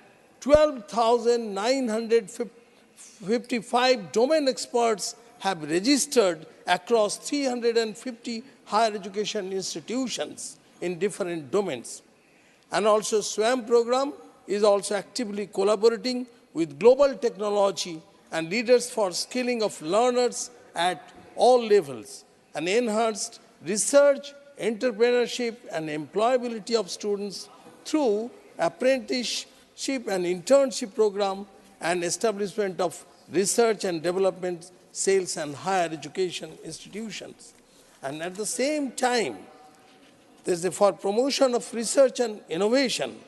S10: 12,955 domain experts have registered across 350 higher education institutions in different domains. And also SWAM program is also actively collaborating with global technology and leaders for skilling of learners at all levels, and enhanced research, entrepreneurship, and employability of students through apprenticeship and internship program, and establishment of research and development, sales and higher education institutions. And at the same time, for promotion of research and innovation,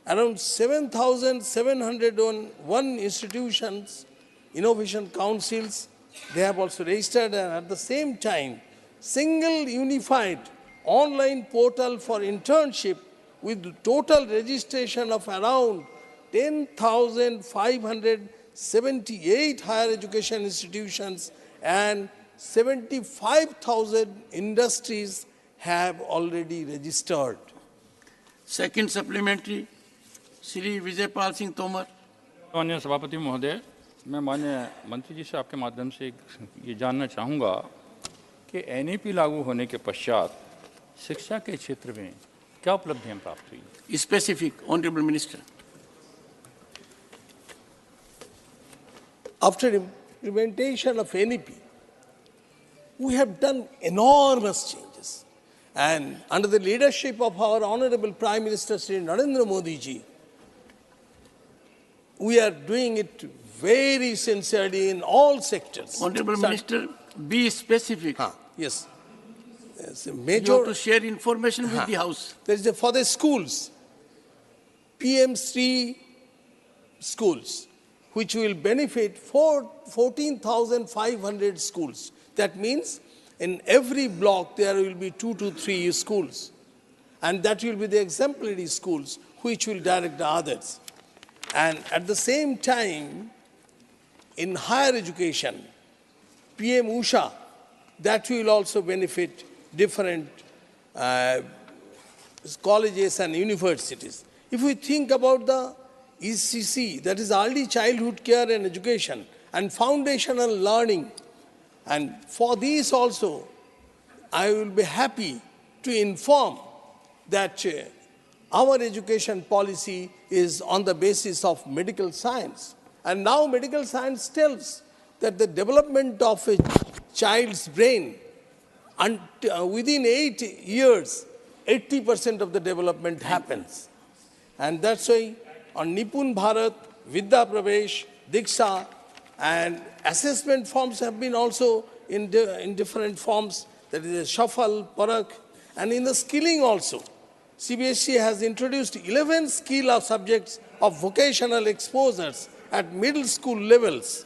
S10: around 7,701 institutions, innovation councils, they have also registered, and at the same time, single unified online portal for internship with total registration of around 10,578 higher education institutions and 75,000 industries have already registered.
S1: Second supplementary, Shri Vijaypal Singh Tomar.
S5: माननीय सभापति महोदय, मैं माननीय मंत्री जी से आपके माध्यम से ये जानना चाहूँगा कि एनईपी लागू होने के पश्चात शिक्षा के क्षेत्र में क्या उपलब्धियां प्राप्त हुई?
S1: Specific, Honorable Minister.
S10: After implementation of NEP, we have done enormous changes. And under the leadership of our Honorable Prime Minister Sri Narendra Modi ji, we are doing it very sincerely in all sectors.
S1: Honorable Minister, be specific.
S10: Yes. Yes,
S1: You have to share information with the House.
S10: There is for the schools, PM3 schools, which will benefit 14,500 schools. That means in every block there will be 2 to 3 schools. And that will be the exemplary schools which will direct the others. And at the same time, in higher education, PM Usha, that will also benefit different colleges and universities. If we think about the ECC, that is early childhood care and education, and foundational learning, and for these also, I will be happy to inform that our education policy is on the basis of medical science. And now medical science tells that the development of a child's brain, and within 8 years, 80% of the development happens. And that's why on Nipun Bharat, Vidya Pravesh, Diksha, and assessment forms have been also in different forms. That is a shuffle, parak, and in the skilling also. CBSE has introduced 11 skill subjects of vocational exposures at middle school levels.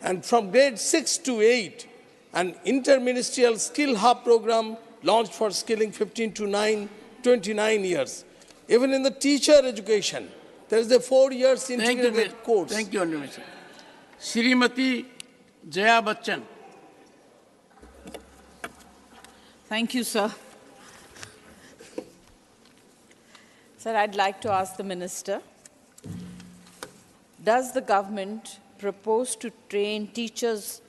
S10: And from grade 6 to 8, an interministerial skill hub program launched for skilling 15 to 29 years. Even in the teacher education, there is a 4 years integrated course.
S1: Thank you, Honorable Minister. Srimati Jaya Bachchan.
S7: Thank you, sir. Sir, I'd like to ask the Minister, does the government propose to train teachers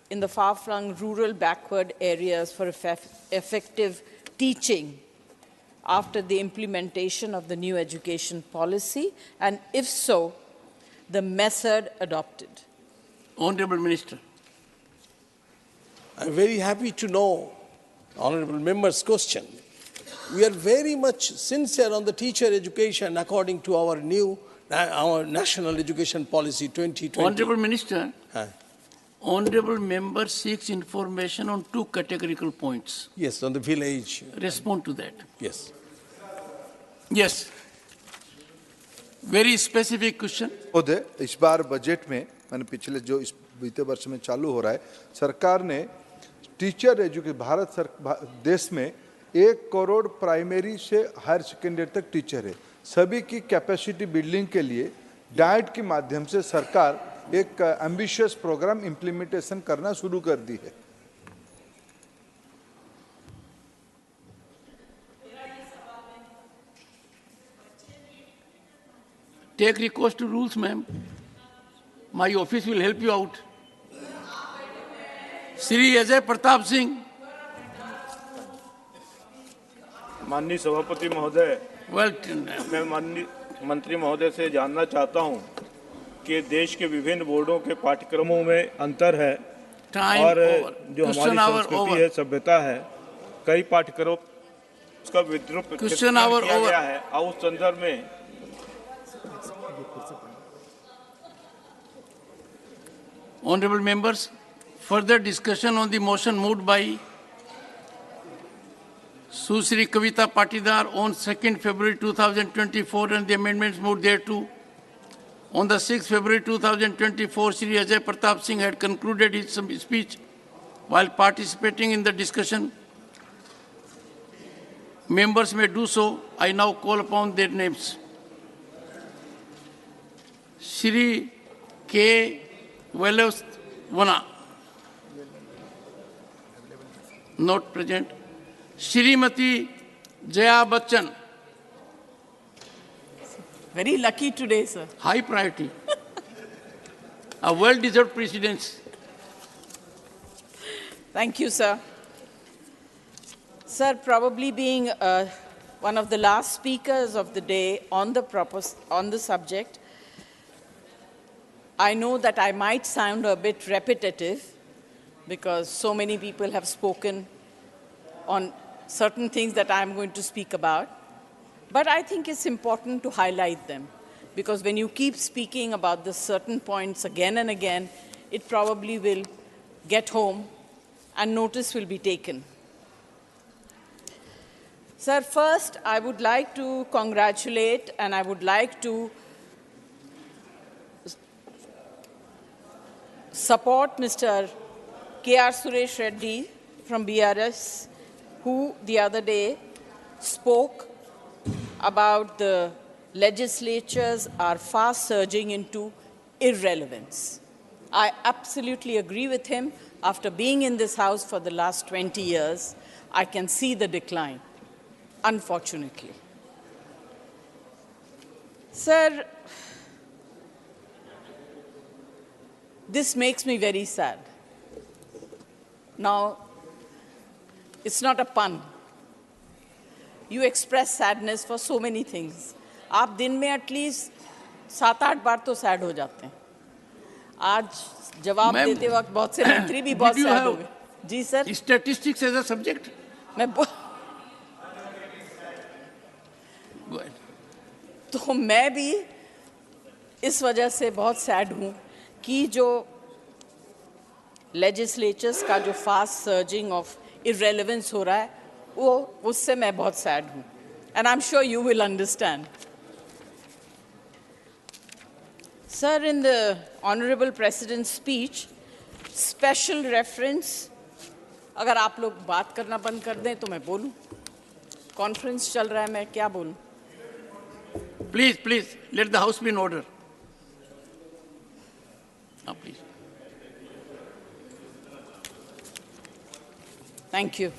S7: in the far-flung rural backward areas for effective teaching after the implementation of the new education policy? And if so, the method adopted?
S1: Honorable Minister.
S10: I'm very happy to know Honorable Member's question. We are very much sincere on the teacher education according to our National Education Policy 2020.
S1: Honorable Minister, Honorable Member seeks information on 2 categorical points.
S10: Yes, on the village.
S1: Respond to that.
S10: Yes.
S1: Yes. Very specific question.
S2: इस बार budget में मैंने पिछले जो इस बीते वर्ष में चालू हो रहा है, सरकार ने टीचर एजुकेशन देश में 1 करोड़ प्राइमरी से हायर सेकेंडरी तक टीचर है। सभी की कैपेसिटी बिल्डिंग के लिए डाइट के माध्यम से सरकार एक एम्बिशियस प्रोग्राम इंप्लीमेंटेशन करना शुरू कर दी है।
S1: Take request to rules, ma'am. My office will help you out. Shri Ajay Pratap Singh.
S8: माननीय सभापति महोदय, मैं माननीय मंत्री महोदय से जानना चाहता हूं कि देश के विभिन्न बोर्डों के पाठ्यक्रमों में अंतर है और जो हमारी संस्कृति है, सभ्यता है, कई पाठ्यक्रमों उसका विद्रूप किया गया है। और उस संदर्भ में
S1: Honorable members, further discussion on the motion moved by Susri Kavita Patidar on 2nd February 2024 and the amendments moved thereto. On the 6th February 2024, Shri Ajay Pratap Singh had concluded his speech while participating in the discussion. Members may do so. I now call upon their names. Shri K. Velasvana, not present. Shrimati Jaya Bachchan.
S7: Very lucky today, sir.
S1: High priority. A well-deserved precedence.
S7: Thank you, sir. Sir, probably being one of the last speakers of the day on the subject, I know that I might sound a bit repetitive because so many people have spoken on certain things that I'm going to speak about. But I think it's important to highlight them because when you keep speaking about the certain points again and again, it probably will get home and notice will be taken. Sir, first, I would like to congratulate and I would like to support Mr. K.R. Suresh Reddy from BRS, who the other day spoke about the legislatures are fast surging into irrelevance. I absolutely agree with him. After being in this House for the last 20 years, I can see the decline, unfortunately. Sir, this makes me very sad. Now, it's not a pun. You express sadness for so many things. आप दिन में at least 7-8 बार तो sad हो जाते हैं. आज जवाब देते वक्त बहुत से मंत्री भी बहुत sad हो गए. जी sir.
S1: Statistics as a subject.
S7: तो मैं भी इस वजह से बहुत sad हूँ कि जो legislatures का जो fast surging of irrelevance हो रहा है, वो उससे मैं बहुत sad हूँ. And I'm sure you will understand. Sir, in the Honorable President's speech, special reference, अगर आप लोग बात करना बंद कर दें तो मैं बोलूं. Conference चल रहा है, मैं क्या बोलूं?
S1: Please, let the House be in order. Please.
S7: Thank you.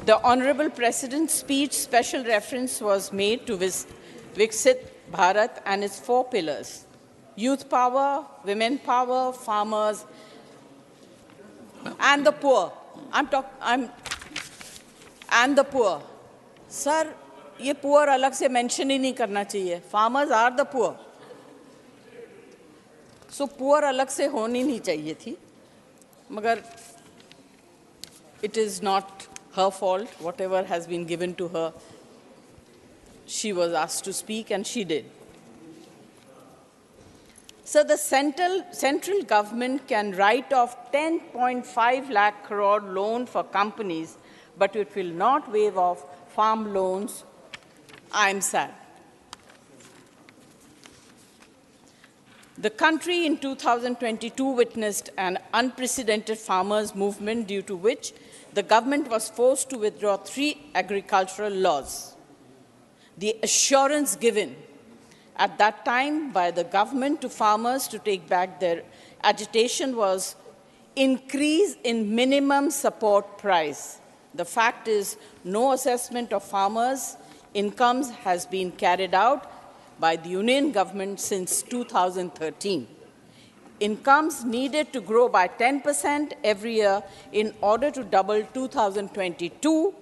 S7: The Honorable President's speech, special reference was made to Viksit Bharat and its 4 pillars: youth power, women power, farmers, and the poor. And the poor. Sir, ये poor अलग से mention ही नहीं करना चाहिए. Farmers are the poor. So poor अलग से होनी नहीं चाहिए थी. मगर it is not her fault. Whatever has been given to her, she was asked to speak and she did. So the central government can write off 10.5 lakh crore loan for companies, but it will not waive off farm loans. I am sad. The country in 2022 witnessed an unprecedented farmers' movement due to which the government was forced to withdraw 3 agricultural laws. The assurance given at that time by the government to farmers to take back their agitation was increase in minimum support price. The fact is, no assessment of farmers' incomes has been carried out by the Union government since 2013. Incomes needed to grow by 10% every year in order to double 2022,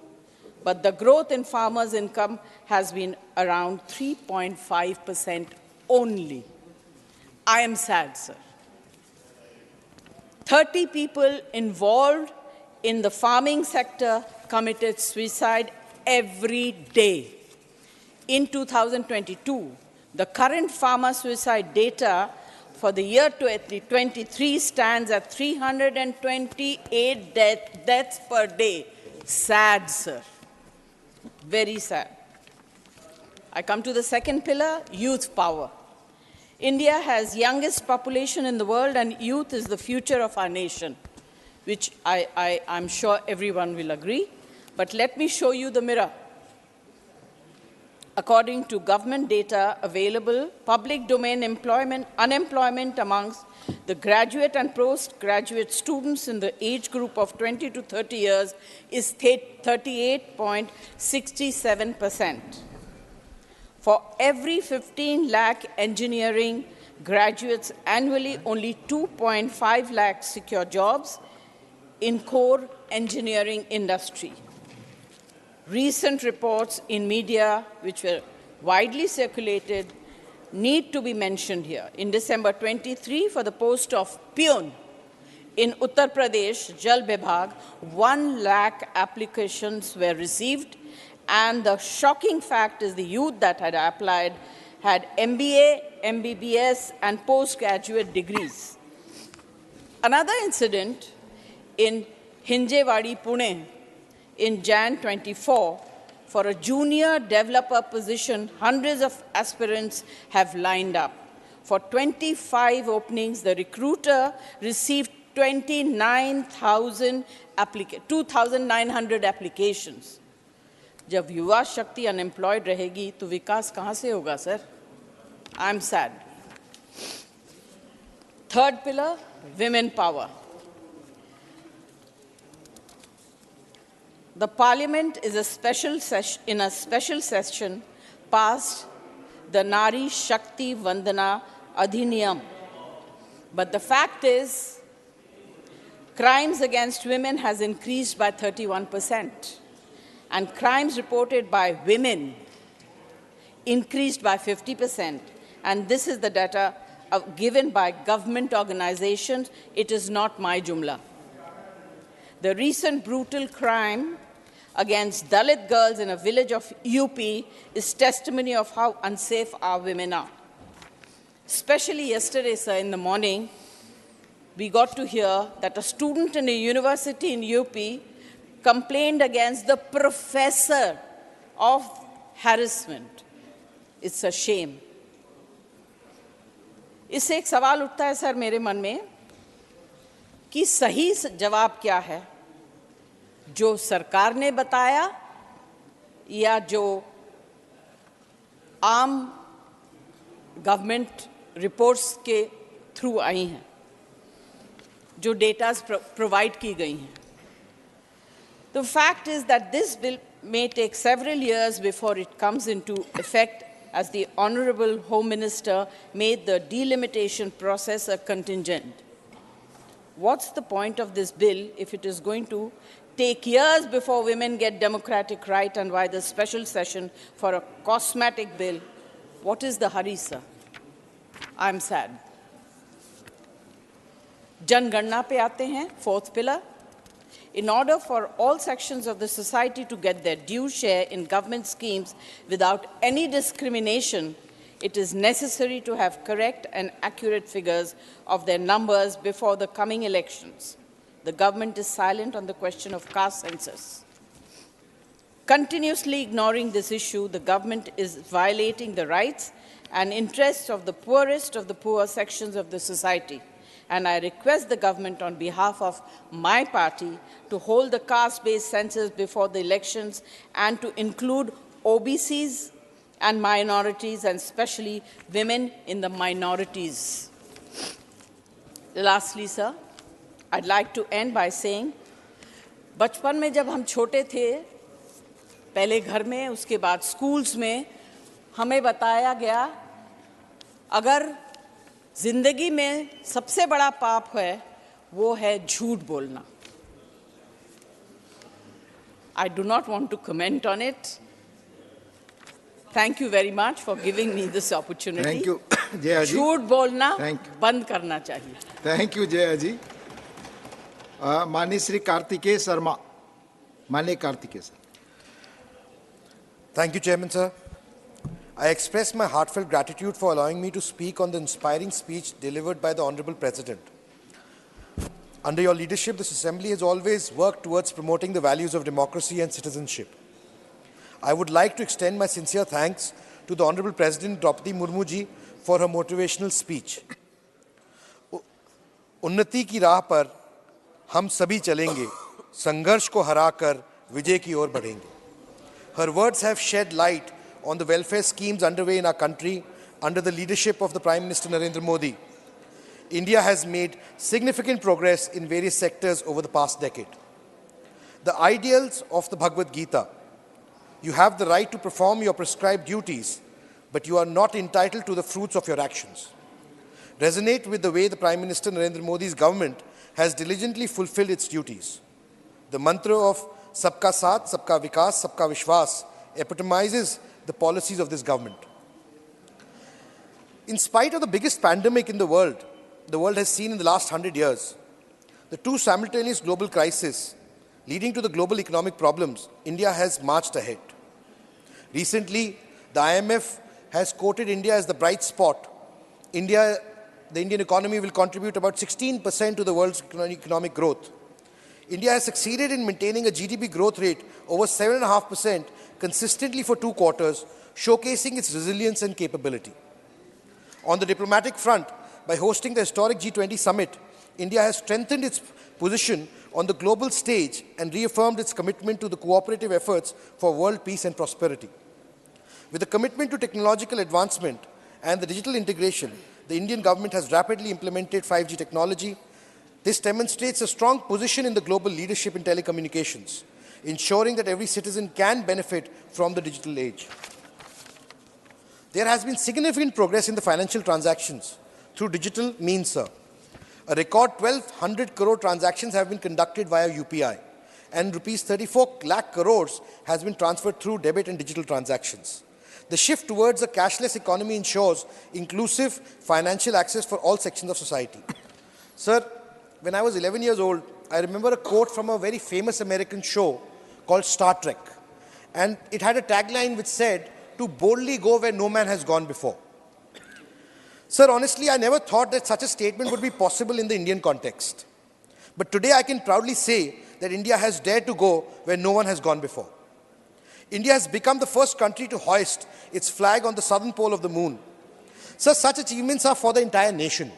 S7: but the growth in farmers' income has been around 3.5% only. I am sad, sir. 30 people involved in the farming sector committed suicide every day. In 2022, the current farmer suicide data for the year 2023 stands at 328 deaths per day. Sad, sir. Very sad. I come to the second pillar, youth power. India has youngest population in the world, and youth is the future of our nation, which I'm sure everyone will agree. But let me show you the mirror. According to government data available, public domain unemployment amongst the graduate and postgraduate students in the age group of 20 to 30 years is 38.67%. For every 15 lakh engineering graduates annually, only 2.5 lakh secure jobs in core engineering industry. Recent reports in media, which were widely circulated, need to be mentioned here. In December 23, for the post of peon in Uttar Pradesh, Jal Vibhag, 1 lakh applications were received, and the shocking fact is the youth that had applied had MBA, MBBS, and postgraduate degrees. Another incident in Hinjewadi, Pune, in Jan 24, for a junior developer position, hundreds of aspirants have lined up. For 25 openings, the recruiter received 2,900 applications. जब युवा शक्ति unemployed रहेगी तो विकास कहाँ से होगा sir? I am sad. Third pillar, women power. The Parliament is in a special session passed the Nari Shakti Vandana Adhiniyam. But the fact is, crimes against women has increased by 31%, and crimes reported by women increased by 50%. And this is the data given by government organizations. It is not my jumla. The recent brutal crime against Dalit girls in a village of UP is testimony of how unsafe our women are. Especially yesterday, sir, in the morning, we got to hear that a student in a university in UP complained against the professor of harassment. It's a shame. इससे एक सवाल उठता है sir मेरे मन में कि सही जवाब क्या है, जो सरकार ने बताया या जो आम गवर्नमेंट रिपोर्ट्स के थ्रू आई हैं, जो डेटास प्रोवाइड की गई हैं. The fact is that this bill may take several years before it comes into effect, as the Honorable Home Minister made the delimitation process a contingent. What's the point of this bill if it is going to take years before women get democratic right, and why the special session for a cosmetic bill? What is the hurry, sir? I'm sad. जनगणना पे आते हैं, fourth pillar. In order for all sections of the society to get their due share in government schemes without any discrimination, it is necessary to have correct and accurate figures of their numbers before the coming elections. The government is silent on the question of caste census. Continuously ignoring this issue, the government is violating the rights and interests of the poorest of the poor sections of the society. And I request the government on behalf of my party to hold the caste-based census before the elections and to include OBCs and minorities, and especially women in the minorities. Lastly, sir, I'd like to end by saying, बचपन में जब हम छोटे थे, पहले घर में, उसके बाद स्कूल्स में, हमें बताया गया, अगर जिंदगी में सबसे बड़ा पाप है, वो है झूठ बोलना. I do not want to comment on it. Thank you very much for giving me this opportunity.
S11: Thank you, Jaya ji.
S7: झूठ बोलना बंद करना चाहिए.
S11: Thank you, Jaya ji. माननीय श्री कार्तिकेय शर्मा. माननीय Kartikeya sir.
S15: Thank you, Chairman, sir. I express my heartfelt gratitude for allowing me to speak on the inspiring speech delivered by the Honorable President. Under your leadership, this Assembly has always worked towards promoting the values of democracy and citizenship. I would like to extend my sincere thanks to the Honorable President Draupadi Murmu ji for her motivational speech. उन्नति की राह पर हम सभी चलेंगे, संघर्ष को हराकर विजय की ओर बढ़ेंगे. Her words have shed light on the welfare schemes underway in our country under the leadership of the Prime Minister Narendra Modi. India has made significant progress in various sectors over the past decade. The ideals of the Bhagavad Gita: you have the right to perform your prescribed duties, but you are not entitled to the fruits of your actions, resonate with the way the Prime Minister Narendra Modi's government has diligently fulfilled its duties. The mantra of Sabka Saath, Sabka Vikas, Sabka Vishwas epitomizes the policies of this government. In spite of the biggest pandemic in the world has seen in the last 100 years, the two simultaneous global crises leading to the global economic problems, India has marched ahead. Recently, the IMF has quoted India as the bright spot. The Indian economy will contribute about 16% to the world's economic growth. India has succeeded in maintaining a GDP growth rate over 7.5% consistently for 2 quarters, showcasing its resilience and capability. On the diplomatic front, by hosting the historic G20 summit, India has strengthened its position on the global stage and reaffirmed its commitment to the cooperative efforts for world peace and prosperity. With a commitment to technological advancement and the digital integration, the Indian government has rapidly implemented 5G technology. This demonstrates a strong position in the global leadership in telecommunications, ensuring that every citizen can benefit from the digital age. There has been significant progress in the financial transactions through digital means, sir. A record 1,200 crore transactions have been conducted via UPI, and rupees 34 lakh crores has been transferred through debit and digital transactions. The shift towards a cashless economy ensures inclusive financial access for all sections of society. Sir, when I was 11 years old, I remember a quote from a very famous American show called Star Trek. And it had a tagline which said, "To boldly go where no man has gone before." Sir, honestly, I never thought that such a statement would be possible in the Indian context. But today I can proudly say that India has dared to go where no one has gone before. India has become the first country to hoist its flag on the southern pole of the moon. Sir, such achievements are for the entire nation.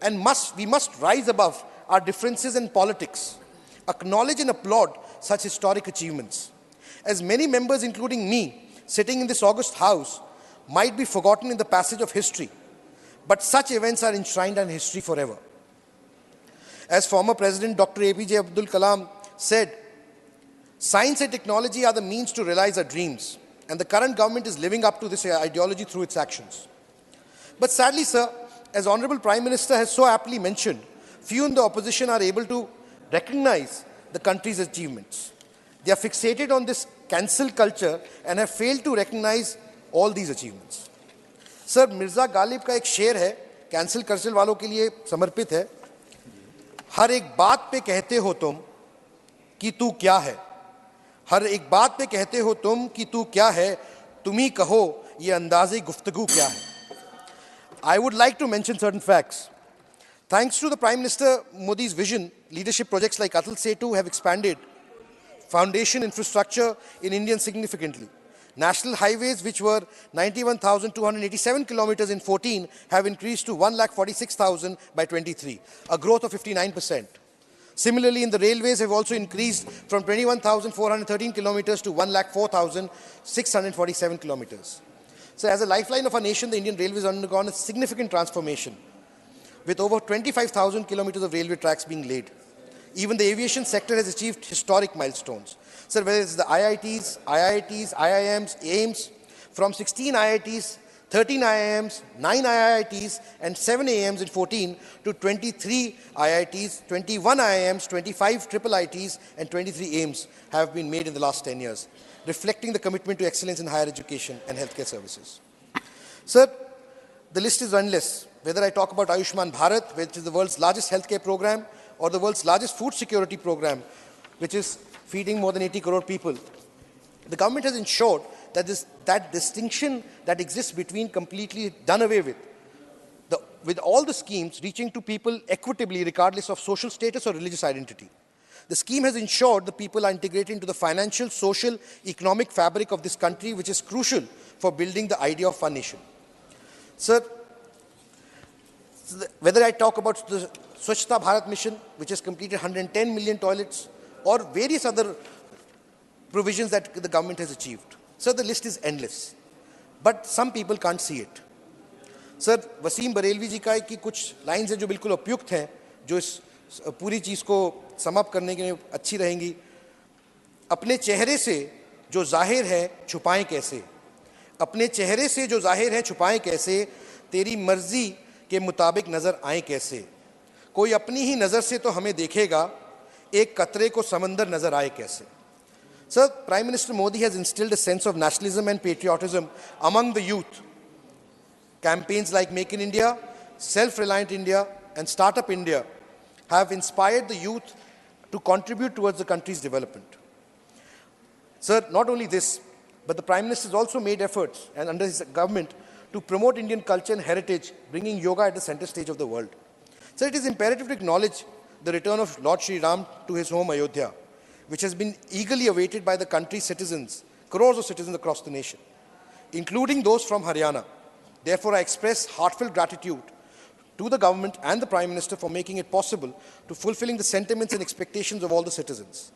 S15: And we must rise above our differences in politics, acknowledge and applaud such historic achievements. As many members, including me, sitting in this august house, might be forgotten in the passage of history, but such events are enshrined in history forever. As former President Dr. APJ Abdul Kalam said, "Science and technology are the means to realize our dreams, and the current government is living up to this ideology through its actions." But sadly, sir, as Honorable Prime Minister has so aptly mentioned, few in the opposition are able to recognize the country's achievements. They are fixated on this cancel culture and have failed to recognize all these achievements. Sir, Mirza Ghalib का एक शेर है, cancel culture वालों के लिए समर्पित है। हर एक बात पे कहते हो तुम कि तू क्या है, हर एक बात पे कहते हो तुम कि तू क्या है, तुम ही कहो ये अंदाज़े गुफ्तगू क्या है. I would like to mention certain facts. Thanks to the Prime Minister Modi's vision, leadership projects like Atal Setu have expanded foundation infrastructure in India significantly. National highways, which were 91,287 kilometers in 14, have increased to 1,46,000 by 23, a growth of 59%. Similarly, in the railways have also increased from 21,413 kilometers to 1,04,647 kilometers. So as a lifeline of our nation, the Indian Railways have undergone a significant transformation, with over 25,000 kilometers of railway tracks being laid. Even the aviation sector has achieved historic milestones. So whether it's the IITs, IIMs, AIMS, from 16 IITs, 13 IIMs, 9 IITs, and 7 AIMs in 14 to 23 IITs, 21 IIMs, 25 triple ITs, and 23 AIMs have been made in the last 10 years, reflecting the commitment to excellence in higher education and healthcare services. Sir, the list is endless. Whether I talk about Ayushman Bharat, which is the world's largest healthcare program, or the world's largest food security program, which is feeding more than 80 crore people, the government has ensured that that distinction that exists between completely done away with. The with all the schemes reaching to people equitably regardless of social status or religious identity. The scheme has ensured the people are integrated into the financial, social, economic fabric of this country, which is crucial for building the idea of one nation. Sir, whether I talk about the Swachhta Bharat mission, which has completed 110 million toilets, or various other provisions that the government has achieved. Sir, the list is endless. But some people can't see it. Sir, Waseem Barelvi ji का की कुछ lines हैं जो बिल्कुल उपयुक्त हैं, जो इस पूरी चीज़ को समाप्त करने के लिए अच्छी रहेंगी. अपने चेहरे से जो जाहिर है छुपाएं कैसे, अपने चेहरे से जो जाहिर है छुपाएं कैसे, तेरी मर्जी के मुताबिक नज़र आए कैसे, कोई अपनी ही नज़र से तो हमें देखेगा, एक कतरे को समंदर नज़र आए कैसे. Sir, Prime Minister Modi has instilled a sense of nationalism and patriotism among the youth. Campaigns like Make in India, Self-Reliant India, and Startup India have inspired the youth to contribute towards the country's development. Sir, not only this, but the Prime Minister has also made efforts, and under his government, to promote Indian culture and heritage, bringing yoga at the center stage of the world. Sir, it is imperative to acknowledge the return of Lord Sri Ram to his home Ayodhya, which has been eagerly awaited by the country's citizens, crores of citizens across the nation, including those from Haryana. Therefore, I express heartfelt gratitude to the government and the Prime Minister for making it possible to fulfilling the sentiments and expectations of all the citizens.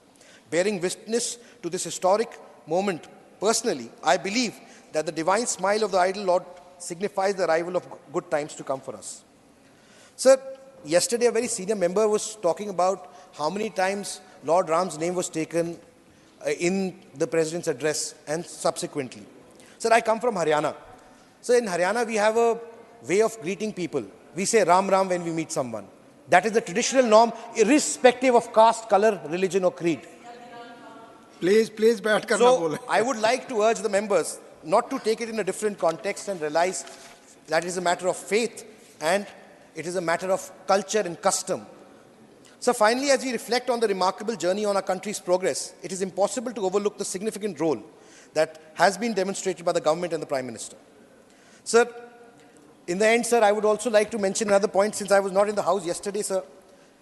S15: Bearing witness to this historic moment, personally, I believe that the divine smile of the idol Lord signifies the arrival of good times to come for us. Sir, yesterday a very senior member was talking about how many times Lord Ram's name was taken in the President's address and subsequently. Sir, I come from Haryana. So in Haryana, we have a way of greeting people. We say Ram Ram when we meet someone. That is the traditional norm, irrespective of caste, color, religion or creed.
S11: Please, baith kar na
S15: So
S11: bole.
S15: I would like to urge the members not to take it in a different context and realize that it is a matter of faith and it is a matter of culture and custom. So finally, as we reflect on the remarkable journey on our country's progress, it is impossible to overlook the significant role that has been demonstrated by the government and the Prime Minister. Sir, in the end, sir, I would also like to mention another point since I was not in the House yesterday, sir.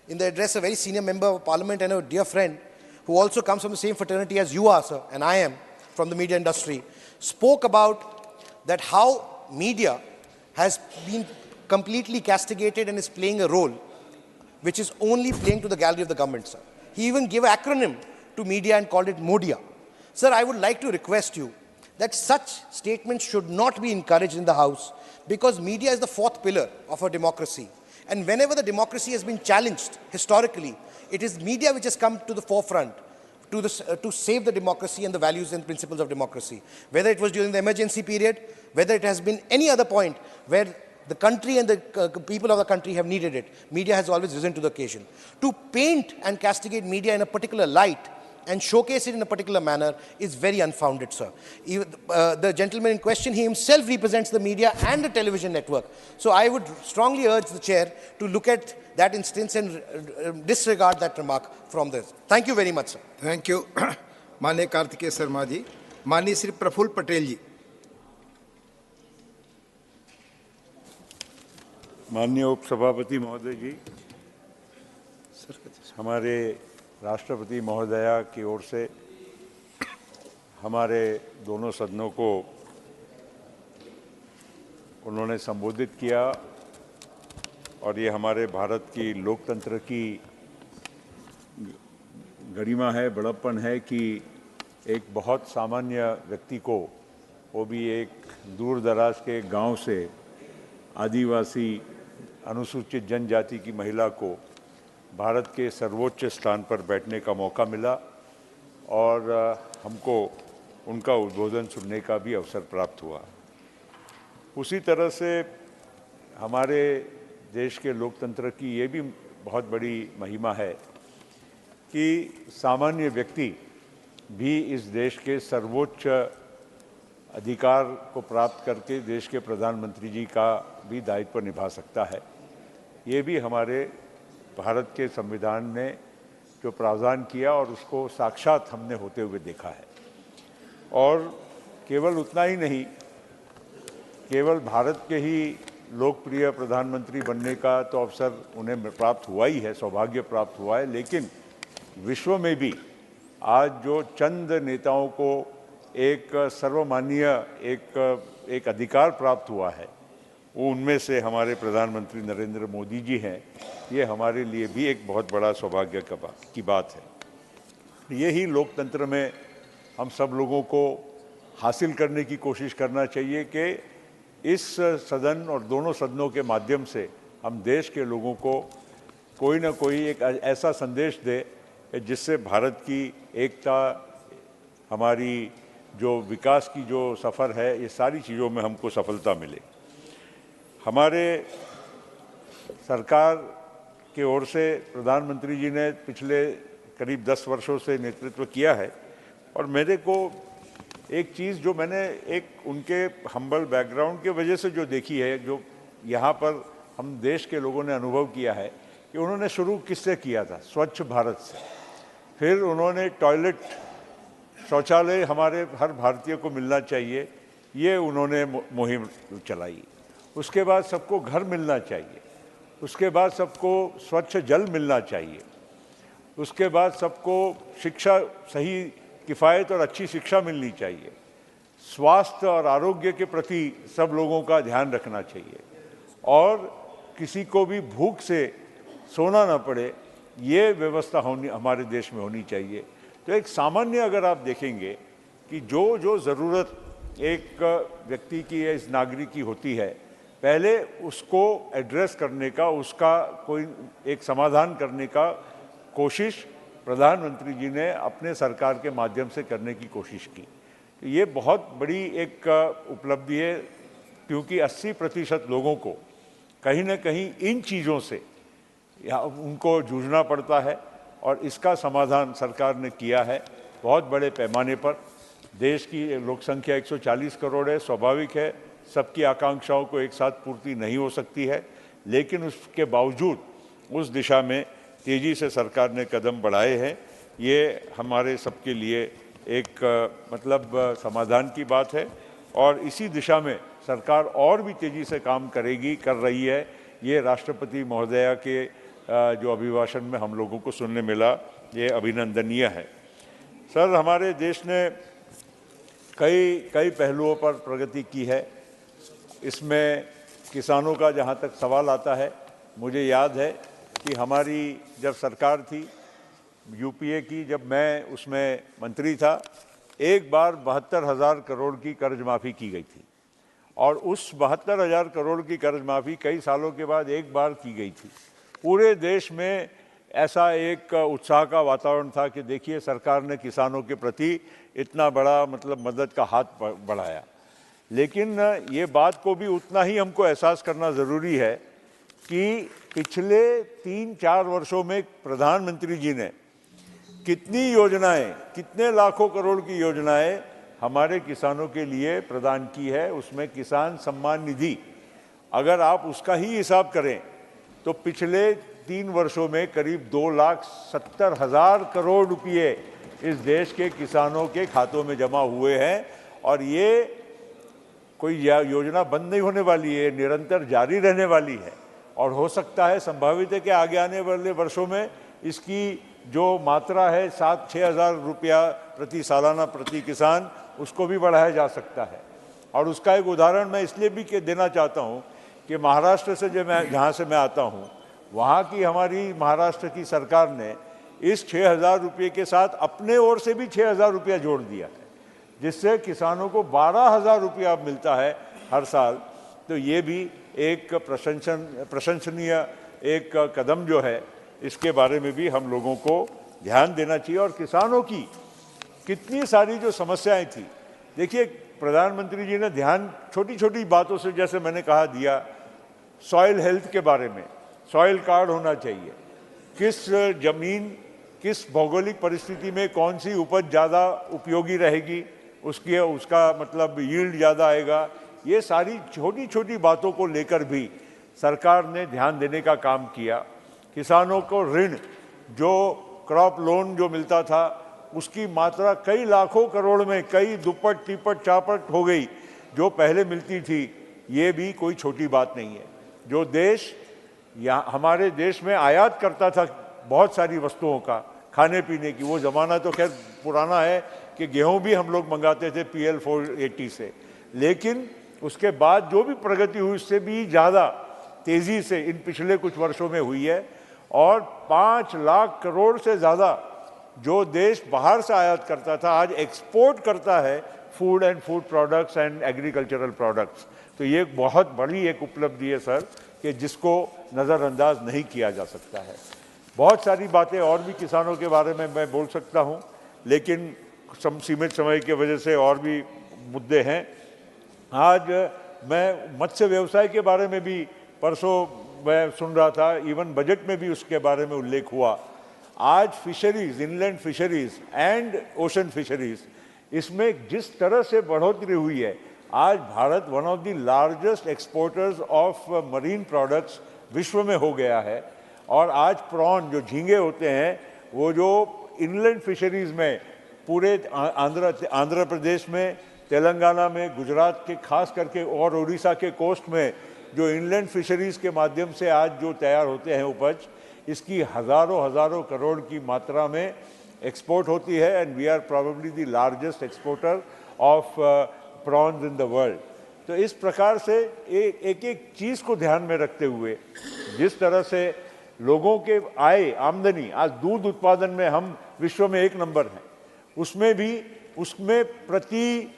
S15: In the address, a very senior member of Parliament and a dear friend who also comes from the same fraternity as you are, sir, and I am from the media industry, spoke about that how media has been completely castigated and is playing a role which is only playing to the gallery of the government, sir. He even gave an acronym to media and called it MODIA. Sir, I would like to request you that such statements should not be encouraged in the House because media is the fourth pillar of our democracy. And whenever the democracy has been challenged historically, it is media which has come to the forefront to save the democracy and the values and principles of democracy. Whether it was during the emergency period, whether it has been any other point where the country and the people of the country have needed it, media has always risen to the occasion. To paint and castigate media in a particular light and showcase it in a particular manner is very unfounded, sir. The gentleman in question, he himself represents the media and the television network. So I would strongly urge the chair to look at that instance and disregard that remark from this. Thank you very much, sir.
S11: Thank you. माननीय कार्तिकेय शर्मा जी, माननीय श्री प्रफुल्ल पटेल जी.
S19: माननीय उपसभापति महोदय जी, हमारे राष्ट्रपति महोदया की ओर से हमारे दोनों सदनों को उन्होंने संबोधित किया और ये हमारे भारत की लोकतंत्र की गरिमा है, बड़प्पन है कि एक बहुत सामान्य व्यक्ति को, वो भी एक दूर दराज के गांव से आदिवासी अनुसूचित जनजाति की महिला को भारत के सर्वोच्च स्थान पर बैठने का मौका मिला और हमको उनका उद्बोधन सुनने का भी अवसर प्राप्त हुआ। उसी तरह से हमारे देश के लोकतंत्र की ये भी बहुत बड़ी महिमा है कि सामान्य व्यक्ति भी इस देश के सर्वोच्च अधिकार को प्राप्त करके देश के प्रधानमंत्री जी का भी दायित्व निभा सकता है। ये भी हमारे भारत के संविधान ने जो प्रावधान किया और उसको साक्षात हमने होते हुए देखा है। और केवल उतना ही नहीं, केवल भारत के ही लोकप्रिय प्रधानमंत्री बनने का तो अवसर उन्हें प्राप्त हुआ ही है, सौभाग्य प्राप्त हुआ है, लेकिन विश्व में भी आज जो चंद नेताओं को एक सर्वमान्य एक अधिकार प्राप्त हुआ है, वो उनमें से हमारे प्रधानमंत्री नरेंद्र मोदी जी हैं। ये हमारे लिए भी एक बहुत बड़ा सौभाग्य की बात है। यही लोकतंत्र में हम सब लोगों को हासिल करने की कोशिश करना चाहिए कि इस सदन और दोनों सदनों के माध्यम से हम देश के लोगों को कोई ना कोई एक ऐसा संदेश दे जिससे भारत की एकता, हमारी जो विकास की जो सफ़र है, ये सारी चीज़ों में हमको सफलता मिले। हमारे सरकार के ओर से प्रधानमंत्री जी ने पिछले करीब 10 वर्षों से नेतृत्व किया है और मेरे को एक चीज़ जो मैंने एक उनके हम्बल बैकग्राउंड के वजह से जो देखी है, जो यहाँ पर हम देश के लोगों ने अनुभव किया है कि उन्होंने शुरू किससे किया था, स्वच्छ भारत से। फिर उन्होंने टॉयलेट, शौचालय हमारे हर भारतीय को मिलना चाहिए, ये उन्होंने मुहिम चलाई। उसके बाद सबको घर मिलना चाहिए, उसके बाद सबको स्वच्छ जल मिलना चाहिए, उसके बाद सबको शिक्षा, सही किफ़ायत और अच्छी शिक्षा मिलनी चाहिए, स्वास्थ्य और आरोग्य के प्रति सब लोगों का ध्यान रखना चाहिए और किसी को भी भूख से सोना ना पड़े, ये व्यवस्था होनी हमारे देश में होनी चाहिए। तो एक सामान्य अगर आप देखेंगे कि जो ज़रूरत एक व्यक्ति की या इस नागरिक की होती है, पहले उसको एड्रेस करने का, उसका कोई एक समाधान करने का कोशिश प्रधानमंत्री जी ने अपने सरकार के माध्यम से करने की कोशिश की। ये बहुत बड़ी एक उपलब्धि है, क्योंकि 80% लोगों को कहीं ना कहीं इन चीज़ों से उनको जूझना पड़ता है और इसका समाधान सरकार ने किया है बहुत बड़े पैमाने पर। देश की लोक संख्या 140 करोड़ है, स्वाभाविक है सबकी आकांक्षाओं को एक साथ पूर्ति नहीं हो सकती है, लेकिन उसके बावजूद उस दिशा में तेज़ी से सरकार ने कदम बढ़ाए हैं। ये हमारे सबके लिए एक मतलब समाधान की बात है और इसी दिशा में सरकार और भी तेज़ी से काम करेगी, कर रही है। ये राष्ट्रपति महोदया के जो अभिभाषण में हम लोगों को सुनने मिला, ये अभिनंदनीय है। सर, हमारे देश ने कई पहलुओं पर प्रगति की है। इसमें किसानों का जहाँ तक सवाल आता है, मुझे याद है कि हमारी जब सरकार थी यूपीए की, जब मैं उसमें मंत्री था, एक बार 72,000 करोड़ की कर्ज माफ़ी की गई थी और उस 72,000 करोड़ की कर्ज माफ़ी कई सालों के बाद एक बार की गई थी। पूरे देश में ऐसा एक उत्साह का वातावरण था कि देखिए सरकार ने किसानों के प्रति इतना बड़ा मतलब मदद का हाथ बढ़ाया। लेकिन ये बात को भी उतना ही हमको एहसास करना ज़रूरी है कि पिछले 3-4 वर्षों में प्रधानमंत्री जी ने कितनी योजनाएं, कितने लाखों करोड़ की योजनाएं हमारे किसानों के लिए प्रदान की है। उसमें किसान सम्मान निधि, अगर आप उसका ही हिसाब करें तो पिछले 3 वर्षों में करीब 2,70,000 करोड़ रुपये इस देश के किसानों के खातों में जमा हुए हैं और ये कोई योजना बंद नहीं होने वाली है, निरंतर जारी रहने वाली है और हो सकता है, संभावित है कि आगे आने वाले वर्षों में इसकी जो मात्रा है 7-6 हज़ार रुपया प्रति सालाना प्रति किसान, उसको भी बढ़ाया जा सकता है। और उसका एक उदाहरण मैं इसलिए भी देना चाहता हूँ कि महाराष्ट्र से जहाँ से मैं आता हूँ, वहाँ की हमारी महाराष्ट्र की सरकार ने इस 6,000 रुपये के साथ अपने ओर से भी 6,000 रुपया जोड़ दिया है, जिससे किसानों को 12,000 रुपया मिलता है हर साल। तो ये भी एक प्रशंसनीय एक कदम जो है, इसके बारे में भी हम लोगों को ध्यान देना चाहिए। और किसानों की कितनी सारी जो समस्याएं थी, देखिए प्रधानमंत्री जी ने ध्यान छोटी छोटी बातों से, जैसे मैंने कहा, दिया। सॉइल हेल्थ के बारे में सॉइल कार्ड होना चाहिए, किस जमीन किस भौगोलिक परिस्थिति में कौन सी उपज ज़्यादा उपयोगी रहेगी, उसका मतलब यील्ड ज़्यादा आएगा। ये सारी छोटी छोटी बातों को लेकर भी सरकार ने ध्यान देने का काम किया। किसानों को ऋण, जो क्रॉप लोन जो मिलता था, उसकी मात्रा कई लाखों करोड़ में कई दुप्पट तिप्पट चापट हो गई। जो पहले मिलती थी
S6: ये भी कोई छोटी बात नहीं है। जो देश हमारे देश में आयात करता था बहुत सारी वस्तुओं का, खाने पीने की, वो ज़माना तो खैर पुराना है कि गेहूं भी हम लोग मंगाते थे PL 480 से, लेकिन उसके बाद जो भी प्रगति हुई उससे भी ज़्यादा तेज़ी से इन पिछले कुछ वर्षों में हुई है। और 5 लाख करोड़ से ज़्यादा जो देश बाहर से आयात करता था आज एक्सपोर्ट करता है food and food products and agricultural products. तो ये बहुत बड़ी एक उपलब्धि है सर, कि जिसको नज़रअंदाज नहीं किया जा सकता है। बहुत सारी बातें और भी किसानों के बारे में मैं बोल सकता हूँ, लेकिन सीमित समय की वजह से और भी मुद्दे हैं। आज मैं मत्स्य व्यवसाय के बारे में भी परसों मैं सुन रहा था, इवन बजट में भी उसके बारे में उल्लेख हुआ। आज fisheries, inland fisheries and ocean fisheries, इसमें जिस तरह से बढ़ोतरी हुई है, आज Bharat one of the largest exporters of marine products विश्व में हो गया है। और आज प्रॉन, जो झींगे होते हैं, वो जो इनलैंड फिशरीज में पूरे आंध्र प्रदेश में, तेलंगाना में, गुजरात के खास करके और उड़ीसा के कोस्ट में जो इनलैंड फिशरीज के माध्यम से आज जो तैयार होते हैं उपज, इसकी हज़ारों करोड़ की मात्रा में एक्सपोर्ट होती है। And we are probably the largest exporter of prawns in the world. तो इस प्रकार से एक एक चीज़ को ध्यान में रखते हुए, जिस तरह से लोगों के आय, आमदनी, आज दूध उत्पादन में हम विश्व में 1 नंबर हैं, उसमें प्रति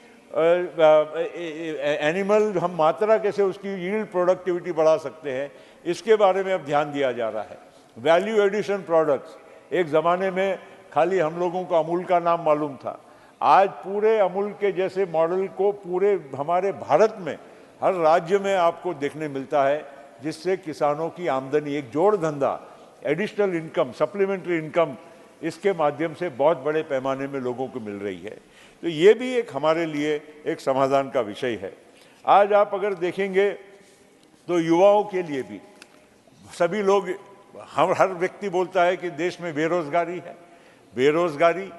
S6: एनिमल हम मात्रा कैसे उसकी यील्ड प्रोडक्टिविटी बढ़ा सकते हैं, इसके बारे में अब ध्यान दिया जा रहा है। वैल्यू एडिशन प्रोडक्ट्स, एक ज़माने में खाली हम लोगों को अमूल का नाम मालूम था, आज पूरे अमूल के जैसे मॉडल को पूरे हमारे भारत में हर राज्य में आपको देखने मिलता है, जिससे किसानों की आमदनी, एक जोड़ धंधा, एडिशनल इनकम, सप्लीमेंट्री इनकम, इसके माध्यम से बहुत बड़े पैमाने में लोगों को मिल रही है। तो ये भी एक हमारे लिए एक समाधान का विषय है। आज आप अगर देखेंगे तो युवाओं के लिए भी, सभी लोग, हर व्यक्ति बोलता है कि देश में बेरोजगारी है। बेरोजगारी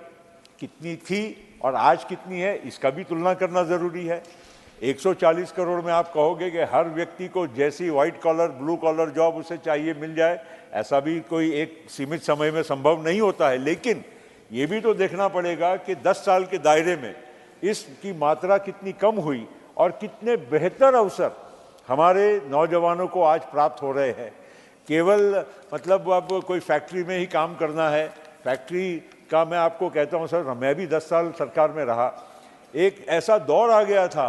S6: कितनी थी और आज कितनी है, इसका भी तुलना करना ज़रूरी है। 140 करोड़ में आप कहोगे कि हर व्यक्ति को जैसी white collar, blue collar job उसे चाहिए मिल जाए, ऐसा भी कोई एक सीमित समय में संभव नहीं होता है। लेकिन ये भी तो देखना पड़ेगा कि 10 साल के दायरे में इसकी मात्रा कितनी कम हुई और कितने बेहतर अवसर हमारे नौजवानों को आज प्राप्त हो रहे हैं। केवल मतलब अब कोई फैक्ट्री में ही काम करना है, फैक्ट्री का मैं आपको कहता हूँ सर, मैं भी 10 साल सरकार में रहा। एक ऐसा दौर आ गया था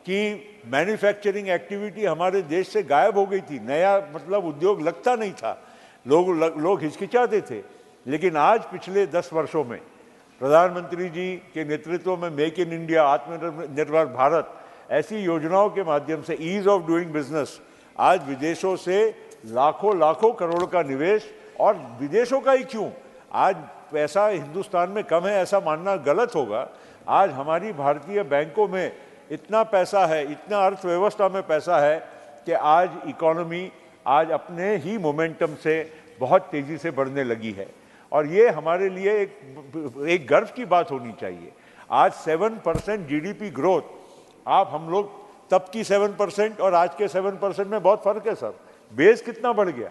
S6: कि मैन्युफैक्चरिंग एक्टिविटी हमारे देश से गायब हो गई थी, नया मतलब उद्योग लगता नहीं था, लोग हिचकिचाते थे। लेकिन आज पिछले 10 वर्षों में प्रधानमंत्री जी के नेतृत्व में मेक इन इंडिया, आत्मनिर्भर भारत, ऐसी योजनाओं के माध्यम से ईज ऑफ डूइंग बिजनेस, आज विदेशों से लाखों करोड़ का निवेश, और विदेशों का ही क्यों, आज पैसा हिंदुस्तान में कम है ऐसा मानना गलत होगा। आज हमारी भारतीय बैंकों में इतना पैसा है, इतना अर्थव्यवस्था में पैसा है कि आज इकोनॉमी आज अपने ही मोमेंटम से बहुत तेज़ी से बढ़ने लगी है। और ये हमारे लिए एक गर्व की बात होनी चाहिए। आज 7% GDP ग्रोथ, आप हम लोग तब की 7% और आज के 7% में बहुत फर्क है सर। बेस कितना बढ़ गया,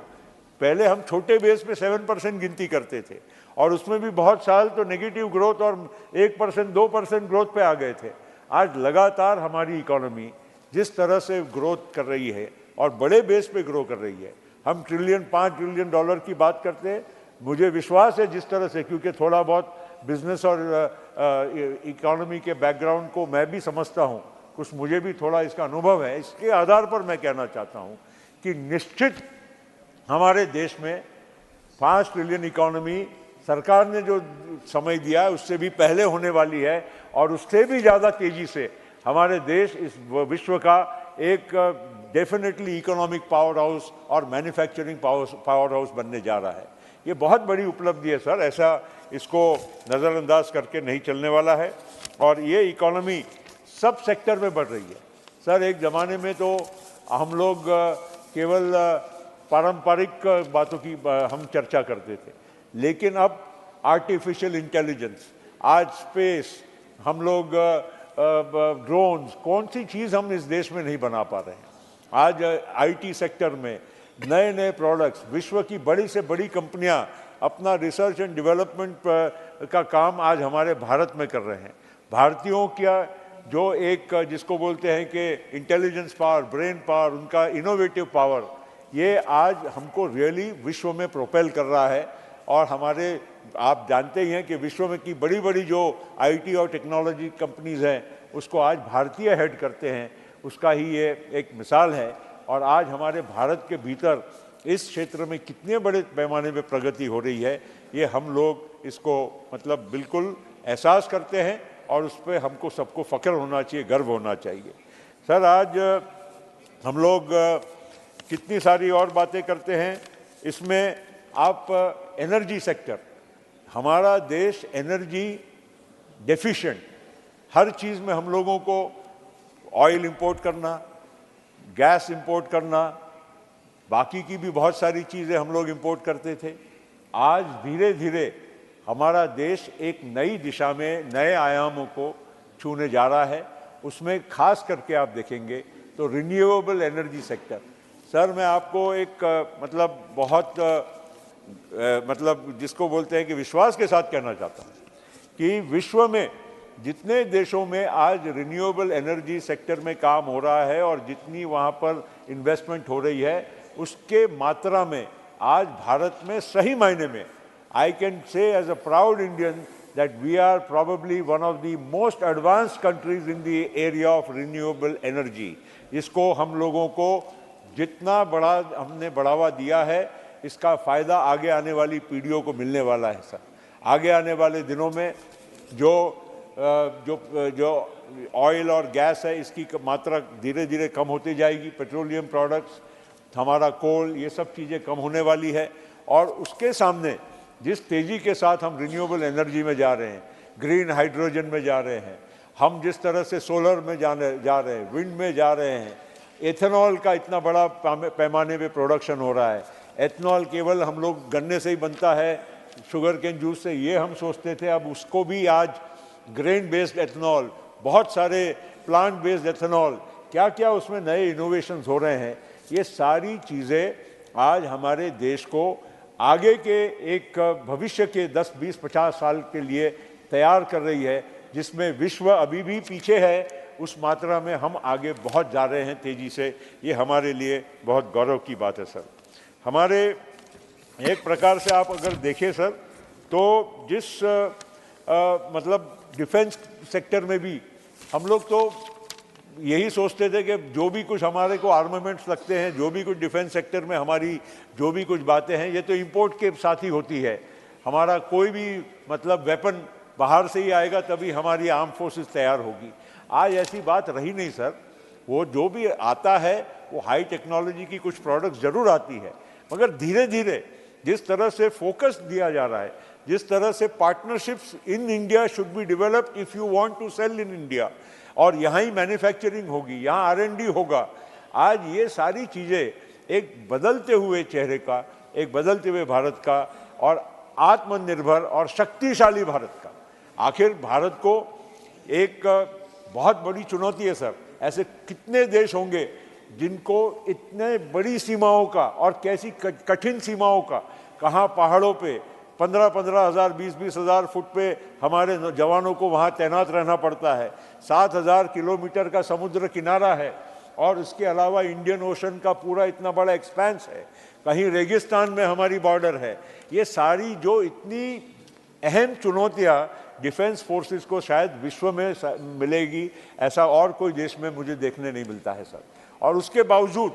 S6: पहले हम छोटे बेस पे 7% गिनती करते थे और उसमें भी बहुत साल तो नेगेटिव ग्रोथ और 1% 2% ग्रोथ पे आ गए थे। आज लगातार हमारी इकोनॉमी जिस तरह से ग्रोथ कर रही है और बड़े बेस पे ग्रो कर रही है, हम $5 ट्रिलियन की बात करते हैं। मुझे विश्वास है जिस तरह से, क्योंकि थोड़ा बहुत बिजनेस और इकोनॉमी के बैकग्राउंड को मैं भी समझता हूँ, कुछ मुझे भी थोड़ा इसका अनुभव है, इसके आधार पर मैं कहना चाहता हूँ कि निश्चित हमारे देश में 5 ट्रिलियन इकोनॉमी सरकार ने जो समय दिया है उससे भी पहले होने वाली है, और उससे भी ज़्यादा तेज़ी से हमारे देश इस विश्व का एक डेफिनेटली इकोनॉमिक पावर हाउस और मैन्युफैक्चरिंग पावर हाउस बनने जा रहा है। ये बहुत बड़ी उपलब्धि है सर, ऐसा इसको नज़रअंदाज करके नहीं चलने वाला है। और ये इकोनॉमी सब सेक्टर में बढ़ रही है सर। एक ज़माने में तो हम लोग केवल पारंपरिक बातों की हम चर्चा करते थे, लेकिन अब आर्टिफिशियल इंटेलिजेंस, आज स्पेस, हम लोग ड्रोन्स, कौन सी चीज़ हम इस देश में नहीं बना पा रहे हैं। आज आईटी सेक्टर में नए नए प्रोडक्ट्स, विश्व की बड़ी से बड़ी कंपनियां अपना रिसर्च एंड डेवलपमेंट का काम आज हमारे भारत में कर रहे हैं। भारतीयों का जो एक जिसको बोलते हैं कि इंटेलिजेंस पावर, ब्रेन पावर, उनका इनोवेटिव पावर, ये आज हमको रियली विश्व में प्रोपेल कर रहा है। और हमारे आप जानते ही हैं कि विश्व में की बड़ी बड़ी जो आईटी और टेक्नोलॉजी कंपनीज़ हैं उसको आज भारतीय हेड करते हैं, उसका ही ये एक मिसाल है। और आज हमारे भारत के भीतर इस क्षेत्र में कितने बड़े पैमाने पे प्रगति हो रही है, ये हम लोग इसको मतलब बिल्कुल एहसास करते हैं और उस पर हमको सबको फ़ख्र होना चाहिए, गर्व होना चाहिए। सर, आज हम लोग कितनी सारी और बातें करते हैं, इसमें आप एनर्जी सेक्टर, हमारा देश एनर्जी डेफिशिएंट, हर चीज़ में हम लोगों को ऑयल इंपोर्ट करना, गैस इंपोर्ट करना, बाकी की भी बहुत सारी चीज़ें हम लोग इंपोर्ट करते थे। आज धीरे धीरे हमारा देश एक नई दिशा में नए आयामों को छूने जा रहा है। उसमें खास करके आप देखेंगे तो रिन्यूएबल एनर्जी सेक्टर। सर, मैं आपको एक मतलब बहुत मतलब जिसको बोलते हैं कि विश्वास के साथ कहना चाहता हूँ कि विश्व में जितने देशों में आज रिन्यूएबल एनर्जी सेक्टर में काम हो रहा है और जितनी वहाँ पर इन्वेस्टमेंट हो रही है, उसके मात्रा में आज भारत में सही मायने में I can say as a proud Indian that we are probably one of the most advanced countries in the area of renewable energy. इसको हम लोगों को जितना बड़ा हमने बढ़ावा दिया है, इसका फ़ायदा आगे आने वाली पीढ़ियों को मिलने वाला है। सर, आगे आने वाले दिनों में जो ऑयल और गैस है, इसकी मात्रा धीरे धीरे कम होती जाएगी। पेट्रोलियम प्रोडक्ट्स, हमारा कोल, ये सब चीज़ें कम होने वाली है। और उसके सामने जिस तेज़ी के साथ हम रिन्यूएबल एनर्जी में जा रहे हैं, ग्रीन हाइड्रोजन में जा रहे हैं, हम जिस तरह से सोलर में जा रहे हैं, विंड में जा रहे हैं, एथेनॉल का इतना बड़ा पैमाने पे प्रोडक्शन हो रहा है। एथेनॉल केवल हम लोग गन्ने से ही बनता है, शुगर केन जूस से, ये हम सोचते थे। अब उसको भी आज ग्रेन बेस्ड एथेनॉल, बहुत सारे प्लांट बेस्ड एथेनॉल, क्या क्या उसमें नए इनोवेशंस हो रहे हैं। ये सारी चीज़ें आज हमारे देश को आगे के एक भविष्य के 10, 20, 50 साल के लिए तैयार कर रही है, जिसमें विश्व अभी भी पीछे है। उस मात्रा में हम आगे बहुत जा रहे हैं तेज़ी से। ये हमारे लिए बहुत गौरव की बात है। सर, हमारे एक प्रकार से आप अगर देखें सर, तो जिस मतलब डिफेंस सेक्टर में भी हम लोग तो यही सोचते थे कि जो भी कुछ हमारे को आर्मामेंट्स लगते हैं, जो भी कुछ डिफेंस सेक्टर में हमारी जो भी कुछ बातें हैं, ये तो इंपोर्ट के साथ ही होती है। हमारा कोई भी मतलब वेपन बाहर से ही आएगा तभी हमारी आर्म फोर्सेस तैयार होगी। आज ऐसी बात रही नहीं सर। वो जो भी आता है वो हाई टेक्नोलॉजी की कुछ प्रोडक्ट्स ज़रूर आती है, मगर धीरे धीरे जिस तरह से फोकस दिया जा रहा है, जिस तरह से partnerships in India should be developed if you want to sell in India, और यहाँ ही मैन्युफैक्चरिंग होगी, यहाँ R&D होगा। आज ये सारी चीज़ें एक बदलते हुए चेहरे का, एक बदलते हुए भारत का और आत्मनिर्भर और शक्तिशाली भारत का। आखिर भारत को एक बहुत बड़ी चुनौती है सर। ऐसे कितने देश होंगे जिनको इतने बड़ी सीमाओं का और कैसी कठिन सीमाओं का, कहाँ पहाड़ों पे 15-15 हज़ार, 20-20 हज़ार फुट पे हमारे जवानों को वहाँ तैनात रहना पड़ता है। 7,000 किलोमीटर का समुद्र किनारा है और इसके अलावा इंडियन ओशन का पूरा इतना बड़ा एक्सपेंस है, कहीं रेगिस्तान में हमारी बॉर्डर है। ये सारी जो इतनी अहम चुनौतियाँ डिफेंस फोर्सेस को शायद विश्व में मिलेगी, ऐसा और कोई देश में मुझे देखने नहीं मिलता है सर। और उसके बावजूद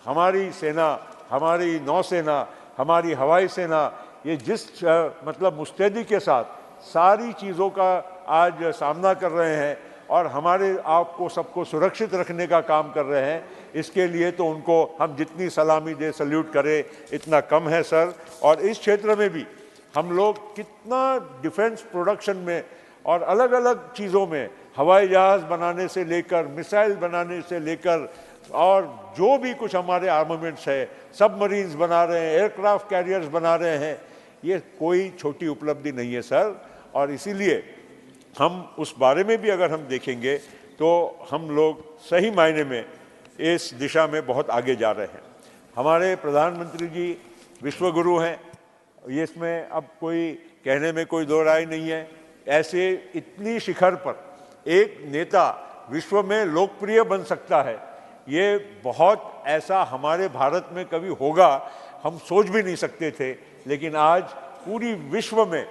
S6: हमारी सेना, हमारी नौसेना, हमारी हवाई सेना, ये जिस मतलब मुस्तैदी के साथ सारी चीज़ों का आज सामना कर रहे हैं और हमारे आप को सबको सुरक्षित रखने का काम कर रहे हैं, इसके लिए तो उनको हम जितनी सलामी दे, सल्यूट करें, इतना कम है सर। और इस क्षेत्र में भी हम लोग कितना डिफेंस प्रोडक्शन में और अलग अलग चीज़ों में, हवाई जहाज़ बनाने से लेकर, मिसाइल बनाने से लेकर, और जो भी कुछ हमारे आर्मामेंट्स है, सबमरीन्स बना रहे हैं, एयरक्राफ्ट कैरियर्स बना रहे हैं, ये कोई छोटी उपलब्धि नहीं है सर। और इसीलिए हम उस बारे में भी अगर हम देखेंगे तो हम लोग सही मायने में इस दिशा में बहुत आगे जा रहे हैं। हमारे प्रधानमंत्री जी विश्वगुरु हैं, ये इसमें अब कोई कहने में कोई दो राय नहीं है। ऐसे इतनी शिखर पर एक नेता विश्व में लोकप्रिय बन सकता है, ये बहुत ऐसा हमारे भारत में कभी होगा हम सोच भी नहीं सकते थे। लेकिन आज पूरी विश्व में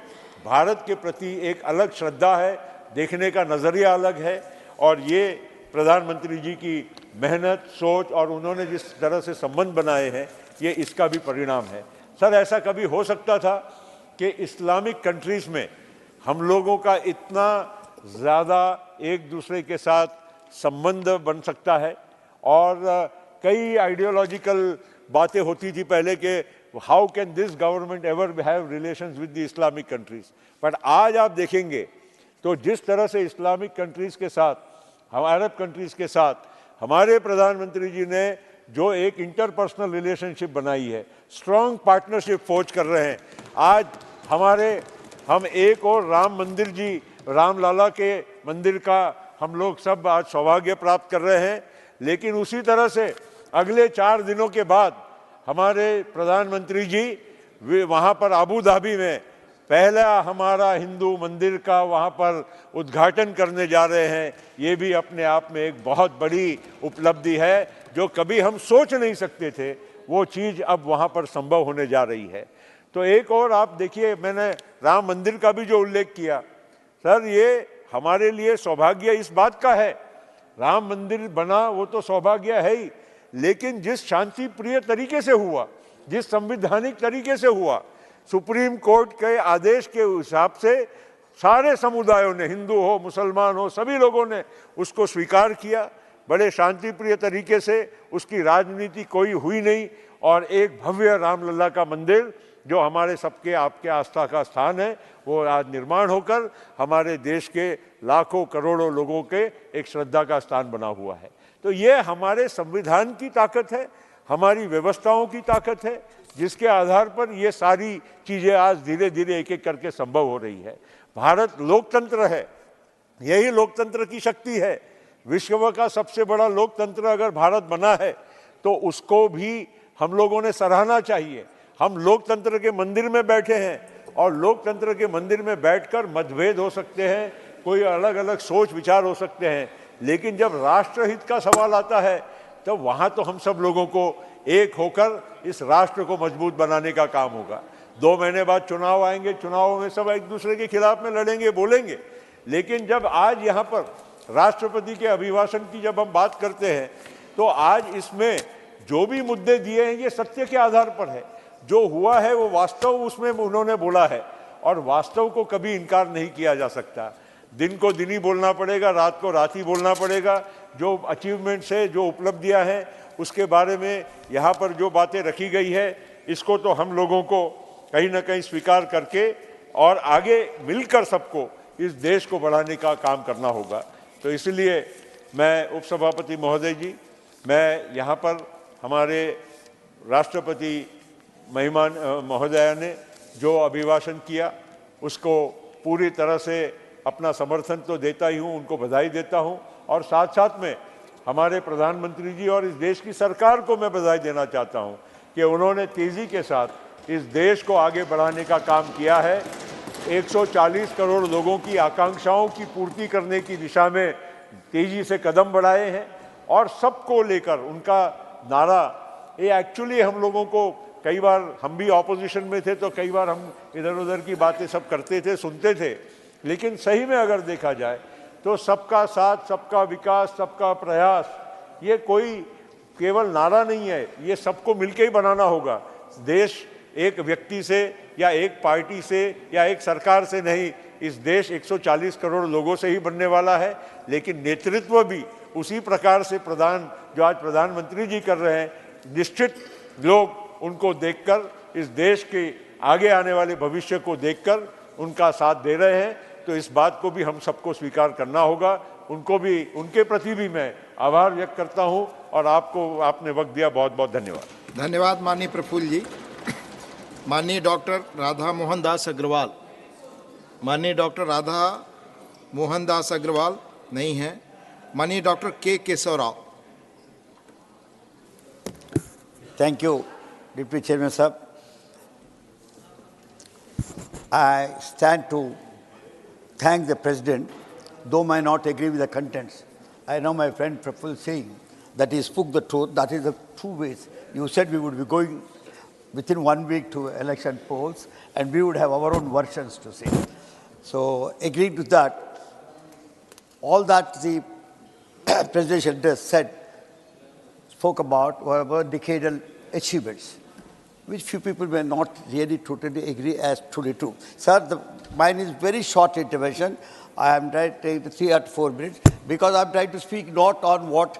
S6: भारत के प्रति एक अलग श्रद्धा है, देखने का नज़रिया अलग है, और ये प्रधानमंत्री जी की मेहनत, सोच और उन्होंने जिस तरह से संबंध बनाए हैं, ये इसका भी परिणाम है। सर, ऐसा कभी हो सकता था कि इस्लामिक कंट्रीज़ में हम लोगों का इतना ज़्यादा एक दूसरे के साथ संबंध बन सकता है? और कई आइडियोलॉजिकल बातें होती थी पहले कि how can this government ever have relations with the Islamic countries, but आज आप देखेंगे तो जिस तरह से इस्लामिक कंट्रीज़ के साथ, हम अरब कंट्रीज़ के साथ हमारे प्रधानमंत्री जी ने जो एक इंटरपर्सनल रिलेशनशिप बनाई है, स्ट्रॉन्ग पार्टनरशिप फोर्ज कर रहे हैं। आज हम एक और राम मंदिर जी, रामलाला के मंदिर का हम लोग सब आज सौभाग्य प्राप्त कर रहे हैं। लेकिन उसी तरह से अगले 4 दिनों के बाद हमारे प्रधानमंत्री जी वहाँ पर अबू धाबी में पहला हमारा हिंदू मंदिर का वहाँ पर उद्घाटन करने जा रहे हैं। ये भी अपने आप में एक बहुत बड़ी उपलब्धि है, जो कभी हम सोच नहीं सकते थे, वो चीज़ अब वहाँ पर संभव होने जा रही है। तो एक और आप देखिए, मैंने राम मंदिर का भी जो उल्लेख किया, सर ये हमारे लिए सौभाग्य इस बात का है, राम मंदिर बना वो तो सौभाग्य है ही, लेकिन जिस शांति प्रिय तरीके से हुआ, जिस संवैधानिक तरीके से हुआ, सुप्रीम कोर्ट के आदेश के हिसाब से सारे समुदायों ने, हिंदू हो मुसलमान हो, सभी लोगों ने उसको स्वीकार किया, बड़े शांति प्रिय तरीके से, उसकी राजनीति कोई हुई नहीं, और एक भव्य रामलला का मंदिर जो हमारे सबके आपके आस्था का स्थान है, वो आज निर्माण होकर हमारे देश के लाखों करोड़ों लोगों के एक श्रद्धा का स्थान बना हुआ है। तो ये हमारे संविधान की ताकत है, हमारी व्यवस्थाओं की ताकत है, जिसके आधार पर ये सारी चीज़ें आज धीरे धीरे एक एक करके संभव हो रही है। भारत लोकतंत्र है, यही लोकतंत्र की शक्ति है। विश्व का सबसे बड़ा लोकतंत्र अगर भारत बना है तो उसको भी हम लोगों ने सराहना चाहिए। हम लोकतंत्र के मंदिर में बैठे हैं, और लोकतंत्र के मंदिर में बैठकर मतभेद हो सकते हैं, कोई अलग अलग सोच विचार हो सकते हैं, लेकिन जब राष्ट्रहित का सवाल आता है तो वहाँ तो हम सब लोगों को एक होकर इस राष्ट्र को मजबूत बनाने का काम होगा। 2 महीने बाद चुनाव आएंगे, चुनाव में सब एक दूसरे के खिलाफ में लड़ेंगे, बोलेंगे, लेकिन जब आज यहाँ पर राष्ट्रपति के अभिभाषण की जब हम बात करते हैं तो आज इसमें जो भी मुद्दे दिए हैं ये सत्य के आधार पर है। जो हुआ है वो वास्तव उसमें उन्होंने बोला है, और वास्तव को कभी इनकार नहीं किया जा सकता। दिन को दिन ही बोलना पड़ेगा, रात को रात ही बोलना पड़ेगा। जो अचीवमेंट्स है, जो उपलब्धियां हैं, उसके बारे में यहाँ पर जो बातें रखी गई है, इसको तो हम लोगों को कहीं ना कहीं स्वीकार करके और आगे मिलकर सबको इस देश को बढ़ाने का काम करना होगा। तो इसलिए मैं उपसभापति महोदय जी, मैं यहाँ पर हमारे राष्ट्रपति मेहमान महोदया ने जो अभिभाषण किया उसको पूरी तरह से अपना समर्थन तो देता ही हूँ, उनको बधाई देता हूँ, और साथ साथ में हमारे प्रधानमंत्री जी और इस देश की सरकार को मैं बधाई देना चाहता हूँ कि उन्होंने तेज़ी के साथ इस देश को आगे बढ़ाने का काम किया है। 140 करोड़ लोगों की आकांक्षाओं की पूर्ति करने की दिशा में तेज़ी से कदम बढ़ाए हैं, और सबको लेकर उनका नारा, ये एक्चुअली हम लोगों को कई बार, हम भी ऑपोजिशन में थे तो कई बार हम इधर उधर की बातें सब करते थे, सुनते थे, लेकिन सही में अगर देखा जाए तो सबका साथ, सबका विकास, सबका प्रयास, ये कोई केवल नारा नहीं है, ये सबको मिलके ही बनाना होगा। देश एक व्यक्ति से या एक पार्टी से या एक सरकार से नहीं, इस देश 140 करोड़ लोगों से ही बनने वाला है। लेकिन नेतृत्व भी उसी प्रकार से जो आज प्रधानमंत्री जी कर रहे हैं, निश्चित लोग उनको देखकर, इस देश के आगे आने वाले भविष्य को देखकर उनका साथ दे रहे हैं। तो इस बात को भी हम सबको स्वीकार करना होगा। उनको भी, उनके प्रति भी मैं आभार व्यक्त करता हूं, और आपने वक्त दिया, बहुत बहुत धन्यवाद।
S11: धन्यवाद माननीय प्रफुल्ल जी। माननीय डॉक्टर राधा मोहन दास अग्रवाल। माननीय डॉक्टर राधा मोहनदास अग्रवाल नहीं है। माननीय डॉक्टर के Keshav Rao.
S17: Thank you, Deputy Chairman Sahab. I stand to thank the President, though I not agree with the contents. I know my friend Praful saying that he spoke the truth. That is the two ways. You said we would be going within 1 week to election polls and we would have our own versions to say. So agreeing to that, all that the President just said, spoke about were about decadal achievements, which few people may not really totally agree as truly true. Sir, mine is very short intervention. I am trying to take 3 or 4 minutes because I am trying to speak not on what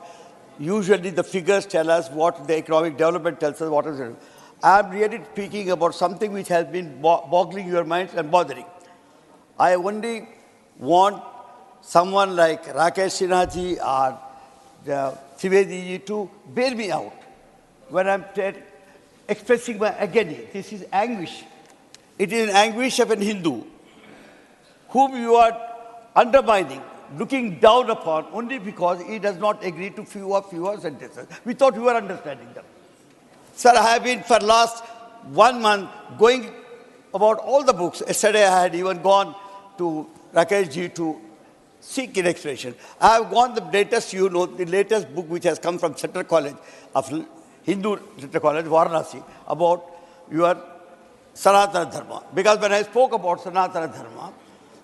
S17: usually the figures tell us, what the economic development tells us, what is it. I am really speaking about something which has been boggling your minds and bothering. I only want someone like Rakesh Sinha ji or Trivedi ji to bail me out when I am expressing my agony. This is anguish. It is an anguish of an Hindu whom you are undermining, looking down upon only because he does not agree to fewer sentences. We thought we were understanding them. Sir, I have been for last 1 month going about all the books. Yesterday I had even gone to Rakesh ji to seek an explanation. I have gone the latest, the latest book which has come from Central College of Hindu Central College, Varanasi, about your Sanatana Dharma. Because when I spoke about Sanatana Dharma,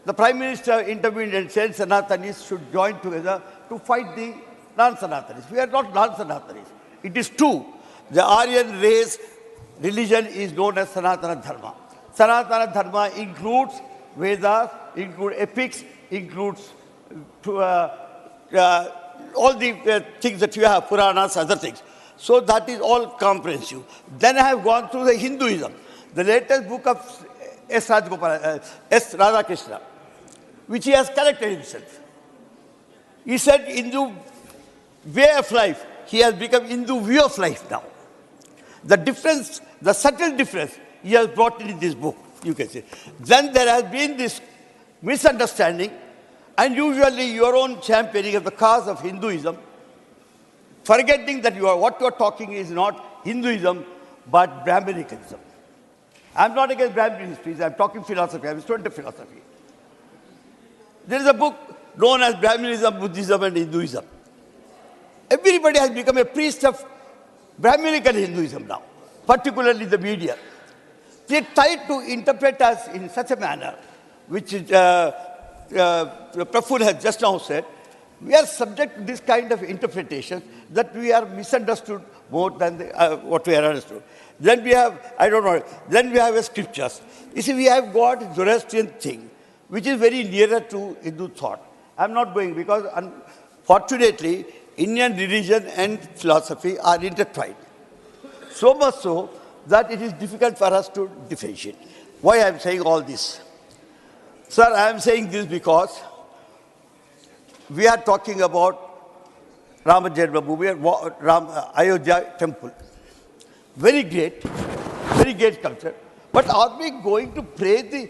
S17: the Prime Minister intervened and said Sanatanis should join together to fight the non-Sanatanis. We are not non-Sanatanis. It is true. The Aryan race religion is known as Sanatana Dharma. Sanatana Dharma includes Vedas, includes epics, includes all the things that you have, Puranas, other things. So that is all comprehensive. Then I have gone through the Hinduism. The latest book of S. Radhakrishna, which he has collected himself. He said Hindu way of life. He has become Hindu view of life now. The difference, the subtle difference, he has brought in this book, you can say. Then there has been this misunderstanding, and usually your own championing of the cause of Hinduism, forgetting that what you are talking is not Hinduism, but Brahminicanism. I am not against Brahmin histories, I am talking philosophy, I am a student of philosophy. There is a book known as Brahminism, Buddhism and Hinduism. Everybody has become a priest of Brahminical Hinduism now, particularly the media. They try to interpret us in such a manner, which Praful has just now said. We are subject to this kind of interpretation that we are misunderstood more than what we are understood. Then we have, then we have scriptures. You see, we have got Zoroastrian thing, which is very nearer to Hindu thought. I am not going because, unfortunately, Indian religion and philosophy are intertwined. So much so that it is difficult for us to differentiate. Why I am saying all this? Sir, I am saying this because we are talking about Rama Janmabhoomi, Ayodhya temple. Very great culture. But are we going to praise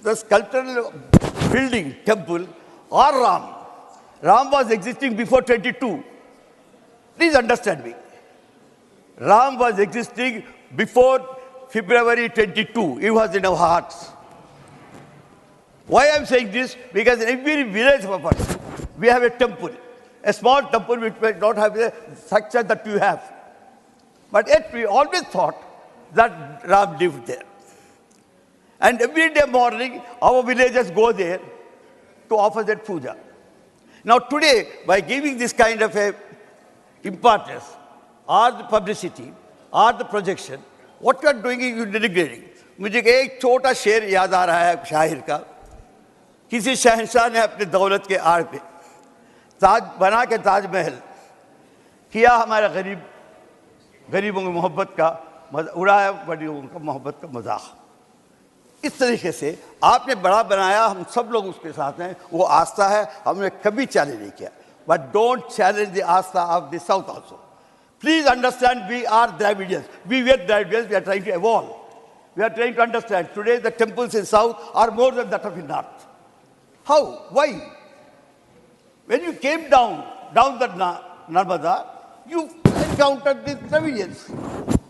S17: the sculptural building, temple, or Ram? Ram was existing before 22. Please understand me. Ram was existing before February 22. He was in our hearts. Why I am saying this? Because in every village of ours, we have a temple. A small temple which may not have the structure that you have. But yet we always thought that Ram lived there. And every day morning, our villagers go there to offer that puja. Now today, by giving this kind of a importance, or the publicity, or the projection, what you are doing is you are denigrating. मुझे एक छोटा शेर याद आ रहा है शाहिर का. किसी शहंशाह ने अपने दौलत के आड़ पे ताज बना के ताजमहल किया हमारा गरीबों की मोहब्बत का उड़ाया गरीबों का मोहब्बत का मजाक. इस तरीके से आपने बड़ा बनाया, हम सब लोग उसके साथ हैं, वो आस्था है, हमने कभी चैलेंज नहीं किया. But don't challenge the Asta of the South also. Please understand, we are Dravidians. We were Dravidians, we are trying to evolve. We are trying to understand. Today the temples in South are more than that of in North. How? Why? When you came down the Narmada, you encountered these Dravidians.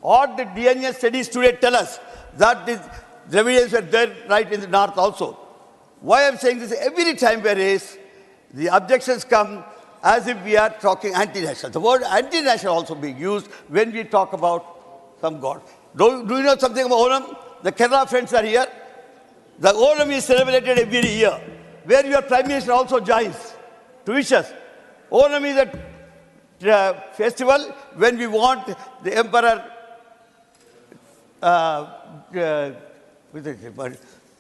S17: Or the DNA studies today tell us that these Dravidians were there right in the north also. Why I'm saying this, every time we raise, the objections come as if we are talking anti-national. The word anti-national also being used when we talk about some god. Do you know something about Onam? The Kerala friends are here. The Onam is celebrated every year, where your Prime Minister also joins to wish us. Onam is a festival when we want the Emperor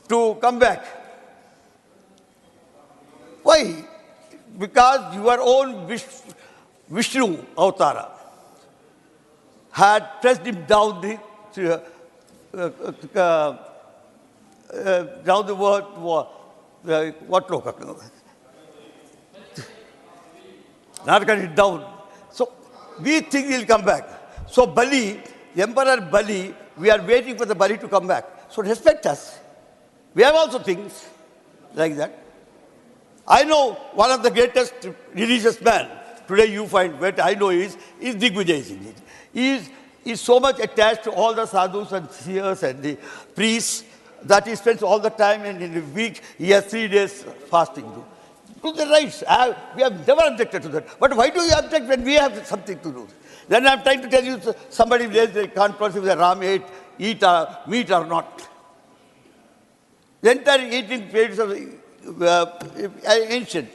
S17: to come back. Why? Because your own Vishnu Avatara had pressed him down down the word, what not cut it down. So we think he'll come back. So Bali, Emperor Bali, we are waiting for the Bali to come back. So respect us. We have also things like that. I know one of the greatest religious men today you find, what I know is Digvijay Singh. He is so much attached to all the sadhus and seers and the priests that he spends all the time, and in a week he has 3 days fasting. To the rights, we have never objected to that. But why do you object when we have something to do? Then I'm trying to tell you, somebody raised a controversy whether Ram ate meat or not. The entire 18 pages of ancient.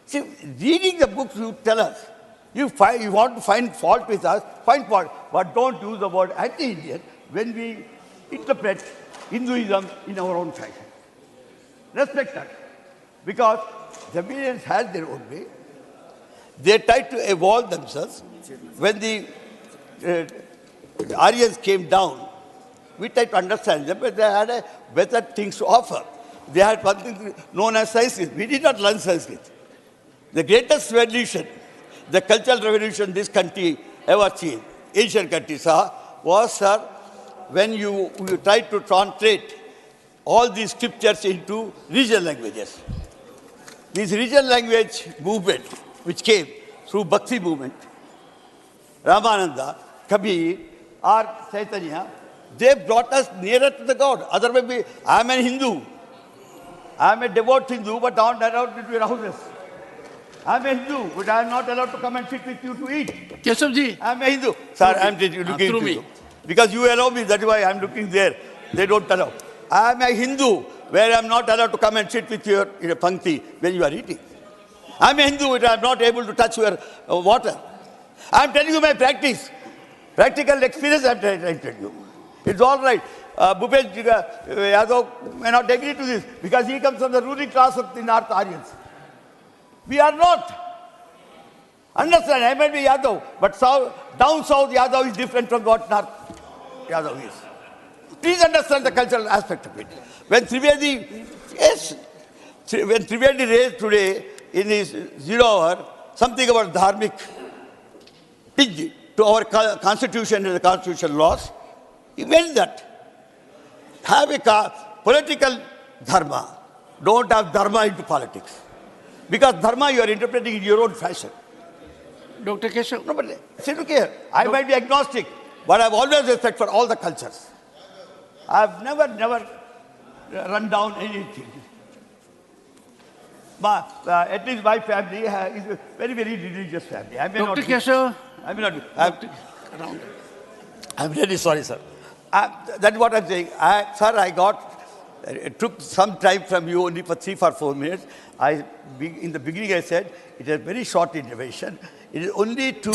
S17: See, reading the books, you tell us. You want to find fault with us, find fault. But don't use the word anti-Indian when we interpret Hinduism in our own fashion. Respect that. Because the Indians had their own way. They tried to evolve themselves. When the Aryans came down, we tried to understand them, but they had better things to offer. They had one thing known as Sanskrit. We did not learn Sanskrit. The greatest revolution, the cultural revolution this country ever seen, Asian country saw, was, sir, when you tried to translate all these scriptures into regional languages. This regional language movement, which came through Bhakti movement, Ramananda, Kabir, or Chaitanya, they brought us nearer to the God. Otherwise, I am a Hindu. I am a devout Hindu, but not allowed to your houses. I am a Hindu, but I am not allowed to come and sit with you to eat.
S1: Keshavji.
S17: I am a Hindu. Sir, I am looking
S1: through
S17: at
S1: me.
S17: you. Because you allow me, that is why I am looking there. They don't allow. I am a Hindu, where I am not allowed to come and sit with you in a pankti when you are eating. I am a Hindu, but I am not able to touch your water. I am telling you my practice. Practical experience I am trying to tell you. It's all right. Bhupesh Yadav may not agree to this because he comes from the ruling class of the North Aryans. We are not. Understand, I might be Yadav, but down south Yadav is different from what North Yadav is. Please understand the cultural aspect of it. When Trivedi, when Trivedi raised today in his 0 hour something about dharmic pitch to our constitution and the constitutional laws, he meant that. Have a political dharma. Don't have dharma into politics. Because dharma you are interpreting in your own fashion.
S1: Dr. Keshav.
S17: No, but see, look here. I might be agnostic, but I have always respect for all the cultures. I have never run down anything. At least my family is a very, very religious family. I may
S1: Dr. Keshav.
S17: I may not be. I'm really sorry, sir. That's what I'm saying. It took some time from you, only for 3 or 4 minutes. In the beginning I said, it is a very short intervention. It is only to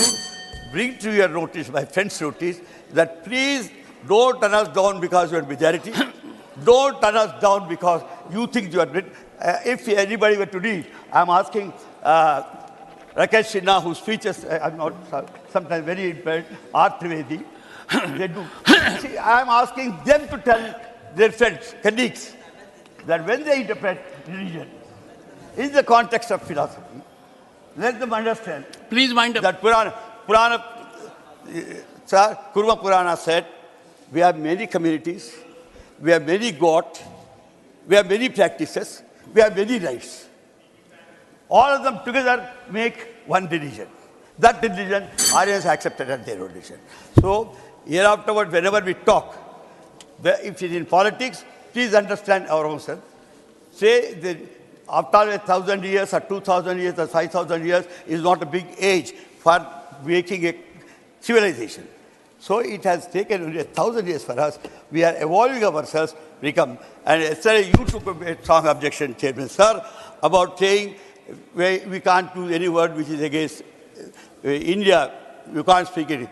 S17: bring to your notice, my friend's notice, that please don't turn us down because you are majority. Don't turn us down because you think you are great. If anybody were to read, I'm asking Rakesh Sinha, whose speeches I'm not sometimes very impaired, are Trivedi. They do. See, I'm asking them to tell their friends, colleagues, that when they interpret religion in the context of philosophy, let them understand.
S1: Please wind up.
S17: That Kurma Purana said, we have many communities, we have many gods, we have many practices, we have many rights. All of them together make one decision. That decision, Aryans accepted as their own decision. So, hereafter, whenever we talk, if it is in politics, please understand our own self. Say that after 1,000 years or 2,000 years or 5,000 years is not a big age for making a civilization. So it has taken only 1,000 years for us. We are evolving ourselves, become. And yesterday you took a strong objection, Chairman Sir, about saying we can't use any word which is against India. You can't speak it.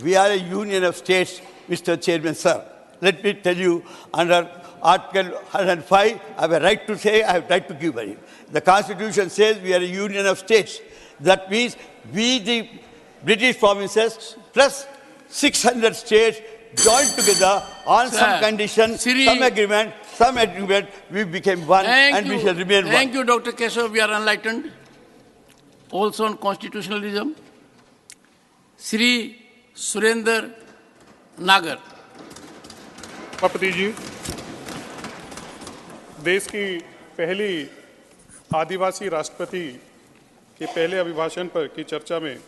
S17: We are a union of states, Mr. Chairman Sir. Let me tell you, under Article 105, I have a right to say, I have a right to give money. The Constitution says we are a union of states. That means we, the British provinces, plus 600 states joined together on some condition, some agreement, we became one and we shall remain one.
S1: Thank you, Dr. Keshav. We are enlightened. Also on constitutionalism. Sri Surender Nagar.
S12: सभापति जी, देश की पहली आदिवासी राष्ट्रपति के पहले अभिभाषण पर की चर्चा में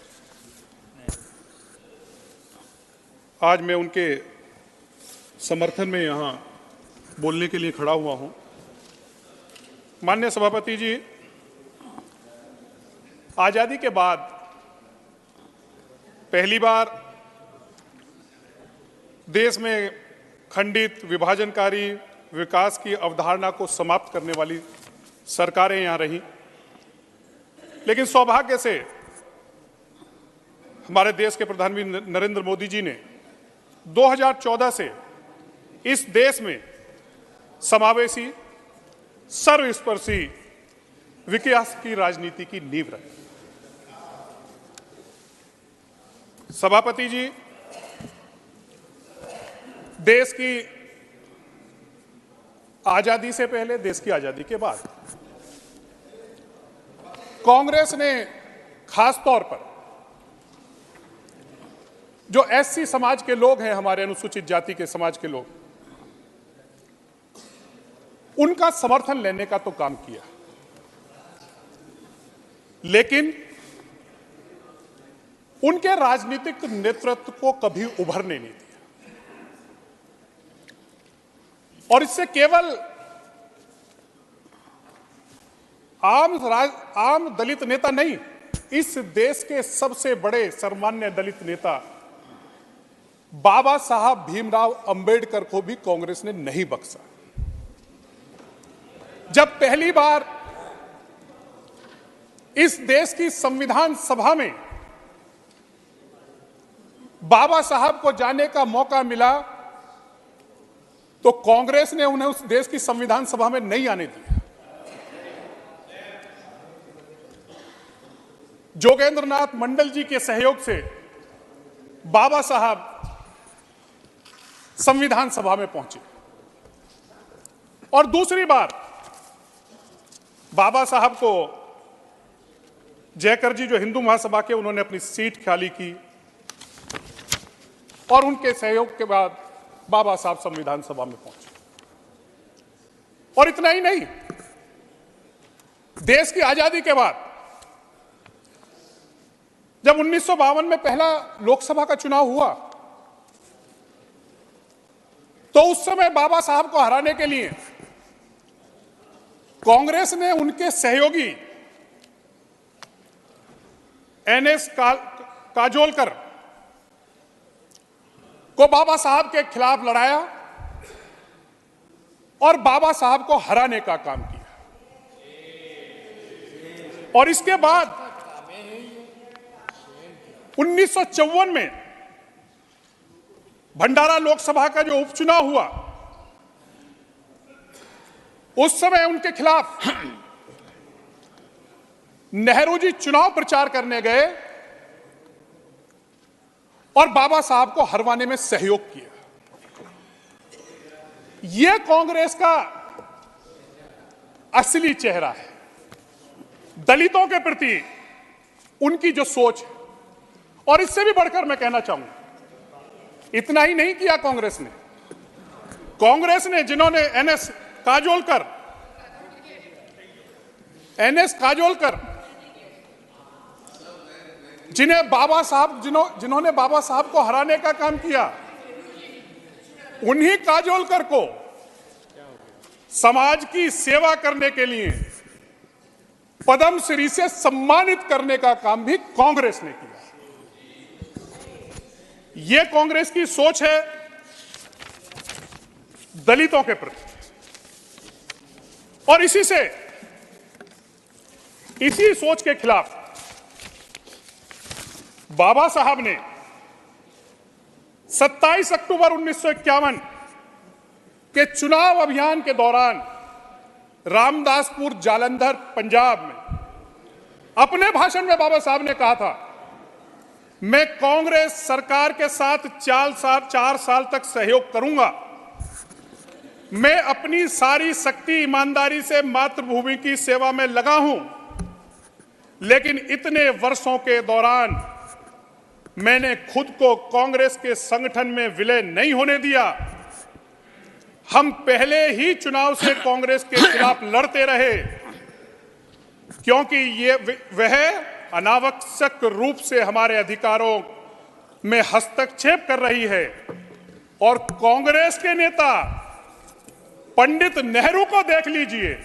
S12: आज मैं उनके समर्थन में यहाँ बोलने के लिए खड़ा हुआ हूँ। माननीय सभापति जी, आज़ादी के बाद पहली बार देश में खंडित, विभाजनकारी विकास की अवधारणा को समाप्त करने वाली सरकारें यहाँ रहीं। लेकिन सौभाग्य से हमारे देश के प्रधानमंत्री नरेंद्र मोदी जी ने 2014 से इस देश में समावेशी, सर्वस्पर्शी विकास की राजनीति की नींव रखी। सभापति जी, देश की आजादी से पहले, देश की आजादी के बाद कांग्रेस ने खास तौर पर जो एससी समाज के लोग हैं, हमारे अनुसूचित जाति के समाज के लोग, उनका समर्थन लेने का तो काम किया, लेकिन उनके राजनीतिक नेतृत्व को कभी उभरने नहीं दिया। और इससे केवल आम दलित नेता नहीं, इस देश के सबसे बड़े सर्वमान्य दलित नेता बाबा साहब भीमराव अंबेडकर को भी कांग्रेस ने नहीं बख्शा। जब पहली बार इस देश की संविधान सभा में बाबा साहब को जाने का मौका मिला, तो कांग्रेस ने उन्हें उस देश की संविधान सभा में नहीं आने दिया। जोगेंद्रनाथ मंडल जी के सहयोग से बाबा साहब संविधान सभा में पहुंचे और दूसरी बार बाबा साहब को जयकर जी, जो हिंदू महासभा के, उन्होंने अपनी सीट खाली की और उनके सहयोग के बाद बाबा साहब संविधान सभा में पहुंचे। और इतना ही नहीं, देश की आजादी के बाद जब 1952 में पहला लोकसभा का चुनाव हुआ, तो उस समय बाबा साहब को हराने के लिए कांग्रेस ने उनके सहयोगी एनएस काजोलकर को बाबा साहब के खिलाफ लड़ाया और बाबा साहब को हराने का काम किया। और इसके बाद 1954 में भंडारा लोकसभा का जो उपचुनाव हुआ, उस समय उनके खिलाफ नेहरू जी चुनाव प्रचार करने गए और बाबा साहब को हरवाने में सहयोग किया। यह कांग्रेस का असली चेहरा है। दलितों के प्रति उनकी जो सोच है, और इससे भी बढ़कर मैं कहना चाहूंगा, इतना ही नहीं किया कांग्रेस ने जिन्होंने एनएस काजोलकर एनएस काजोलकर, जिन्होंने बाबा साहब को हराने का काम किया, उन्हीं काजोलकर को समाज की सेवा करने के लिए पद्मश्री से सम्मानित करने का काम भी कांग्रेस ने किया। यह कांग्रेस की सोच है दलितों के प्रति। और इसी सोच के खिलाफ बाबा साहब ने 27 अक्टूबर 1951 के चुनाव अभियान के दौरान रामदासपुर जालंधर पंजाब में अपने भाषण में बाबा साहब ने कहा था, मैं कांग्रेस सरकार के साथ 4 साल तक सहयोग करूंगा। मैं अपनी सारी शक्ति ईमानदारी से मातृभूमि की सेवा में लगा हूं, लेकिन इतने वर्षों के दौरान मैंने खुद को कांग्रेस के संगठन में विलय नहीं होने दिया। हम पहले ही चुनाव से कांग्रेस के खिलाफ लड़ते रहे, क्योंकि वह अनावश्यक रूप से हमारे अधिकारों में हस्तक्षेप कर रही है। और कांग्रेस के नेता पंडित नेहरू को देख लीजिए,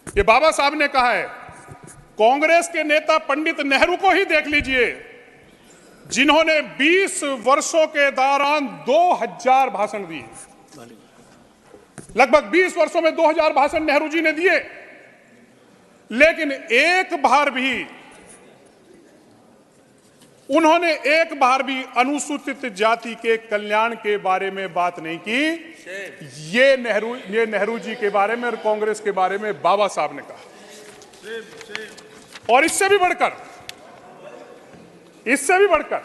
S12: ये बाबा साहब ने कहा है, कांग्रेस के नेता पंडित नेहरू को ही देख लीजिए, जिन्होंने 20 वर्षों के दौरान 2000 भाषण दिए। लगभग 20 वर्षों में 2000 भाषण नेहरू जी ने दिए, लेकिन उन्होंने एक बार भी अनुसूचित जाति के कल्याण के बारे में बात नहीं की। ये नेहरू जी के बारे में और कांग्रेस के बारे में बाबा साहब ने कहा। और इससे भी बढ़कर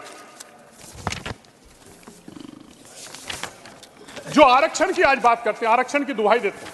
S12: जो आरक्षण की आज बात करते हैं, आरक्षण की दुहाई देते हैं,